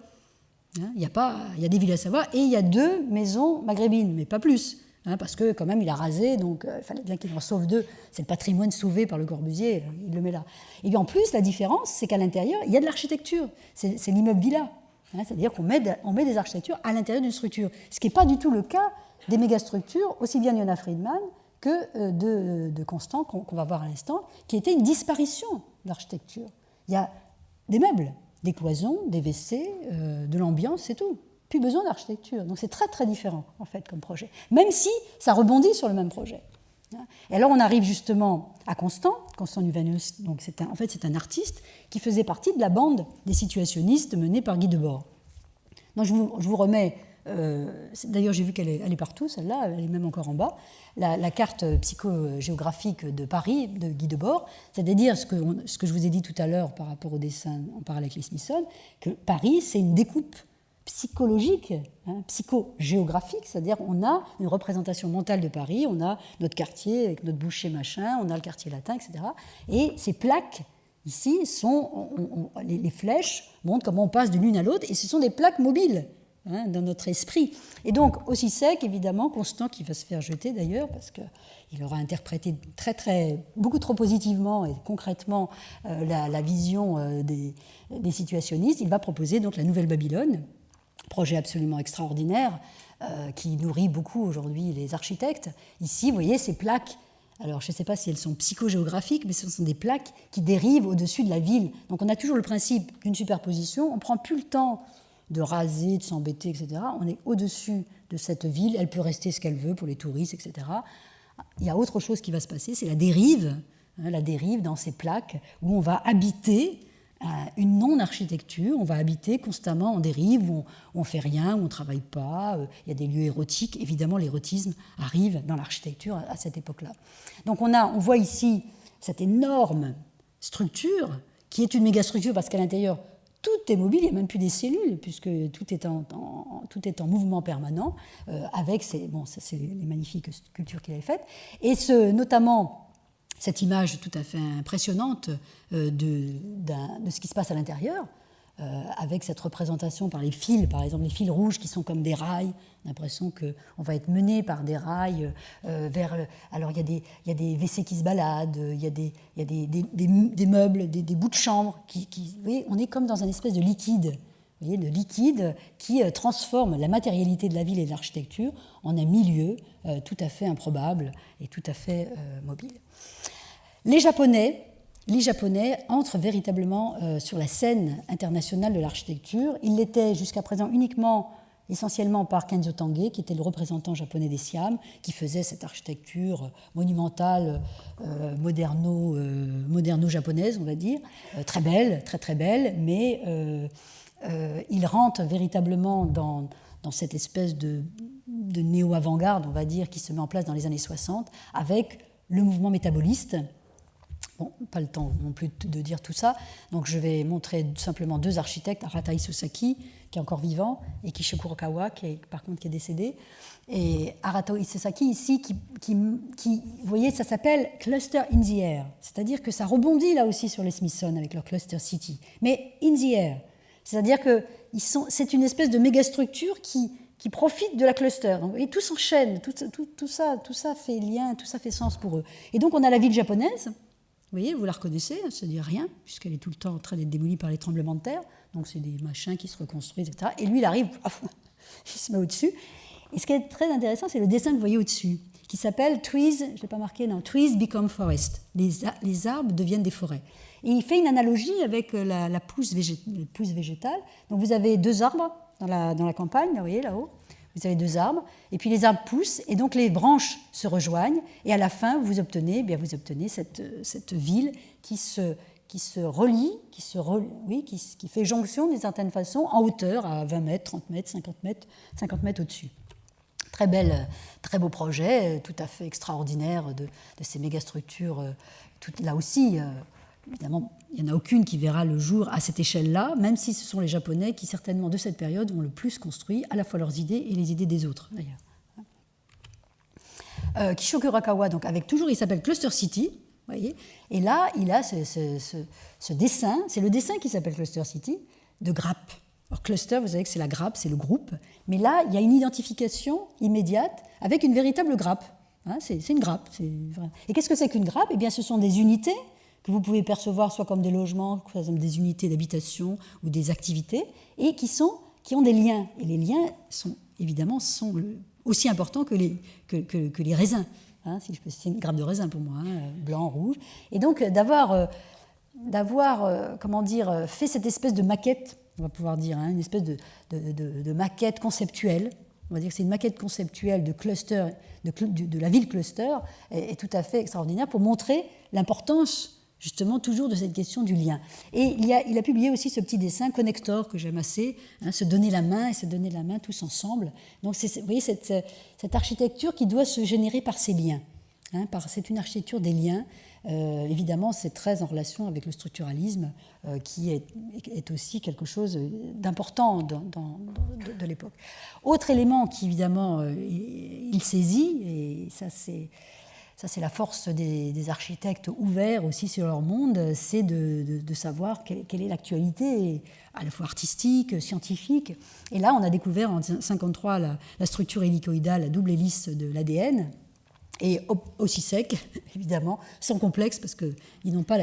Hein, il y a des villas Savoie et il y a 2 maisons maghrébines, mais pas plus. Hein, parce que quand même, il a rasé, donc il fallait bien qu'il en sauve 2. C'est le patrimoine sauvé par Le Corbusier, il le met là. Et bien en plus, la différence, c'est qu'à l'intérieur, il y a de l'architecture. C'est l'immeuble villa. Hein, c'est-à-dire qu'on met des architectures à l'intérieur d'une structure. Ce qui n'est pas du tout le cas des mégastructures, aussi bien de Yonah Friedman que de Constant, qu'on va voir à l'instant, qui était une disparition de l'architecture. Il y a des meubles, des cloisons, des WC, de l'ambiance, c'est tout. Plus besoin d'architecture. Donc c'est très très différent en fait comme projet, même si ça rebondit sur le même projet. Et alors on arrive justement à Constant Nuvanus. Donc c'est un artiste qui faisait partie de la bande des situationnistes menée par Guy Debord. Donc je vous remets. D'ailleurs, j'ai vu qu'elle est partout, celle-là, elle est même encore en bas, la carte psychogéographique de Paris, de Guy Debord, c'est-à-dire ce que je vous ai dit tout à l'heure par rapport au dessin en parallèle avec les Smithson, que Paris, c'est une découpe psychologique, hein, psychogéographique, c'est-à-dire on a une représentation mentale de Paris, on a notre quartier avec notre boucher machin, on a le quartier latin, etc. Et ces plaques, ici, les flèches montrent comment on passe de l'une à l'autre, et ce sont des plaques mobiles. Hein, dans notre esprit. Et donc, aussi sec, évidemment, Constant, qui va se faire jeter d'ailleurs, parce qu'il aura interprété beaucoup trop positivement et concrètement la vision des situationnistes, il va proposer donc la Nouvelle Babylone, projet absolument extraordinaire, qui nourrit beaucoup aujourd'hui les architectes. Ici, vous voyez ces plaques. Alors, je ne sais pas si elles sont psychogéographiques, mais ce sont des plaques qui dérivent au-dessus de la ville. Donc, on a toujours le principe d'une superposition, on ne prend plus le temps de raser, de s'embêter, etc. On est au-dessus de cette ville, elle peut rester ce qu'elle veut pour les touristes, etc. Il y a autre chose qui va se passer, c'est la dérive dans ces plaques où on va habiter une non-architecture, on va habiter constamment en dérive, où on ne fait rien, où on ne travaille pas, il y a des lieux érotiques. Évidemment, l'érotisme arrive dans l'architecture à cette époque-là. Donc on voit ici cette énorme structure qui est une mégastructure parce qu'à l'intérieur, tout est mobile, il n'y a même plus des cellules, puisque tout est en mouvement permanent, avec c'est les magnifiques sculptures qu'il avait faites. Et notamment, cette image tout à fait impressionnante de ce qui se passe à l'intérieur, avec cette représentation par les fils, par exemple les fils rouges qui sont comme des rails. On a l'impression qu'on va être mené par des rails vers... Alors il y a des WC qui se baladent, il y a des meubles, des bouts de chambre. Vous voyez, on est comme dans un espèce de liquide. Vous voyez, de liquide qui transforme la matérialité de la ville et de l'architecture en un milieu tout à fait improbable et tout à fait mobile. Les Japonais entrent véritablement sur la scène internationale de l'architecture. Ils l'étaient jusqu'à présent uniquement essentiellement par Kenzo Tange, qui était le représentant japonais des Siam, qui faisait cette architecture monumentale, moderno-japonaise, on va dire, très belle, très très belle, mais il rentre véritablement dans cette espèce de néo-avant-garde, on va dire, qui se met en place dans les années 60, avec le mouvement métaboliste. Bon, pas le temps non plus de dire tout ça, donc je vais montrer simplement 2 architectes, Arata Isesaki, qui est encore vivant, et Kisho Kurokawa, par contre qui est décédé. Et Arata Isesaki, ici, vous voyez, ça s'appelle Cluster in the Air, c'est-à-dire que ça rebondit là aussi sur les Smithsonian avec leur Cluster City, mais in the air, c'est-à-dire que c'est une espèce de mégastructure qui profite de la cluster. Donc, et tout s'enchaîne, tout ça fait lien, tout ça fait sens pour eux. Et donc on a la ville japonaise. Vous voyez, vous la reconnaissez, ça ne dit rien, puisqu'elle est tout le temps en train d'être démolie par les tremblements de terre. Donc c'est des machins qui se reconstruisent, etc. Et lui, il arrive, il se met au-dessus. Et ce qui est très intéressant, c'est le dessin que vous voyez au-dessus, qui s'appelle Trees, je ne l'ai pas marqué, non, Trees become forest. Les arbres deviennent des forêts. Et il fait une analogie avec la pousse végétale. Donc vous avez 2 arbres dans la campagne, vous voyez là-haut. Vous avez 2 arbres, et puis les arbres poussent, et donc les branches se rejoignent, et à la fin, vous obtenez cette ville qui se relie, qui fait jonction d'une certaine façon, en hauteur, à 20 mètres, 30 mètres, 50 mètres au-dessus. Très beau projet, tout à fait extraordinaire de ces mégastructures. Là aussi, évidemment, il n'y en a aucune qui verra le jour à cette échelle-là, même si ce sont les Japonais qui, certainement, de cette période, ont le plus construit à la fois leurs idées et les idées des autres, d'ailleurs. Kisho Kurokawa, donc, avec toujours, il s'appelle Cluster City, voyez, et là, il a ce dessin, c'est le dessin qui s'appelle Cluster City, de grappe. Alors, cluster, vous savez que c'est la grappe, c'est le groupe, mais là, il y a une identification immédiate avec une véritable grappe. C'est une grappe. Et qu'est-ce que c'est qu'une grappe ? Eh bien, ce sont des unités que vous pouvez percevoir soit comme des logements, soit comme des unités d'habitation ou des activités, et qui ont des liens. Et les liens sont évidemment aussi importants que les raisins. C'est une grappe de raisin pour moi, blanc, rouge. Et donc d'avoir fait cette espèce de maquette, on va pouvoir dire, une espèce de maquette conceptuelle. On va dire que c'est une maquette conceptuelle de cluster, de la ville cluster, est tout à fait extraordinaire pour montrer l'importance justement toujours de cette question du lien. Et il a publié aussi ce petit dessin Connector que j'aime assez, se donner la main et se donner la main tous ensemble. Donc vous voyez cette architecture qui doit se générer par ces liens. C'est une architecture des liens. Évidemment, c'est très en relation avec le structuralisme qui est aussi quelque chose d'important de l'époque. Autre élément qui, évidemment, il saisit, et ça c'est la force des architectes ouverts aussi sur leur monde, c'est de savoir quelle est l'actualité, à la fois artistique, scientifique. Et là, on a découvert en 1953 la structure hélicoïdale, la double hélice de l'ADN, et aussi sec, évidemment, sans complexe, parce qu'ils n'ont pas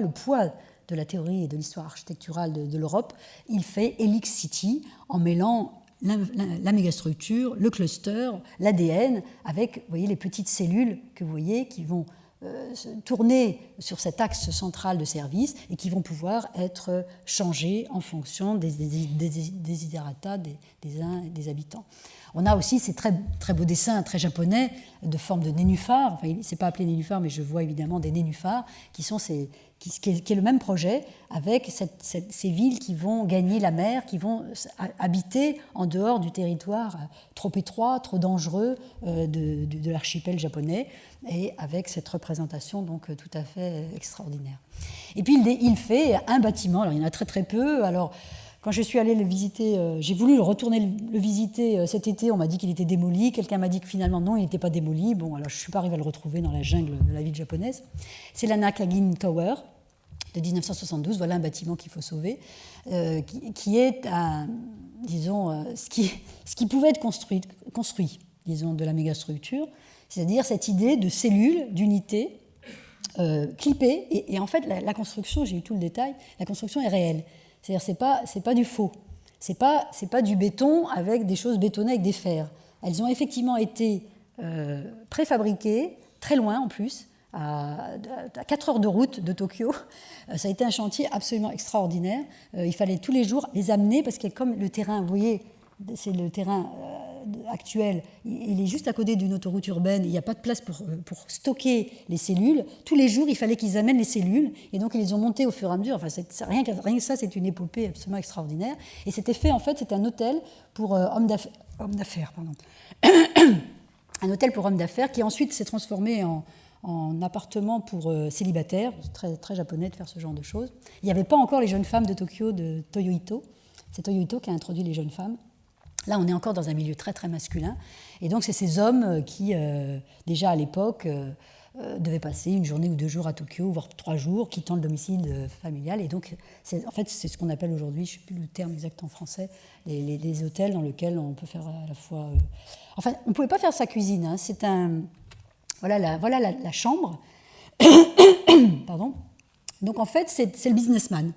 le poids de la théorie et de l'histoire architecturale de l'Europe. Il fait Helix City en mêlant la mégastructure, le cluster, l'ADN, avec, vous voyez, les petites cellules que vous voyez qui vont tourner sur cet axe central de service et qui vont pouvoir être changées en fonction des desiderata des uns et des habitants. On a aussi ces très, très beaux dessins très japonais de forme de nénuphars. Enfin, c'est pas appelé nénuphar, mais je vois évidemment des nénuphars qui est le même projet avec ces villes qui vont gagner la mer, qui vont habiter en dehors du territoire trop étroit, trop dangereux de l'archipel japonais, et avec cette représentation donc tout à fait extraordinaire. Et puis il fait un bâtiment. Alors il y en a très très peu. Alors quand je suis allée le visiter, j'ai voulu le visiter cet été, on m'a dit qu'il était démoli. Quelqu'un m'a dit que finalement non, il n'était pas démoli. Bon, alors je ne suis pas arrivée à le retrouver dans la jungle de la ville japonaise. C'est la Nakagin Tower de 1972. Voilà un bâtiment qu'il faut sauver, qui est ce qui pouvait être construit, disons, de la mégastructure, c'est-à-dire cette idée de cellules, d'unités clippées. Et en fait, la construction, j'ai eu tout le détail, la construction est réelle. C'est-à-dire c'est pas du faux, c'est pas du béton avec des choses bétonnées avec des fers. Elles ont effectivement été préfabriquées, très loin en plus, à 4 heures de route de Tokyo. Ça a été un chantier absolument extraordinaire. Il fallait tous les jours les amener parce que comme le terrain, vous voyez, c'est le terrain actuel, il est juste à côté d'une autoroute urbaine, il n'y a pas de place pour stocker les cellules. Tous les jours, il fallait qu'ils amènent les cellules, et donc ils les ont montées au fur et à mesure. Enfin, rien que ça, c'est une épopée absolument extraordinaire. Et c'était fait, en fait, c'est un hôtel pour hommes d'affaires, pardon. Un hôtel pour hommes d'affaires qui ensuite s'est transformé en appartement pour célibataires. C'est très, très japonais de faire ce genre de choses. Il n'y avait pas encore les jeunes femmes de Tokyo, de Toyo Ito. C'est Toyo Ito qui a introduit les jeunes femmes. Là, on est encore dans un milieu très, très masculin. Et donc, c'est ces hommes qui, déjà à l'époque, devaient passer une journée ou 2 jours à Tokyo, voire 3 jours, quittant le domicile familial. Et donc, en fait, c'est ce qu'on appelle aujourd'hui, je ne sais plus le terme exact en français, les hôtels dans lesquels on peut faire à la fois... Enfin, on ne pouvait pas faire sa cuisine. Hein. C'est un... Voilà la chambre. Pardon. Donc, en fait, c'est le businessman.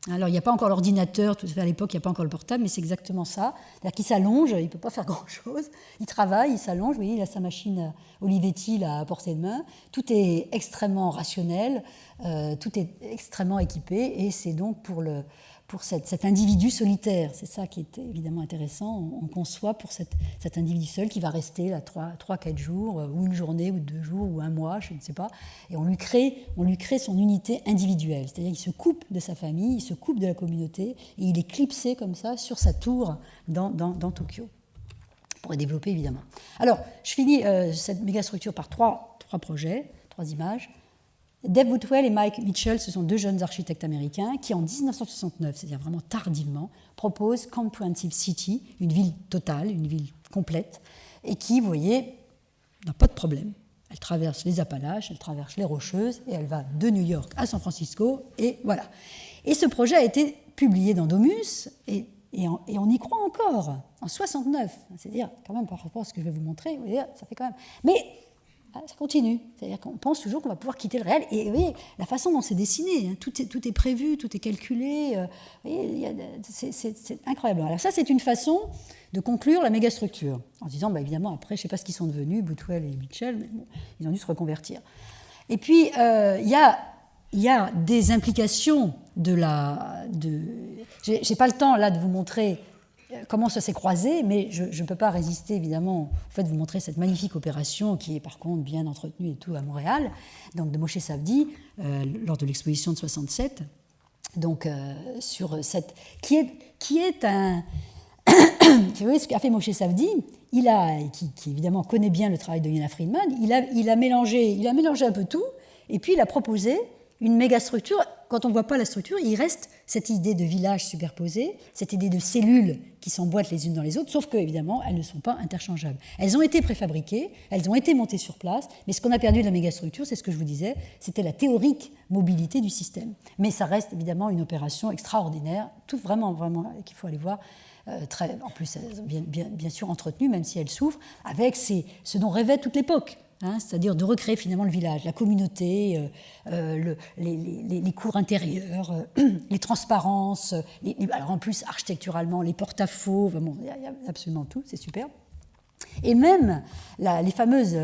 Alors, il n'y a pas encore l'ordinateur, tout à l'époque, il n'y a pas encore le portable, mais c'est exactement ça. C'est-à-dire qu'il s'allonge, il ne peut pas faire grand-chose. Il travaille, il s'allonge, vous voyez, il a sa machine Olivetti là, à portée de main. Tout est extrêmement rationnel, tout est extrêmement équipé, et c'est donc pour cet individu solitaire. C'est ça qui est évidemment intéressant. On conçoit pour cet individu seul qui va rester là 3-4 jours, ou une journée, ou 2 jours, ou un mois, je ne sais pas. Et on lui crée son unité individuelle. C'est-à-dire qu'il se coupe de sa famille, il se coupe de la communauté, et il est clipsé comme ça sur sa tour dans Tokyo. On pourrait développer évidemment. Alors, je finis cette mégastructure par trois projets, 3 images. Dave Boutwell et Mike Mitchell, ce sont 2 jeunes architectes américains qui, en 1969, c'est-à-dire vraiment tardivement, proposent Comprehensive City, une ville totale, une ville complète, et qui, vous voyez, n'a pas de problème. Elle traverse les Appalaches, elle traverse les Rocheuses, et elle va de New York à San Francisco, et voilà. Et ce projet a été publié dans Domus, et on y croit encore, en 69. C'est-à-dire, quand même, par rapport à ce que je vais vous montrer, vous voyez, ça fait quand même... Mais ça continue, c'est-à-dire qu'on pense toujours qu'on va pouvoir quitter le réel. Et vous voyez, la façon dont c'est dessiné, hein, tout est prévu, tout est calculé, c'est incroyable. Alors ça, c'est une façon de conclure la mégastructure, en se disant, bah, évidemment, après, je ne sais pas ce qu'ils sont devenus, Boutwell et Mitchell, mais bon, ils ont dû se reconvertir. Et puis, il y a des implications je n'ai pas le temps, là, de vous montrer comment ça s'est croisé, mais je ne peux pas résister, évidemment, au fait de vous montrer cette magnifique opération qui est, par contre, bien entretenue et tout à Montréal, donc de Moshe Safdie, lors de l'exposition de 67, donc sur cette... qui est un... Vous voyez ce qu'a fait Moshe Safdie, qui évidemment connaît bien le travail de Yona Friedman, il a mélangé un peu tout, et puis il a proposé une mégastructure. Quand on ne voit pas la structure, il reste cette idée de village superposé, cette idée de cellules qui s'emboîtent les unes dans les autres, sauf qu'évidemment, elles ne sont pas interchangeables. Elles ont été préfabriquées, elles ont été montées sur place, mais ce qu'on a perdu de la mégastructure, c'est ce que je vous disais, c'était la théorique mobilité du système. Mais ça reste évidemment une opération extraordinaire, tout vraiment, vraiment, qu'il faut aller voir, en plus, bien sûr entretenue, même si elle souffre, avec ce dont rêvait toute l'époque. Hein, c'est-à-dire de recréer finalement le village, la communauté, les cours intérieurs, les transparences, alors en plus architecturalement les porte-à-faux, bon, il y a absolument tout, c'est super. Et même les fameuses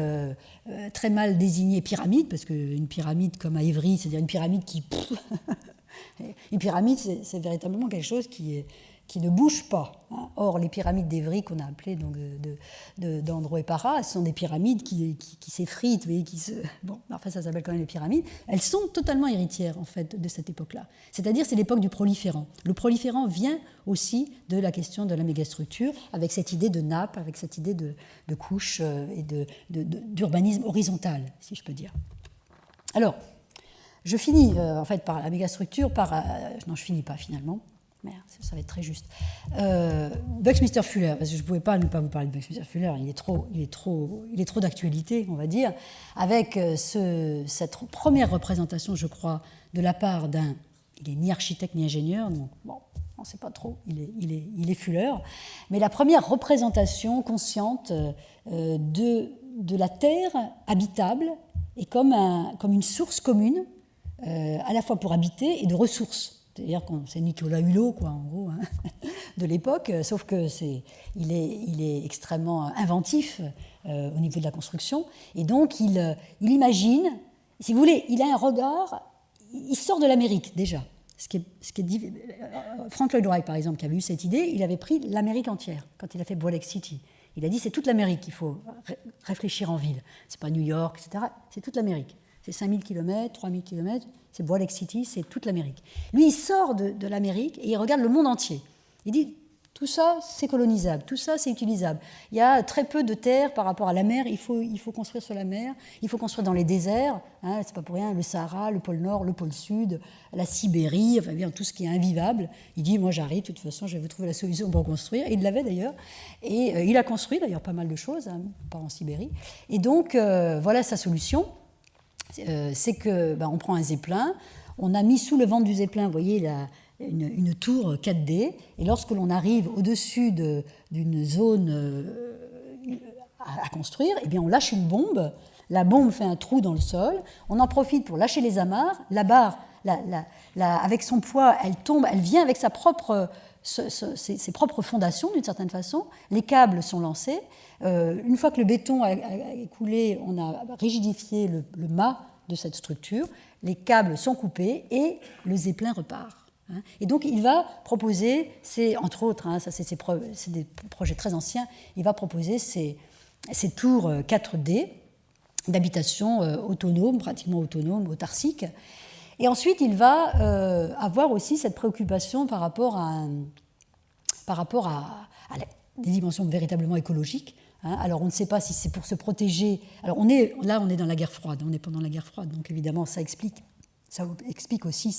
très mal désignées pyramides, parce qu'une pyramide comme à Évry, c'est-à-dire une pyramide qui... une pyramide, c'est véritablement quelque chose qui ne bouge pas. Hein. Or, les pyramides d'Évry qu'on a appelées d'Andro et Parra, ce sont des pyramides qui s'effritent, bon, enfin ça s'appelle quand même les pyramides. Elles sont totalement héritières en fait de cette époque-là. C'est-à-dire c'est l'époque du proliférant. Le proliférant vient aussi de la question de la mégastructure, avec cette idée de nappe, avec cette idée de couche et d'urbanisme horizontal, si je peux dire. Alors, je finis en fait par la mégastructure, non, je finis pas finalement. Merde, ça va être très juste. Buckminster Fuller, parce que je ne pouvais pas ne pas vous parler de Buckminster Fuller, il est trop d'actualité, on va dire, avec cette première représentation, je crois, de la part il n'est ni architecte ni ingénieur, donc bon, on ne sait pas trop, il est Fuller, mais la première représentation consciente de la Terre habitable et comme une source commune, à la fois pour habiter et de ressources. C'est-à-dire que c'est Nicolas Hulot, quoi, en gros, hein, de l'époque, sauf qu'il est extrêmement inventif au niveau de la construction, et donc il imagine, si vous voulez, il a un regard, il sort de l'Amérique déjà. Frank Lloyd Wright, par exemple, qui avait eu cette idée, il avait pris l'Amérique entière quand il a fait Bois Lake City. Il a dit c'est toute l'Amérique qu'il faut réfléchir en ville. C'est pas New York, etc. C'est toute l'Amérique. C'est 5000 km, 3000 km, c'est Bois Lake City, c'est toute l'Amérique. Lui, il sort de l'Amérique et il regarde le monde entier. Il dit tout ça, c'est colonisable, tout ça, c'est utilisable. Il y a très peu de terre par rapport à la mer, il faut construire sur la mer, il faut construire dans les déserts, hein, c'est pas pour rien, le Sahara, le pôle Nord, le pôle Sud, la Sibérie, enfin bien tout ce qui est invivable. Il dit, moi j'arrive, de toute façon, je vais vous trouver la solution pour construire. Et il l'avait d'ailleurs. Et il a construit d'ailleurs pas mal de choses, hein, pas en Sibérie. Et donc, voilà sa solution, c'est que on prend un zeppelin, on a mis sous le ventre du zeppelin, vous voyez, une tour 4D, et lorsque l'on arrive au-dessus d'une zone à construire, eh bien on lâche une bombe, la bombe fait un trou dans le sol, on en profite pour lâcher les amarres, la barre, avec son poids, elle tombe, elle vient avec ses propres fondations d'une certaine façon, les câbles sont lancés, une fois que le béton a coulé, on a rigidifié le mât de cette structure, les câbles sont coupés et le zeppelin repart. Et donc il va proposer, entre autres, ça c'est des projets très anciens, il va proposer ces tours 4D d'habitation autonome, pratiquement autonome, autarcique. Et ensuite il va avoir aussi cette préoccupation par rapport à des dimensions véritablement écologiques. Alors on ne sait pas si c'est pour se protéger. Alors on est dans la guerre froide, on est pendant la guerre froide, donc évidemment ça explique aussi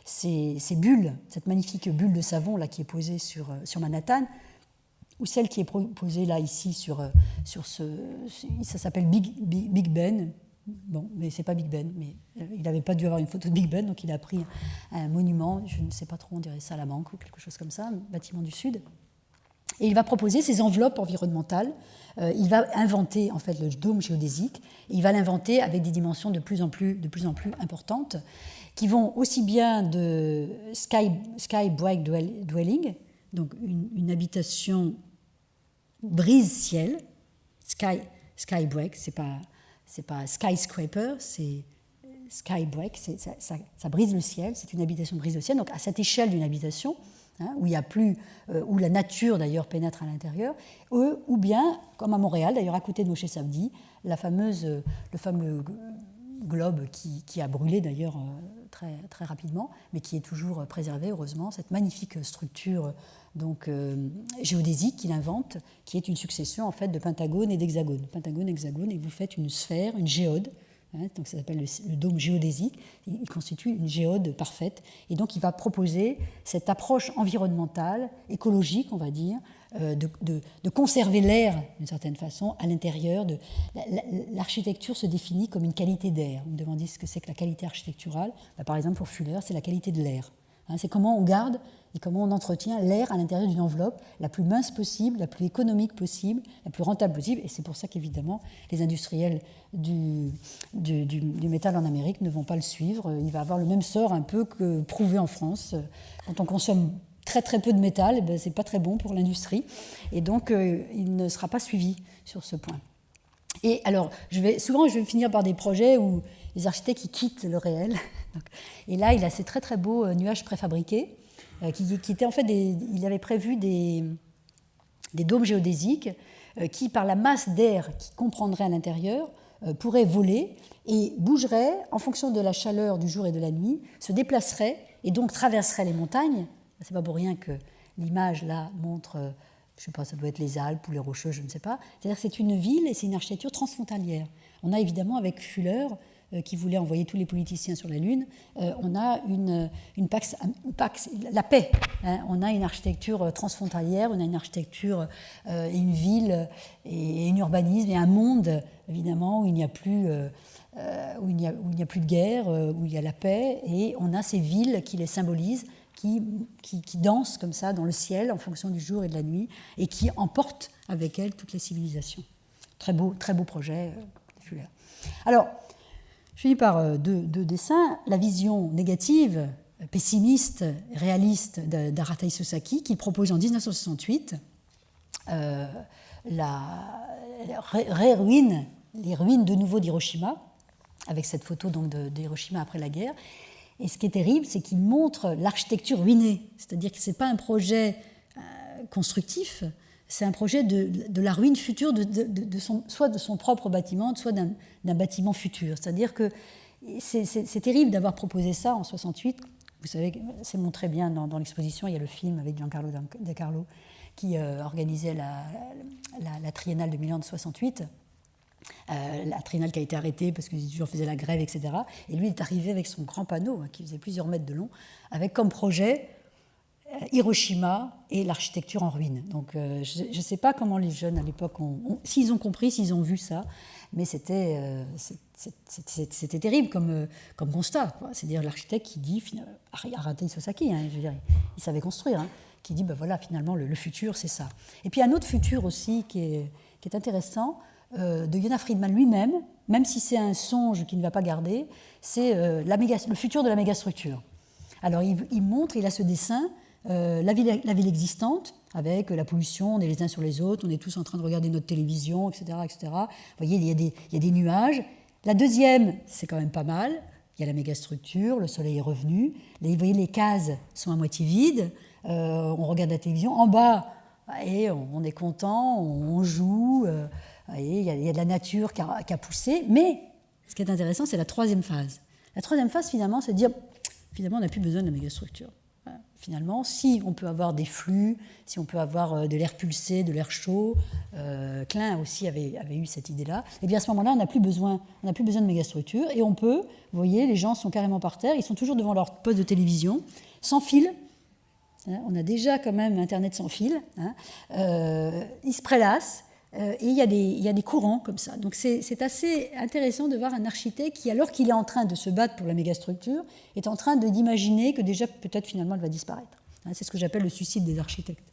ces bulles, cette magnifique bulle de savon là qui est posée sur Manhattan, ou celle qui est posée là ici sur ça s'appelle Big Ben. Bon, mais c'est pas Big Ben, mais il n'avait pas dû avoir une photo de Big Ben, donc il a pris un monument, je ne sais pas trop, on dirait Salamanque ou quelque chose comme ça, un bâtiment du Sud. Et il va proposer ces enveloppes environnementales. Il va inventer en fait le dôme géodésique. Et il va l'inventer avec des dimensions de plus en plus importantes, qui vont aussi bien de sky break dwelling, donc une habitation brise-ciel, sky break, c'est pas skyscraper, c'est sky break, ça brise le ciel, c'est une habitation brise le ciel. Donc à cette échelle d'une habitation, où il y a plus, où la nature d'ailleurs pénètre à l'intérieur, ou bien, comme à Montréal, d'ailleurs à côté de Moshe Safdie, le fameux globe qui a brûlé d'ailleurs très, très rapidement, mais qui est toujours préservé, heureusement, cette magnifique structure donc, géodésique qu'il invente, qui est une succession en fait de pentagones et d'hexagones. Pentagone, hexagone, et vous faites une sphère, une géode. Donc ça s'appelle le dôme géodésique, il constitue une géode parfaite, et donc il va proposer cette approche environnementale, écologique on va dire, de conserver l'air d'une certaine façon à l'intérieur. L'architecture se définit comme une qualité d'air. Vous me demandez ce que c'est que la qualité architecturale. Par exemple pour Fuller, c'est la qualité de l'air. C'est comment on garde et comment on entretient l'air à l'intérieur d'une enveloppe la plus mince possible, la plus économique possible, la plus rentable possible. Et c'est pour ça qu'évidemment, les industriels du métal en Amérique ne vont pas le suivre. Il va avoir le même sort un peu que prouvé en France. Quand on consomme très très peu de métal, ce n'est pas très bon pour l'industrie. Et donc, il ne sera pas suivi sur ce point. Et alors, souvent, je vais finir par des projets où les architectes quittent le réel. Et là, il a ces très très beaux nuages préfabriqués, qui étaient en fait il avait prévu des dômes géodésiques qui, par la masse d'air qu'ils comprendraient à l'intérieur, pourraient voler et bougeraient en fonction de la chaleur du jour et de la nuit, se déplaceraient et donc traverseraient les montagnes. C'est pas pour rien que l'image là montre, je ne sais pas, ça doit être les Alpes ou les Rocheuses, je ne sais pas. C'est-à-dire que c'est une ville et c'est une architecture transfrontalière. On a évidemment avec Fuller, qui voulait envoyer tous les politiciens sur la Lune, on a la paix. On a une architecture transfrontalière, on a une architecture, une ville et un urbanisme et un monde, évidemment, où il n'y a plus de guerre, où il y a la paix, et on a ces villes qui les symbolisent, qui dansent comme ça dans le ciel en fonction du jour et de la nuit, et qui emportent avec elles toutes les civilisations. Très beau projet, Fuller. Alors, je finis par deux dessins. La vision négative, pessimiste, réaliste d'Arata Isozaki, qui propose en 1968 les ruines de nouveau d'Hiroshima, avec cette photo donc d'Hiroshima après la guerre. Et ce qui est terrible, c'est qu'il montre l'architecture ruinée. C'est-à-dire que ce n'est pas un projet constructif, c'est un projet de la ruine future, soit de son propre bâtiment, soit d'un bâtiment futur. C'est-à-dire que c'est terrible d'avoir proposé ça en 68. Vous savez, c'est montré bien dans l'exposition, il y a le film avec Giancarlo De Carlo qui organisait la Triennale de Milan de 68. La Triennale qui a été arrêtée parce qu'ils toujours faisaient la grève, etc. Et lui, il est arrivé avec son grand panneau, qui faisait plusieurs mètres de long, avec comme projet Hiroshima et l'architecture en ruine. Donc je ne sais pas comment les jeunes à l'époque, s'ils ont compris, s'ils ont vu ça, mais c'était terrible comme constat. C'est-à-dire l'architecte qui dit, Arata Isosaki, je veux dire, il savait construire, qui dit, ben voilà, finalement, le futur, c'est ça. Et puis un autre futur aussi qui est intéressant, de Yona Friedman lui-même, même si c'est un songe qu'il ne va pas garder, c'est le futur de la mégastructure. Alors il montre, il a ce dessin, la ville existante, avec la pollution, on est les uns sur les autres, on est tous en train de regarder notre télévision, etc. etc. Vous voyez, il y a des nuages. La deuxième, c'est quand même pas mal, il y a la mégastructure, le soleil est revenu, vous voyez, les cases sont à moitié vides, on regarde la télévision, en bas, et on est content, on joue, il y a de la nature qui a poussé, mais ce qui est intéressant, c'est la troisième phase. La troisième phase, finalement, c'est de dire, finalement, on n'a plus besoin de la mégastructure. Finalement, si on peut avoir des flux, si on peut avoir de l'air pulsé, de l'air chaud, Klein aussi avait eu cette idée-là, et bien à ce moment-là, on n'a plus besoin de mégastructure, et on peut, vous voyez, les gens sont carrément par terre, ils sont toujours devant leur poste de télévision, sans fil. On a déjà quand même Internet sans fil. Ils se prélassent. Et il y a des courants comme ça. Donc c'est assez intéressant de voir un architecte qui, alors qu'il est en train de se battre pour la mégastructure, est en train d'imaginer que déjà peut-être finalement elle va disparaître. C'est ce que j'appelle le suicide des architectes.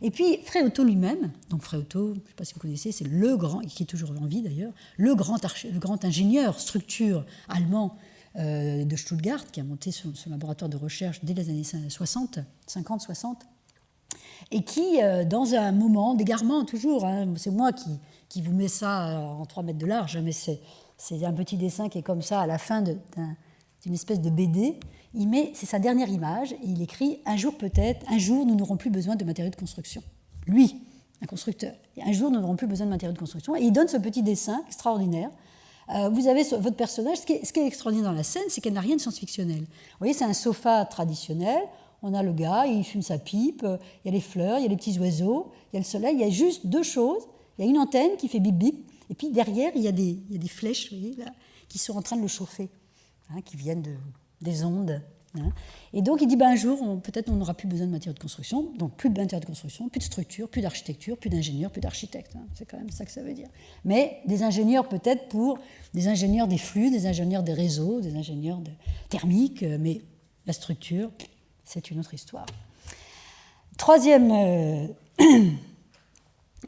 Et puis Freotto lui-même, donc Freotto, je ne sais pas si vous connaissez, c'est le grand, qui est toujours en vie d'ailleurs, le grand ingénieur structure allemand de Stuttgart, qui a monté son laboratoire de recherche dès les années 50-60, et qui, dans un moment d'égarement toujours, c'est moi qui vous mets ça en 3 mètres de large, mais c'est un petit dessin qui est comme ça à la fin d'une espèce de BD, c'est sa dernière image, et il écrit « Un jour peut-être, un jour nous n'aurons plus besoin de matériaux de construction ». Lui, un constructeur, un jour nous n'aurons plus besoin de matériaux de construction, et il donne ce petit dessin extraordinaire. Vous avez votre personnage, ce qui est extraordinaire dans la scène, c'est qu'elle n'a rien de science-fictionnel. Vous voyez, c'est un sofa traditionnel. On a le gars, il fume sa pipe, il y a les fleurs, il y a les petits oiseaux, il y a le soleil, il y a juste 2 choses. Il y a une antenne qui fait bip bip, et puis derrière, il y a des flèches, vous voyez, là, qui sont en train de le chauffer, qui viennent des ondes. Et donc il dit, un jour, peut-être on n'aura plus besoin de matériaux de construction, donc plus de matériaux de construction, plus de structure, plus d'architecture, plus d'ingénieurs, plus d'architectes. C'est quand même ça que ça veut dire. Mais des ingénieurs peut-être pour des ingénieurs des flux, des ingénieurs des réseaux, des ingénieurs thermiques, mais la structure, c'est une autre histoire. Troisième,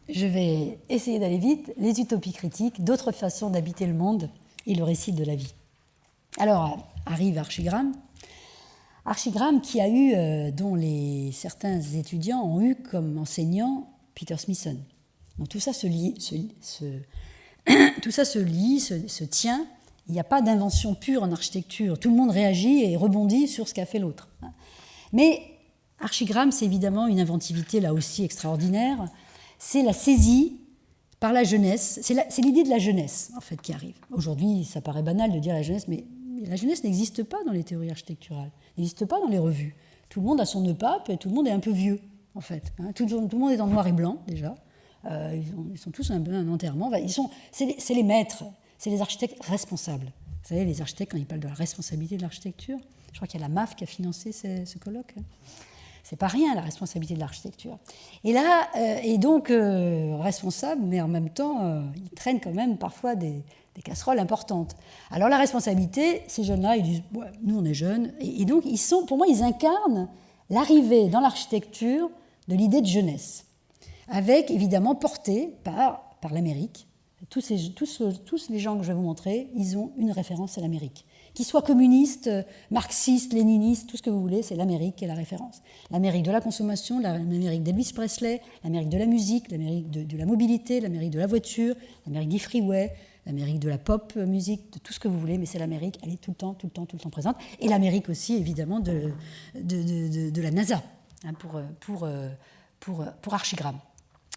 je vais essayer d'aller vite, les utopies critiques, d'autres façons d'habiter le monde et le récit de la vie. Alors arrive Archigram qui a eu, dont certains étudiants ont eu comme enseignant Peter Smithson. Donc tout ça se tient. Il n'y a pas d'invention pure en architecture. Tout le monde réagit et rebondit sur ce qu'a fait l'autre. Mais Archigram, c'est évidemment une inventivité là aussi extraordinaire. C'est la saisie par la jeunesse. C'est l'idée de la jeunesse, en fait, qui arrive. Aujourd'hui, ça paraît banal de dire la jeunesse, mais la jeunesse n'existe pas dans les théories architecturales, n'existe pas dans les revues. Tout le monde a son nœud pape et tout le monde est un peu vieux, en fait. Tout le monde est en noir et blanc, déjà. Ils sont tous un peu un enterrement. C'est les maîtres, c'est les architectes responsables. Vous savez, les architectes, quand ils parlent de la responsabilité de l'architecture, je crois qu'il y a la MAF qui a financé ce colloque. C'est pas rien, la responsabilité de l'architecture. Et là, donc responsable, mais en même temps, ils traînent quand même parfois des casseroles importantes. Alors la responsabilité, ces jeunes-là, ils disent ouais, nous on est jeunes, et donc pour moi, ils incarnent l'arrivée dans l'architecture de l'idée de jeunesse, avec évidemment portée par l'Amérique. Tous les gens que je vais vous montrer, ils ont une référence à l'Amérique. Qu'ils soient communistes, marxistes, léninistes, tout ce que vous voulez, c'est l'Amérique qui est la référence. L'Amérique de la consommation, l'Amérique d'Elvis Presley, l'Amérique de la musique, l'Amérique de la mobilité, l'Amérique de la voiture, l'Amérique des freeways, l'Amérique de la pop musique, de tout ce que vous voulez, mais c'est l'Amérique, elle est tout le temps présente. Et l'Amérique aussi, évidemment, de la NASA, hein, pour Archigram.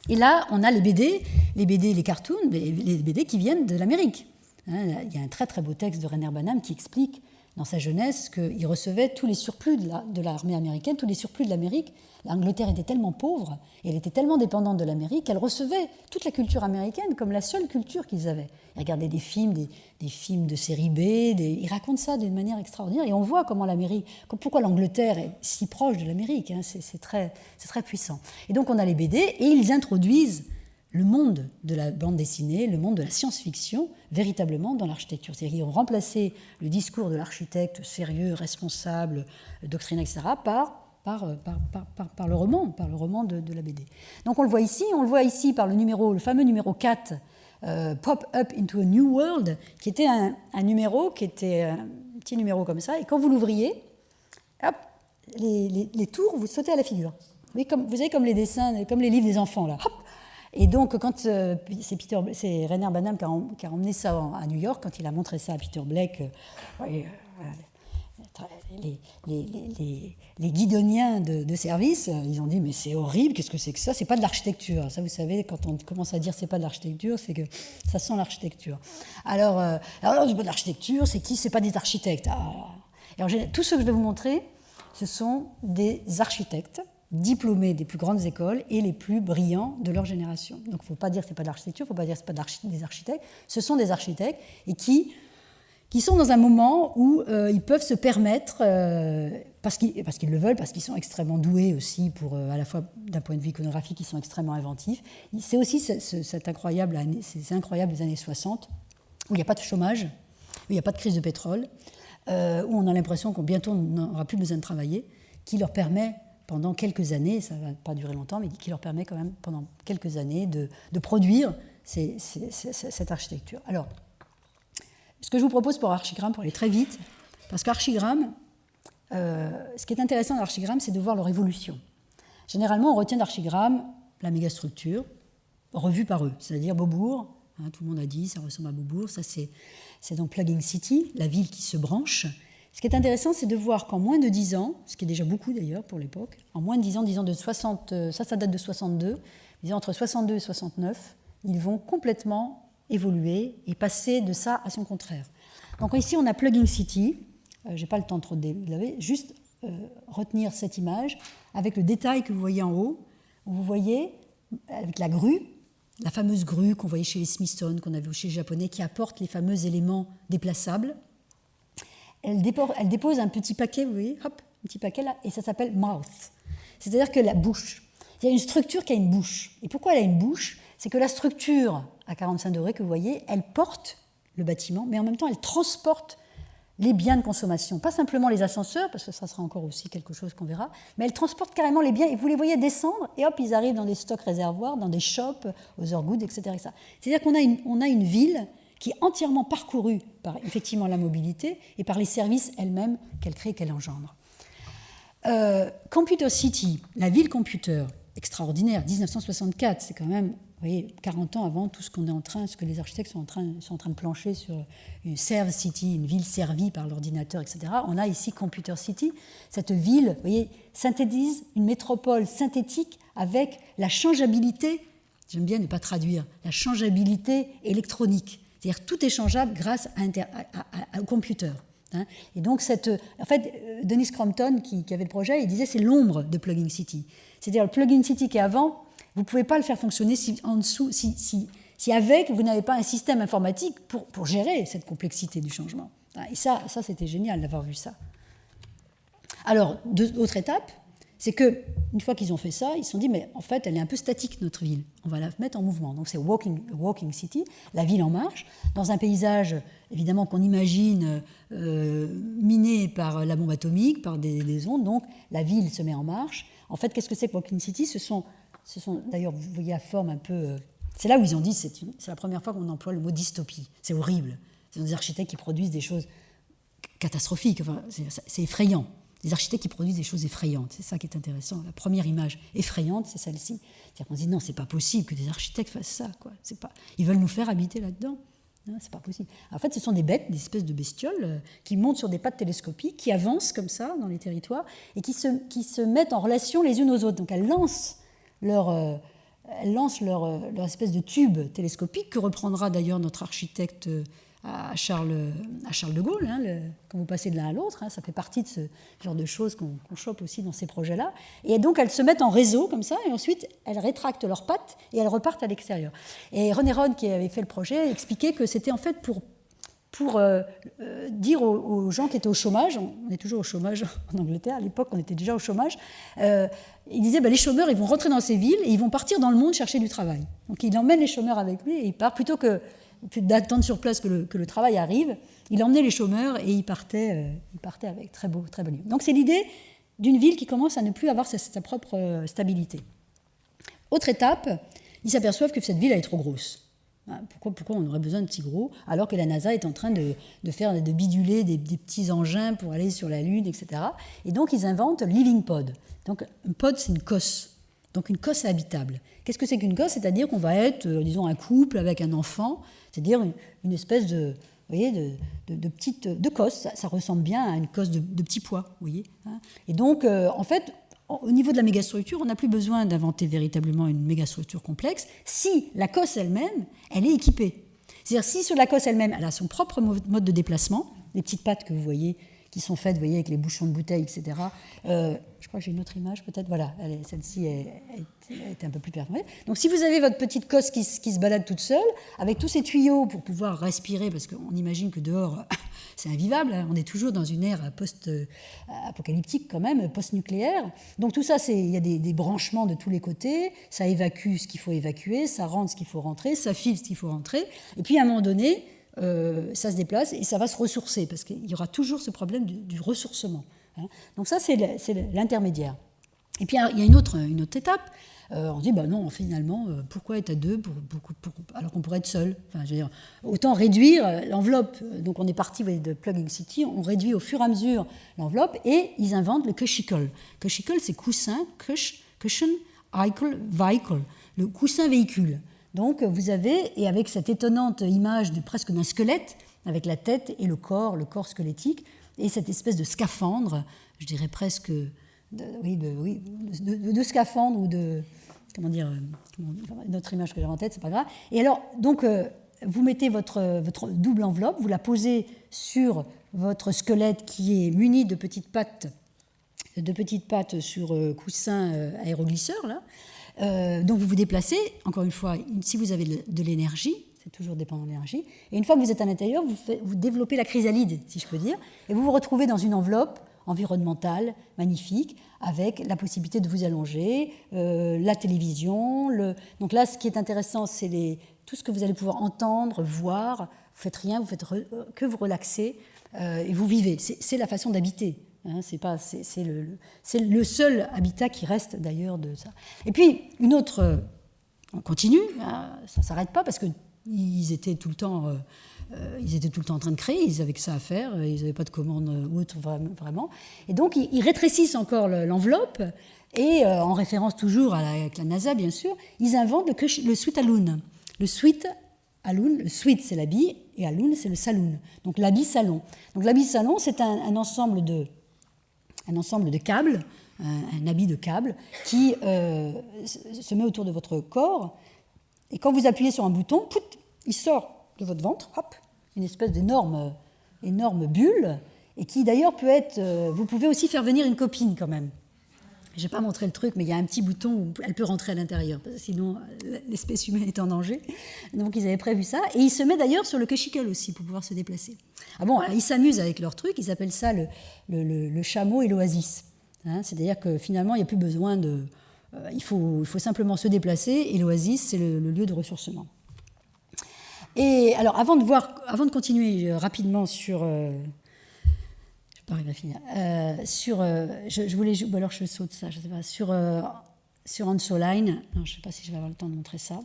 Et là, on a les BD, les cartoons, les BD qui viennent de l'Amérique. Hein, il y a un très très beau texte de Rainer Banham qui explique dans sa jeunesse qu'il recevait tous les surplus de l'armée américaine, tous les surplus de l'Amérique. L'Angleterre était tellement pauvre, et elle était tellement dépendante de l'Amérique, qu'elle recevait toute la culture américaine comme la seule culture qu'ils avaient. Ils regardaient des films de série B, ils racontent ça d'une manière extraordinaire, et on voit comment pourquoi l'Angleterre est si proche de l'Amérique, hein, c'est très puissant. Et donc on a les BD, et ils introduisent le monde de la bande dessinée, le monde de la science-fiction, véritablement dans l'architecture. C'est-à-dire qu'ils ont remplacé le discours de l'architecte sérieux, responsable, doctrinaire, etc., par le roman de la BD. Donc on le voit ici par le fameux numéro 4, Pop Up into a New World, qui était un numéro, qui était un petit numéro comme ça, et quand vous l'ouvriez, hop, les tours, vous sautez à la figure. Vous savez, comme les dessins, comme les livres des enfants, là, hop. Et donc, quand c'est Rainer Banham qui a emmené ça à New York, quand il a montré ça à Peter Blake, les guidoniens de service, ils ont dit mais c'est horrible, qu'est-ce que c'est que ça? C'est pas de l'architecture. Ça, vous savez, quand on commence à dire c'est pas de l'architecture, c'est que ça sent l'architecture. Alors c'est pas de l'architecture, c'est qui? C'est pas des architectes. Alors, tout ce que je vais vous montrer, ce sont des architectes diplômés des plus grandes écoles et les plus brillants de leur génération. Donc il ne faut pas dire que ce n'est pas de l'architecture, il ne faut pas dire que ce n'est pas des architectes. Ce sont des architectes et qui sont dans un moment où ils peuvent se permettre, parce qu'ils le veulent, parce qu'ils sont extrêmement doués aussi, à la fois d'un point de vue iconographique, ils sont extrêmement inventifs. C'est aussi ces incroyables années 60, où il n'y a pas de chômage, où il n'y a pas de crise de pétrole, où on a l'impression qu'on bientôt n'aura plus besoin de travailler, qui leur permet pendant quelques années, ça ne va pas durer longtemps, mais qui leur permet quand même pendant quelques années de produire cette architecture. Alors, ce que je vous propose pour Archigram, pour aller très vite, parce qu'Archigram, ce qui est intéressant dans l'Archigram, c'est de voir leur évolution. Généralement, on retient d'Archigram la mégastructure, revue par eux, c'est-à-dire Beaubourg, hein, tout le monde a dit, ça ressemble à Beaubourg, ça c'est donc Plugging City, la ville qui se branche. Ce qui est intéressant, c'est de voir qu'en moins de 10 ans, ce qui est déjà beaucoup d'ailleurs pour l'époque, en moins de 10 ans, disons de 60, ça date de 62, disons entre 62 et 69, ils vont complètement évoluer et passer de ça à son contraire. Donc ici, on a Plugging City, je n'ai pas le temps trop de développer, juste retenir cette image avec le détail que vous voyez en haut, où vous voyez avec la grue, la fameuse grue qu'on voyait chez les Smithsonian, qu'on a vu chez les Japonais, qui apporte les fameux éléments déplaçables. Elle dépose un petit paquet, vous voyez, hop, un petit paquet là, et ça s'appelle mouth. C'est-à-dire que la bouche, il y a une structure qui a une bouche. Et pourquoi elle a une bouche? C'est que la structure à 45 degrés que vous voyez, elle porte le bâtiment, mais en même temps, elle transporte les biens de consommation. Pas simplement les ascenseurs, parce que ça sera encore aussi quelque chose qu'on verra, mais elle transporte carrément les biens, et vous les voyez descendre, et hop, ils arrivent dans des stocks réservoirs, dans des shops, aux Orgood, etc. C'est-à-dire qu'on a une ville qui est entièrement parcourue par effectivement la mobilité et par les services elles-mêmes qu'elle crée, qu'elle engendre. Computer City, la ville computer, extraordinaire, 1964, c'est quand même, vous voyez, 40 ans avant tout ce que les architectes sont en train de plancher sur une Serve City, une ville servie par l'ordinateur, etc. On a ici Computer City, cette ville, vous voyez, synthétise une métropole synthétique avec la changeabilité, j'aime bien ne pas traduire, la changeabilité électronique. C'est-à-dire tout est changeable grâce au computer. Hein. Et donc, en fait, Dennis Crompton, qui avait le projet, il disait c'est l'ombre de Plugging City. C'est-à-dire le Plugging City qui est avant, vous ne pouvez pas le faire fonctionner en dessous, si avec, vous n'avez pas un système informatique pour gérer cette complexité du changement. Et ça c'était génial d'avoir vu ça. Alors, autre étape, c'est qu'une fois qu'ils ont fait ça, ils se sont dit, mais en fait, elle est un peu statique, notre ville. On va la mettre en mouvement. Donc c'est Walking City, la ville en marche, dans un paysage, évidemment, qu'on imagine miné par la bombe atomique, par des ondes. Donc la ville se met en marche. En fait, qu'est-ce que c'est que Walking City? Ce sont d'ailleurs, vous voyez la forme un peu... c'est là où ils ont dit, c'est la première fois qu'on emploie le mot dystopie. C'est horrible. C'est des architectes qui produisent des choses catastrophiques. Enfin, c'est effrayant. Des architectes qui produisent des choses effrayantes. C'est ça qui est intéressant. La première image effrayante, c'est celle-ci. C'est-à-dire qu'on se dit, non, c'est pas possible que des architectes fassent ça, quoi. Ils veulent nous faire habiter là-dedans. C'est pas possible. En fait, ce sont des bêtes, des espèces de bestioles qui montent sur des pattes télescopiques, qui avancent comme ça dans les territoires et qui se mettent en relation les unes aux autres. Donc elles lancent leur espèce de tube télescopique que reprendra d'ailleurs notre architecte à Charles de Gaulle, quand vous passez de l'un à l'autre, ça fait partie de ce genre de choses qu'on chope aussi dans ces projets-là. Et donc elles se mettent en réseau comme ça, et ensuite elles rétractent leurs pattes et elles repartent à l'extérieur. Et René Ron, qui avait fait le projet, expliquait que c'était en fait pour dire aux gens qui étaient au chômage, on est toujours au chômage en Angleterre, à l'époque on était déjà au chômage, il disait les chômeurs ils vont rentrer dans ces villes et ils vont partir dans le monde chercher du travail. Donc il emmène les chômeurs avec lui et il part plutôt que d'attendre sur place que le travail arrive, il emmenait les chômeurs et il partait avec très beau lieu. Donc c'est l'idée d'une ville qui commence à ne plus avoir sa propre stabilité. Autre étape, ils s'aperçoivent que cette ville est trop grosse. Pourquoi on aurait besoin de si gros alors que la NASA est en train de biduler des petits engins pour aller sur la Lune, etc. Et donc ils inventent Living Pod. Donc un pod c'est une cosse. Donc une cosse habitable. Qu'est-ce que c'est qu'une cosse? C'est-à-dire qu'on va être, disons, un couple avec un enfant, c'est-à-dire une espèce de petite cosse. Ça ressemble bien à une cosse de petit pois, vous voyez. Et donc, en fait, au niveau de la mégastructure, on n'a plus besoin d'inventer véritablement une mégastructure complexe si la cosse elle-même, elle est équipée. C'est-à-dire si sur la cosse elle-même, elle a son propre mode de déplacement, les petites pattes que vous voyez, qui sont faites, vous voyez, avec les bouchons de bouteilles, etc. Je crois que j'ai une autre image, peut-être. Voilà, celle-ci est un peu plus perforée. Donc, si vous avez votre petite cosse qui se balade toute seule, avec tous ces tuyaux pour pouvoir respirer, parce qu'on imagine que dehors, c'est invivable, on est toujours dans une ère post-apocalyptique quand même, post-nucléaire. Donc, tout ça, il y a des branchements de tous les côtés, ça évacue ce qu'il faut évacuer, ça rentre ce qu'il faut rentrer, ça file ce qu'il faut rentrer. Et puis, à un moment donné, ça se déplace et ça va se ressourcer, parce qu'il y aura toujours ce problème du ressourcement. Donc ça, c'est l'intermédiaire. Et puis, il y a une autre étape. On dit, non, finalement, pourquoi être à deux alors qu'on pourrait être seul? Enfin, je veux dire, autant réduire l'enveloppe. Donc, on est parti de Plugging City, on réduit au fur et à mesure l'enveloppe, et ils inventent le cushicle. Cushicle, c'est coussin, cushion, vehicle, le coussin véhicule. Donc, vous avez, et avec cette étonnante image presque d'un squelette, avec la tête et le corps squelettique, et cette espèce de scaphandre, je dirais presque de scaphandre ou de... Comment dire, une autre image que j'ai en tête, c'est pas grave. Et alors, donc, vous mettez votre double enveloppe, vous la posez sur votre squelette qui est muni de petites pattes sur coussin aéroglisseur, là. Donc vous vous déplacez, encore une fois, si vous avez de l'énergie, c'est toujours dépendant de l'énergie, et une fois que vous êtes à l'intérieur, vous développez la chrysalide, si je peux dire, et vous vous retrouvez dans une enveloppe environnementale magnifique, avec la possibilité de vous allonger, la télévision. Donc là, ce qui est intéressant, c'est tout ce que vous allez pouvoir entendre, voir. Vous ne faites rien, vous faites que vous relaxer, et vous vivez. C'est la façon d'habiter. C'est le seul habitat qui reste d'ailleurs de ça. Et puis, une autre, on continue, ça ne s'arrête pas parce qu'ils étaient tout le temps en train de créer, ils avaient que ça à faire, ils n'avaient pas de commande ou autre vraiment. Et donc, ils rétrécissent encore l'enveloppe et, en référence toujours avec la NASA, bien sûr, ils inventent le suite alloon. Le suite, c'est l'habit et alloon, c'est le saloon. Donc, l'habit-salon. Donc, l'habit-salon, c'est un ensemble de câbles, un habit de câbles qui se met autour de votre corps. Et quand vous appuyez sur un bouton, il sort de votre ventre, hop, une espèce d'énorme bulle, et qui d'ailleurs peut être... vous pouvez aussi faire venir une copine quand même. Je n'ai pas montré le truc, mais il y a un petit bouton où elle peut rentrer à l'intérieur, parce que sinon l'espèce humaine est en danger. Donc ils avaient prévu ça. Et il se met d'ailleurs sur le cushicle aussi pour pouvoir se déplacer. Alors, ils s'amusent avec leur truc, ils appellent ça le chameau et l'oasis. C'est-à-dire que finalement, il n'y a plus besoin de... il faut simplement se déplacer, et l'oasis, c'est le lieu de ressourcement. Et alors, avant de continuer rapidement sur... je vais pas finir. Je voulais... Ou alors je saute ça, je ne sais pas. Sur Hanso Line. Non, je ne sais pas si je vais avoir le temps de montrer ça.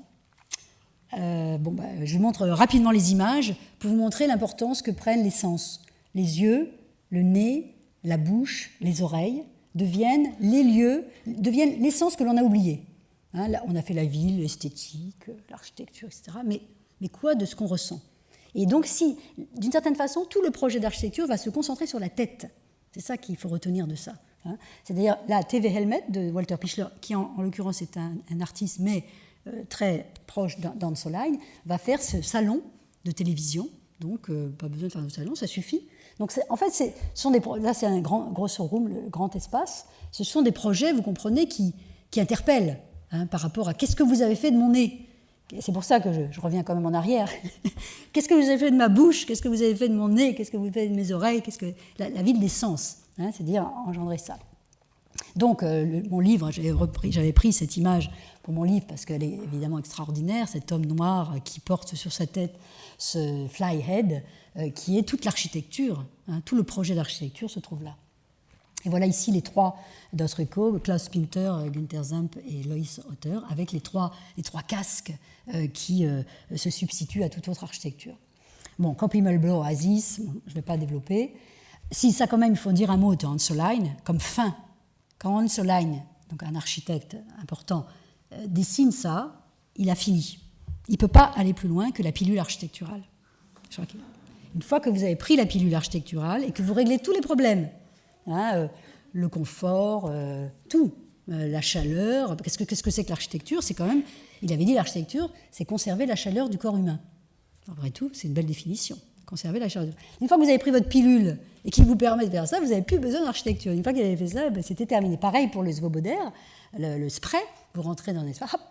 Je vous montre rapidement les images pour vous montrer l'importance que prennent les sens. Les yeux, le nez, la bouche, les oreilles deviennent les sens que l'on a oubliés. Là, on a fait la ville, l'esthétique, l'architecture, etc. Mais quoi de ce qu'on ressent? Et donc, si, d'une certaine façon, tout le projet d'architecture va se concentrer sur la tête. C'est ça qu'il faut retenir de ça. Hein. C'est-à-dire, la TV Helmet de Walter Pichler, qui en l'occurrence est un artiste, mais très proche d'Hans Hollein, va faire ce salon de télévision. Donc, pas besoin de faire un salon, ça suffit. Donc, en fait, là, c'est un gros showroom, le grand espace. Ce sont des projets, vous comprenez, qui interpellent hein, par rapport à qu'est-ce que vous avez fait de mon nez. C'est pour ça que je reviens quand même en arrière. Qu'est-ce que vous avez fait de ma bouche? Qu'est-ce que vous avez fait de mon nez? Qu'est-ce que vous avez fait de mes oreilles? La ville des sens, hein, c'est-à-dire engendrer ça. Donc, mon livre, j'avais pris cette image pour mon livre parce qu'elle est évidemment extraordinaire, cet homme noir qui porte sur sa tête ce fly head, qui est toute l'architecture, hein, tout le projet d'architecture se trouve là. Et voilà ici les trois d'Osreco, Klaus Pinter, Günther Zamp et Lois Otter, avec les trois casques qui se substituent à toute autre architecture. Bon, Kopimmelblau, Oasis, je ne vais pas développer. Si ça, quand même, il faut dire un mot de Hans Hollein, comme fin. Quand Hans Hollein, donc un architecte important, dessine ça, il a fini. Il ne peut pas aller plus loin que la pilule architecturale. Une fois que vous avez pris la pilule architecturale et que vous réglez tous les problèmes, hein, le confort, tout, la chaleur, qu'est-ce que c'est que l'architecture? C'est quand même, il avait dit l'architecture, c'est conserver la chaleur du corps humain. Après tout, c'est une belle définition, conserver la chaleur. Une fois que vous avez pris votre pilule et qui vous permet de faire ça, vous n'avez plus besoin d'architecture. Une fois qu'il avait fait ça, ben, c'était terminé. Pareil pour le Svoboder, le spray, vous rentrez dans l'espace, hop,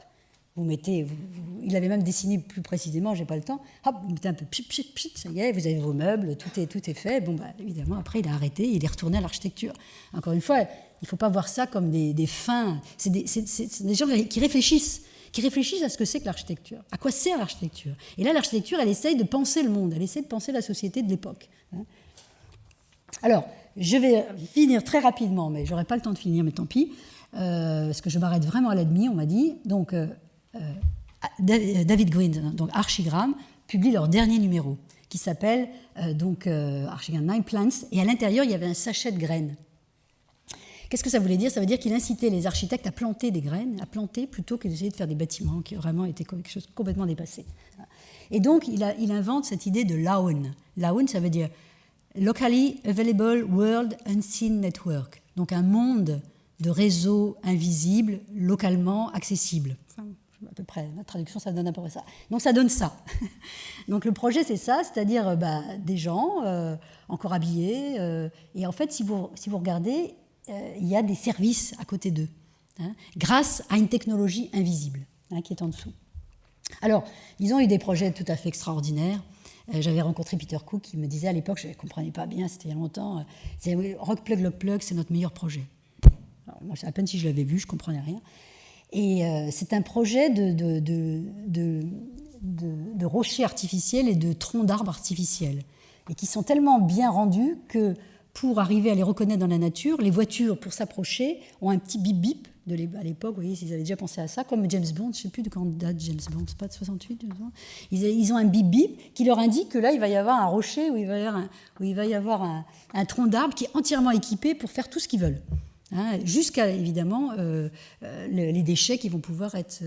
vous mettez, il avait même dessiné plus précisément, j'ai pas le temps, hop, vous mettez un peu pchit, pchit, pchit, ça y est, vous avez vos meubles, tout est fait. Bon, bah, évidemment, après, il a arrêté, il est retourné à l'architecture. Encore une fois, il ne faut pas voir ça comme des fins, c'est des gens qui réfléchissent à ce que c'est que l'architecture, à quoi sert l'architecture. Et là, l'architecture, elle essaye de penser le monde, elle essaie de penser la société de l'époque. Alors, je vais finir très rapidement, mais je n'aurai pas le temps de finir, mais tant pis, parce que je m'arrête vraiment à la demi, on m'a dit. Donc, David Green, donc Archigram, publie leur dernier numéro, qui s'appelle Archigram 9 Plants, et à l'intérieur, il y avait un sachet de graines. Qu'est-ce que ça voulait dire? Ça veut dire qu'il incitait les architectes à planter des graines, à planter plutôt que d'essayer de faire des bâtiments qui vraiment étaient quelque chose de complètement dépassé. Et donc, il invente cette idée de LAWN. LAWN, ça veut dire Locally Available World Unseen Network, donc un monde de réseaux invisibles, localement accessibles. Enfin, à peu près, la traduction, ça donne à peu près ça. Donc, ça donne ça. Donc, le projet, c'est ça, c'est-à-dire des gens encore habillés. Et en fait, si vous regardez, il y a des services à côté d'eux, hein, grâce à une technologie invisible hein, qui est en dessous. Alors, ils ont eu des projets tout à fait extraordinaires. J'avais rencontré Peter Cook qui me disait à l'époque, je ne comprenais pas bien, c'était il y a longtemps, il disait oui, Rock Plug Lock Plug, c'est notre meilleur projet. Alors, moi, à peine si je l'avais vu, je ne comprenais rien. Et c'est un projet de rochers artificiels et de troncs d'arbres artificiels, et qui sont tellement bien rendus que pour arriver à les reconnaître dans la nature, les voitures, pour s'approcher, ont un petit bip-bip à l'époque. Vous voyez, s'ils avaient déjà pensé à ça, comme James Bond, je ne sais plus de quand date James Bond, c'est pas de 68, ils ont un bip-bip qui leur indique que là, il va y avoir un rocher, où il va y avoir un tronc d'arbre qui est entièrement équipé pour faire tout ce qu'ils veulent. Hein, jusqu'à, évidemment, les déchets qui vont pouvoir être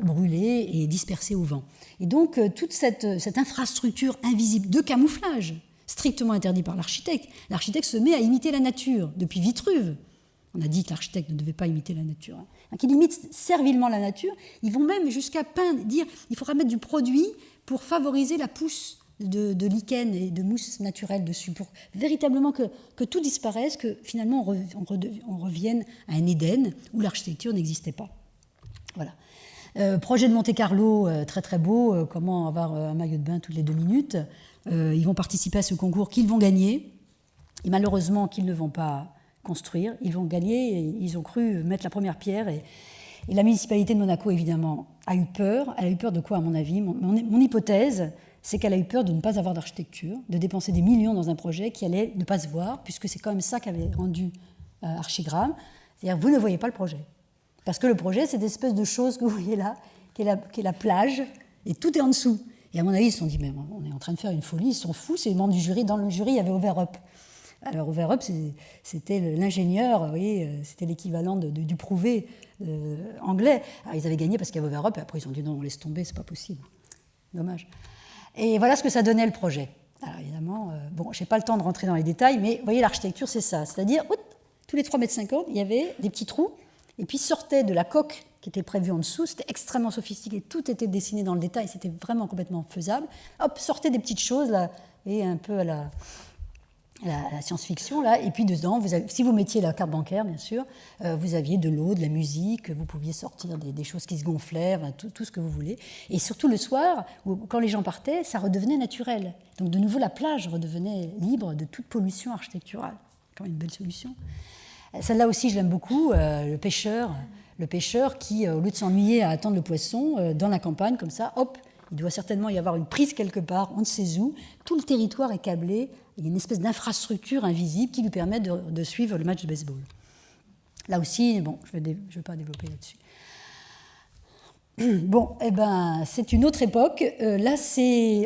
brûlés et dispersés au vent. Et donc, toute cette infrastructure invisible de camouflage, strictement interdit par l'architecte. L'architecte se met à imiter la nature, depuis Vitruve. On a dit que l'architecte ne devait pas imiter la nature. Hein. Donc il imite servilement la nature. Ils vont même jusqu'à dire qu'il faudra mettre du produit pour favoriser la pousse de lichen et de mousse naturelle dessus, pour véritablement que tout disparaisse, que finalement on revienne à un Éden où l'architecture n'existait pas. Voilà. Projet de Monte-Carlo, très très beau, comment avoir un maillot de bain toutes les 2 minutes. Ils vont participer à ce concours qu'ils vont gagner, et malheureusement qu'ils ne vont pas construire. Ils vont gagner, et ils ont cru mettre la première pierre, et la municipalité de Monaco, évidemment, a eu peur. Elle a eu peur de quoi, à mon avis? Mon hypothèse, c'est qu'elle a eu peur de ne pas avoir d'architecture, de dépenser des millions dans un projet qui allait ne pas se voir, puisque c'est quand même ça qu'avait rendu Archigram. C'est-à-dire, vous ne voyez pas le projet. Parce que le projet, c'est cette espèce de chose que vous voyez là, qui est la plage, et tout est en dessous. Et à mon avis, ils se sont dit, mais on est en train de faire une folie, ils sont fous, c'est les membres du jury. Dans le jury, il y avait Overup. Alors Overup, c'était l'ingénieur, vous voyez, c'était l'équivalent du prouvé anglais. Alors, ils avaient gagné parce qu'il y avait Overup, et après ils ont dit, non, on laisse tomber, c'est pas possible. Dommage. Et voilà ce que ça donnait le projet. Alors évidemment, bon, je n'ai pas le temps de rentrer dans les détails, mais vous voyez, l'architecture, c'est ça. C'est-à-dire, tous les 3,50 m, il y avait des petits trous, et puis sortait de la coque qui était prévue en dessous, c'était extrêmement sophistiqué, tout était dessiné dans le détail, c'était vraiment complètement faisable. Hop, sortaient des petites choses, là, et un peu à la science-fiction, là, et puis dedans, si vous mettiez la carte bancaire, bien sûr, vous aviez de l'eau, de la musique, vous pouviez sortir des choses qui se gonflaient, enfin, tout ce que vous voulez. Et surtout le soir, quand les gens partaient, ça redevenait naturel. Donc de nouveau, la plage redevenait libre de toute pollution architecturale. Quand même une belle solution. Celle-là aussi, je l'aime beaucoup, le pêcheur qui, au lieu de s'ennuyer à attendre le poisson, dans la campagne, comme ça, hop, il doit certainement y avoir une prise quelque part, on ne sait où, tout le territoire est câblé, il y a une espèce d'infrastructure invisible qui lui permet de suivre le match de baseball. Là aussi, bon, je ne vais pas développer là-dessus. Bon, eh ben, c'est une autre époque. Là,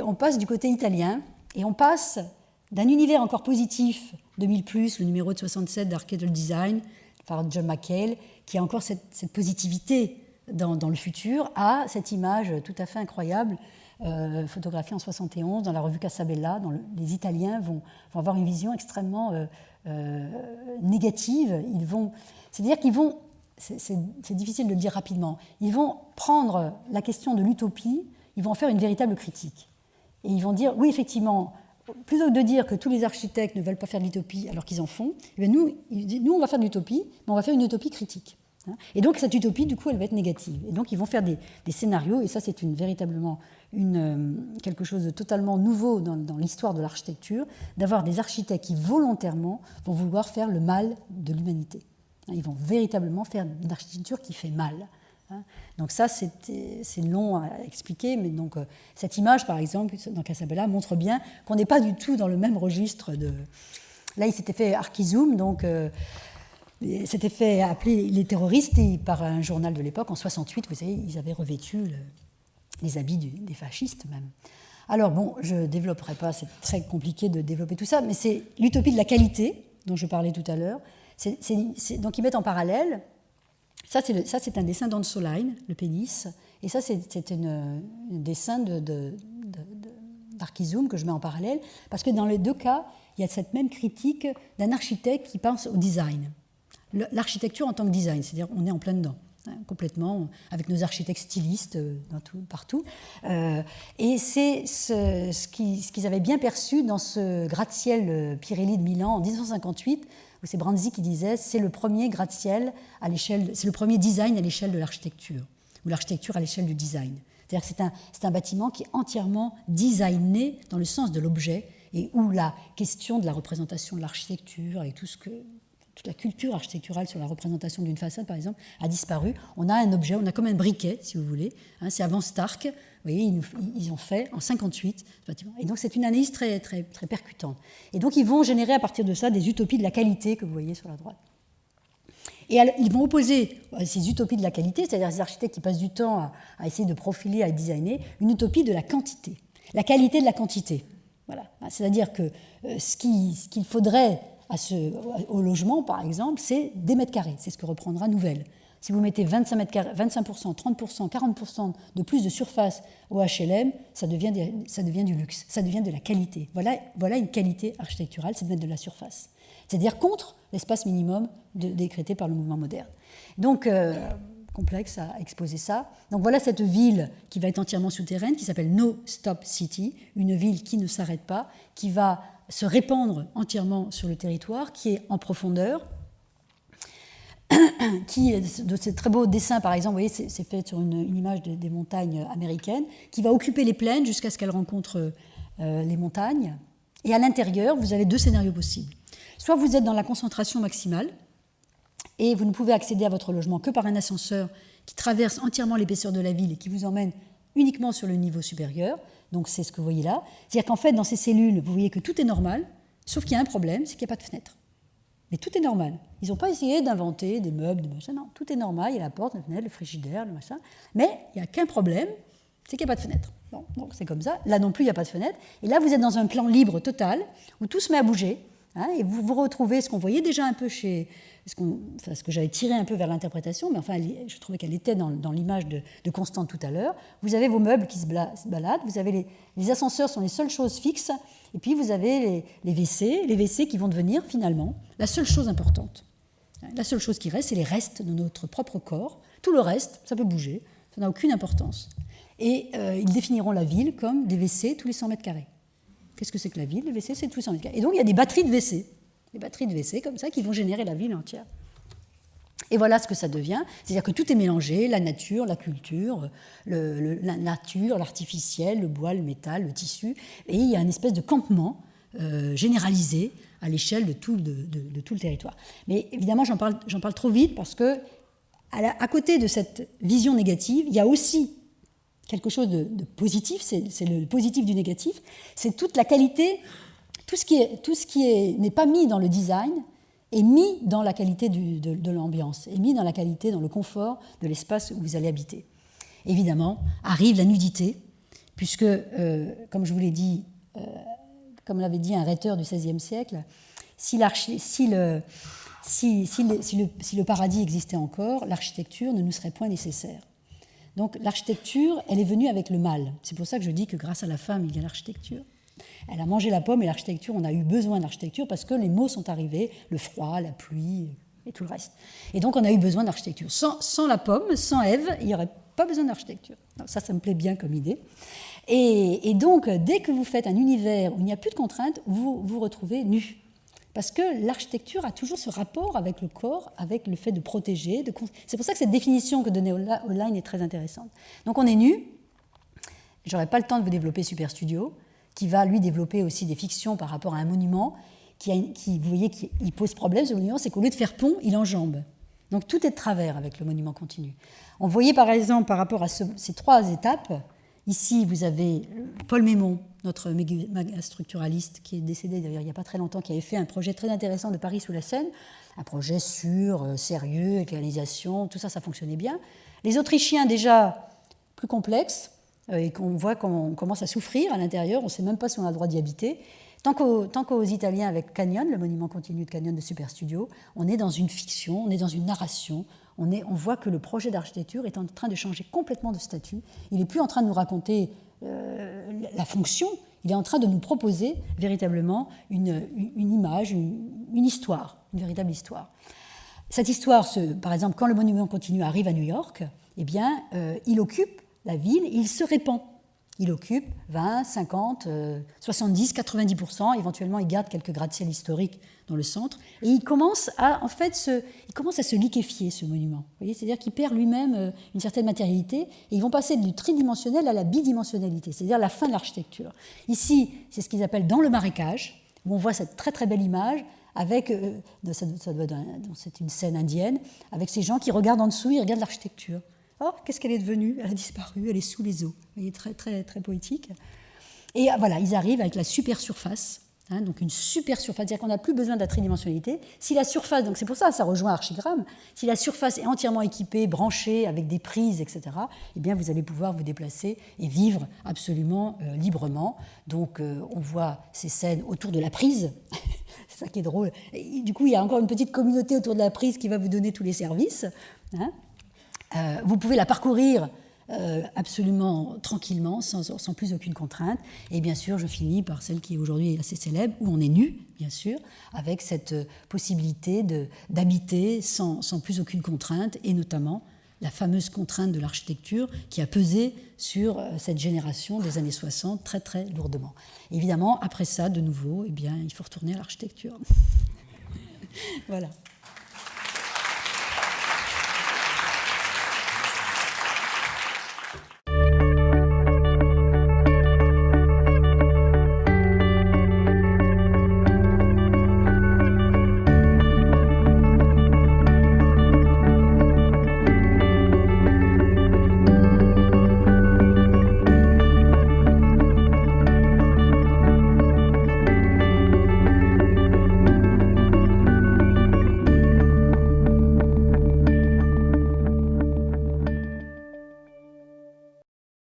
on passe du côté italien, et on passe d'un univers encore positif, 2000+, le numéro de 67 d'Architectural Design, par John McHale, qui a encore cette positivité dans le futur, à cette image tout à fait incroyable, photographiée en 71 dans la revue Casabella, dont les Italiens vont avoir une vision extrêmement négative. C'est-à-dire qu'ils vont, c'est difficile de le dire rapidement, ils vont prendre la question de l'utopie, ils vont en faire une véritable critique. Et ils vont dire, oui, effectivement, plutôt que de dire que tous les architectes ne veulent pas faire de l'utopie alors qu'ils en font, eh bien nous, on va faire de l'utopie, mais on va faire une utopie critique. Et donc, cette utopie, du coup, elle va être négative. Et donc, ils vont faire des scénarios, et ça, c'est véritablement quelque chose de totalement nouveau dans l'histoire de l'architecture, d'avoir des architectes qui, volontairement, vont vouloir faire le mal de l'humanité. Ils vont véritablement faire une architecture qui fait mal. Donc ça, c'est long à expliquer, mais donc, cette image, par exemple, dans Casabella, montre bien qu'on n'est pas du tout dans le même registre de... Là, il s'était fait Archizoom, donc s'était fait appeler les terroristes, et par un journal de l'époque, en 68, vous savez, ils avaient revêtu les habits des fascistes même. Alors bon, je ne développerai pas, c'est très compliqué de développer tout ça, mais c'est l'utopie de la qualité, dont je parlais tout à l'heure. Donc ils mettent en parallèle... Ça, c'est un dessin d'Hans Solheim, le pénis, et ça, c'est un dessin d'Archizoom que je mets en parallèle, parce que dans les deux cas, il y a cette même critique d'un architecte qui pense au design. L'architecture en tant que design, c'est-à-dire on est en plein dedans, complètement, avec nos architectes stylistes partout. Et c'est ce qu'ils avaient bien perçu dans ce gratte-ciel Pirelli de Milan en 1958, où c'est Branzi qui disait c'est le premier gratte-ciel à l'échelle, c'est le premier design à l'échelle de l'architecture, ou l'architecture à l'échelle du design. C'est-à-dire que c'est un bâtiment qui est entièrement designé dans le sens de l'objet, et où la question de la représentation de l'architecture et toute la culture architecturale sur la représentation d'une façade, par exemple, a disparu. On a un objet, on a comme un briquet, si vous voulez. C'est avant Stark. Vous voyez, ils ont fait en 1958 ce bâtiment. Et donc, c'est une analyse très, très, très percutante. Et donc, ils vont générer à partir de ça des utopies de la qualité que vous voyez sur la droite. Et alors, ils vont opposer ces utopies de la qualité, c'est-à-dire ces architectes qui passent du temps à essayer de profiler, à designer, une utopie de la quantité. La qualité de la quantité. Voilà. C'est-à-dire que ce qu'il faudrait au logement, par exemple, c'est des mètres carrés. C'est ce que reprendra Nouvelle. Si vous mettez 25%, 30%, 40% de plus de surface au HLM, ça devient du luxe, ça devient de la qualité. Voilà une qualité architecturale, c'est de mettre de la surface. C'est-à-dire contre l'espace minimum décrété par le mouvement moderne. Donc, complexe à exposer ça. Donc voilà cette ville qui va être entièrement souterraine, qui s'appelle No Stop City, une ville qui ne s'arrête pas, qui va se répandre entièrement sur le territoire, qui est en profondeur, qui est de ces très beaux dessins, par exemple, vous voyez, c'est fait sur une image des montagnes américaines, qui va occuper les plaines jusqu'à ce qu'elle rencontre les montagnes. Et à l'intérieur, vous avez deux scénarios possibles. Soit vous êtes dans la concentration maximale, et vous ne pouvez accéder à votre logement que par un ascenseur qui traverse entièrement l'épaisseur de la ville et qui vous emmène uniquement sur le niveau supérieur. Donc c'est ce que vous voyez là. C'est-à-dire qu'en fait, dans ces cellules, vous voyez que tout est normal, sauf qu'il y a un problème, c'est qu'il n'y a pas de fenêtre. Mais tout est normal. Ils n'ont pas essayé d'inventer des meubles, des machins. Non, tout est normal. Il y a la porte, la fenêtre, le frigidaire, le machin. Mais il n'y a qu'un problème, c'est qu'il n'y a pas de fenêtre. Bon, donc c'est comme ça. Là non plus, il n'y a pas de fenêtre. Et là, vous êtes dans un plan libre total, où tout se met à bouger. Et vous retrouvez ce qu'on voyait déjà un peu chez ce que j'avais tiré un peu vers l'interprétation, mais enfin, je trouvais qu'elle était dans l'image de Constante tout à l'heure. Vous avez vos meubles qui se baladent, vous avez les ascenseurs sont les seules choses fixes, et puis vous avez les WC qui vont devenir finalement la seule chose importante. La seule chose qui reste, c'est les restes de notre propre corps. Tout le reste, ça peut bouger, ça n'a aucune importance. Et ils définiront la ville comme des WC tous les 100 mètres carrés. Qu'est-ce que c'est que la ville? Les WC, c'est tous les 100 mètres carrés. Et donc, il y a des batteries de WC. Des batteries de WC comme ça qui vont générer la ville entière. Et voilà ce que ça devient. C'est-à-dire que tout est mélangé, la nature, la culture, la nature, l'artificiel, le bois, le métal, le tissu. Et il y a une espèce de campement généralisé à l'échelle de tout le territoire. Mais évidemment, j'en parle trop vite parce que, à côté de cette vision négative, il y a aussi quelque chose de positif, c'est le positif du négatif, c'est toute la qualité, tout ce qui n'est pas mis dans le design est mis dans la qualité de l'ambiance, est mis dans la qualité, dans le confort de l'espace où vous allez habiter. Évidemment, arrive la nudité, puisque, comme je vous l'ai dit, comme l'avait dit un rhéteur du XVIe siècle, si le paradis existait encore, l'architecture ne nous serait point nécessaire. Donc l'architecture, elle est venue avec le mal. C'est pour ça que je dis que grâce à la femme, il y a l'architecture. Elle a mangé la pomme et l'architecture, on a eu besoin d'architecture parce que les maux sont arrivés, le froid, la pluie et tout le reste. Et donc on a eu besoin d'architecture. Sans la pomme, sans Ève, il n'y aurait pas besoin d'architecture. Ça me plaît bien comme idée. Et donc, dès que vous faites un univers où il n'y a plus de contraintes, vous vous retrouvez nu. Parce que l'architecture a toujours ce rapport avec le corps, avec le fait de protéger. C'est pour ça que cette définition que donnait Höllein est très intéressante. Donc on est nu. Je n'aurai pas le temps de vous développer Superstudio, qui va lui développer aussi des fictions par rapport à un monument vous voyez, qui pose problème. Ce monument, c'est qu'au lieu de faire pont, il enjambe. Donc tout est de travers avec le monument continu. On voyait par exemple par rapport à ces trois étapes. Ici, vous avez Paul Mémon, notre mégastructuraliste, qui est décédé d'ailleurs il n'y a pas très longtemps, qui avait fait un projet très intéressant de Paris sous la Seine, un projet sûr, sérieux, avec réalisation, tout ça, ça fonctionnait bien. Les Autrichiens, déjà plus complexes, et qu'on voit qu'on commence à souffrir à l'intérieur, on ne sait même pas si on a le droit d'y habiter. Tant qu'aux Italiens avec Canyon, le monument continu de Canyon de Superstudio, on est dans une fiction, on est dans une narration, on voit que le projet d'architecture est en train de changer complètement de statut. Il n'est plus en train de nous raconter la fonction, il est en train de nous proposer véritablement une image, une histoire, une véritable histoire. Cette histoire, par exemple, quand le monument continu arrive à New York, eh bien, il occupe la ville, il se répand. Il occupe 20, 50, 70, 90%, éventuellement il garde quelques gratte-ciel historiques dans le centre, et il commence à se liquéfier, ce monument. Vous voyez, c'est-à-dire qu'il perd lui-même une certaine matérialité, et ils vont passer du tridimensionnel à la bidimensionnalité, c'est-à-dire la fin de l'architecture. Ici, c'est ce qu'ils appellent dans le marécage, où on voit cette très très belle image, avec, c'est une scène indienne, avec ces gens qui regardent en dessous, ils regardent l'architecture. Oh, qu'est-ce qu'elle est devenue? Elle a disparu, elle est sous les eaux. Elle est très, très, très poétique. Et voilà, ils arrivent avec la super surface, donc une super surface, c'est-à-dire qu'on n'a plus besoin de la tridimensionnalité. Si la surface, donc c'est pour ça, ça rejoint Archigramme, si la surface est entièrement équipée, branchée, avec des prises, etc., eh bien vous allez pouvoir vous déplacer et vivre absolument librement. Donc on voit ces scènes autour de la prise, c'est ça qui est drôle. Et, du coup, il y a encore une petite communauté autour de la prise qui va vous donner tous les services. Vous pouvez la parcourir absolument tranquillement, sans plus aucune contrainte. Et bien sûr, je finis par celle qui aujourd'hui est assez célèbre, où on est nu, bien sûr, avec cette possibilité d'habiter sans plus aucune contrainte, et notamment la fameuse contrainte de l'architecture qui a pesé sur cette génération des années 60 très très lourdement. Évidemment, après ça, de nouveau, eh bien, il faut retourner à l'architecture. Voilà.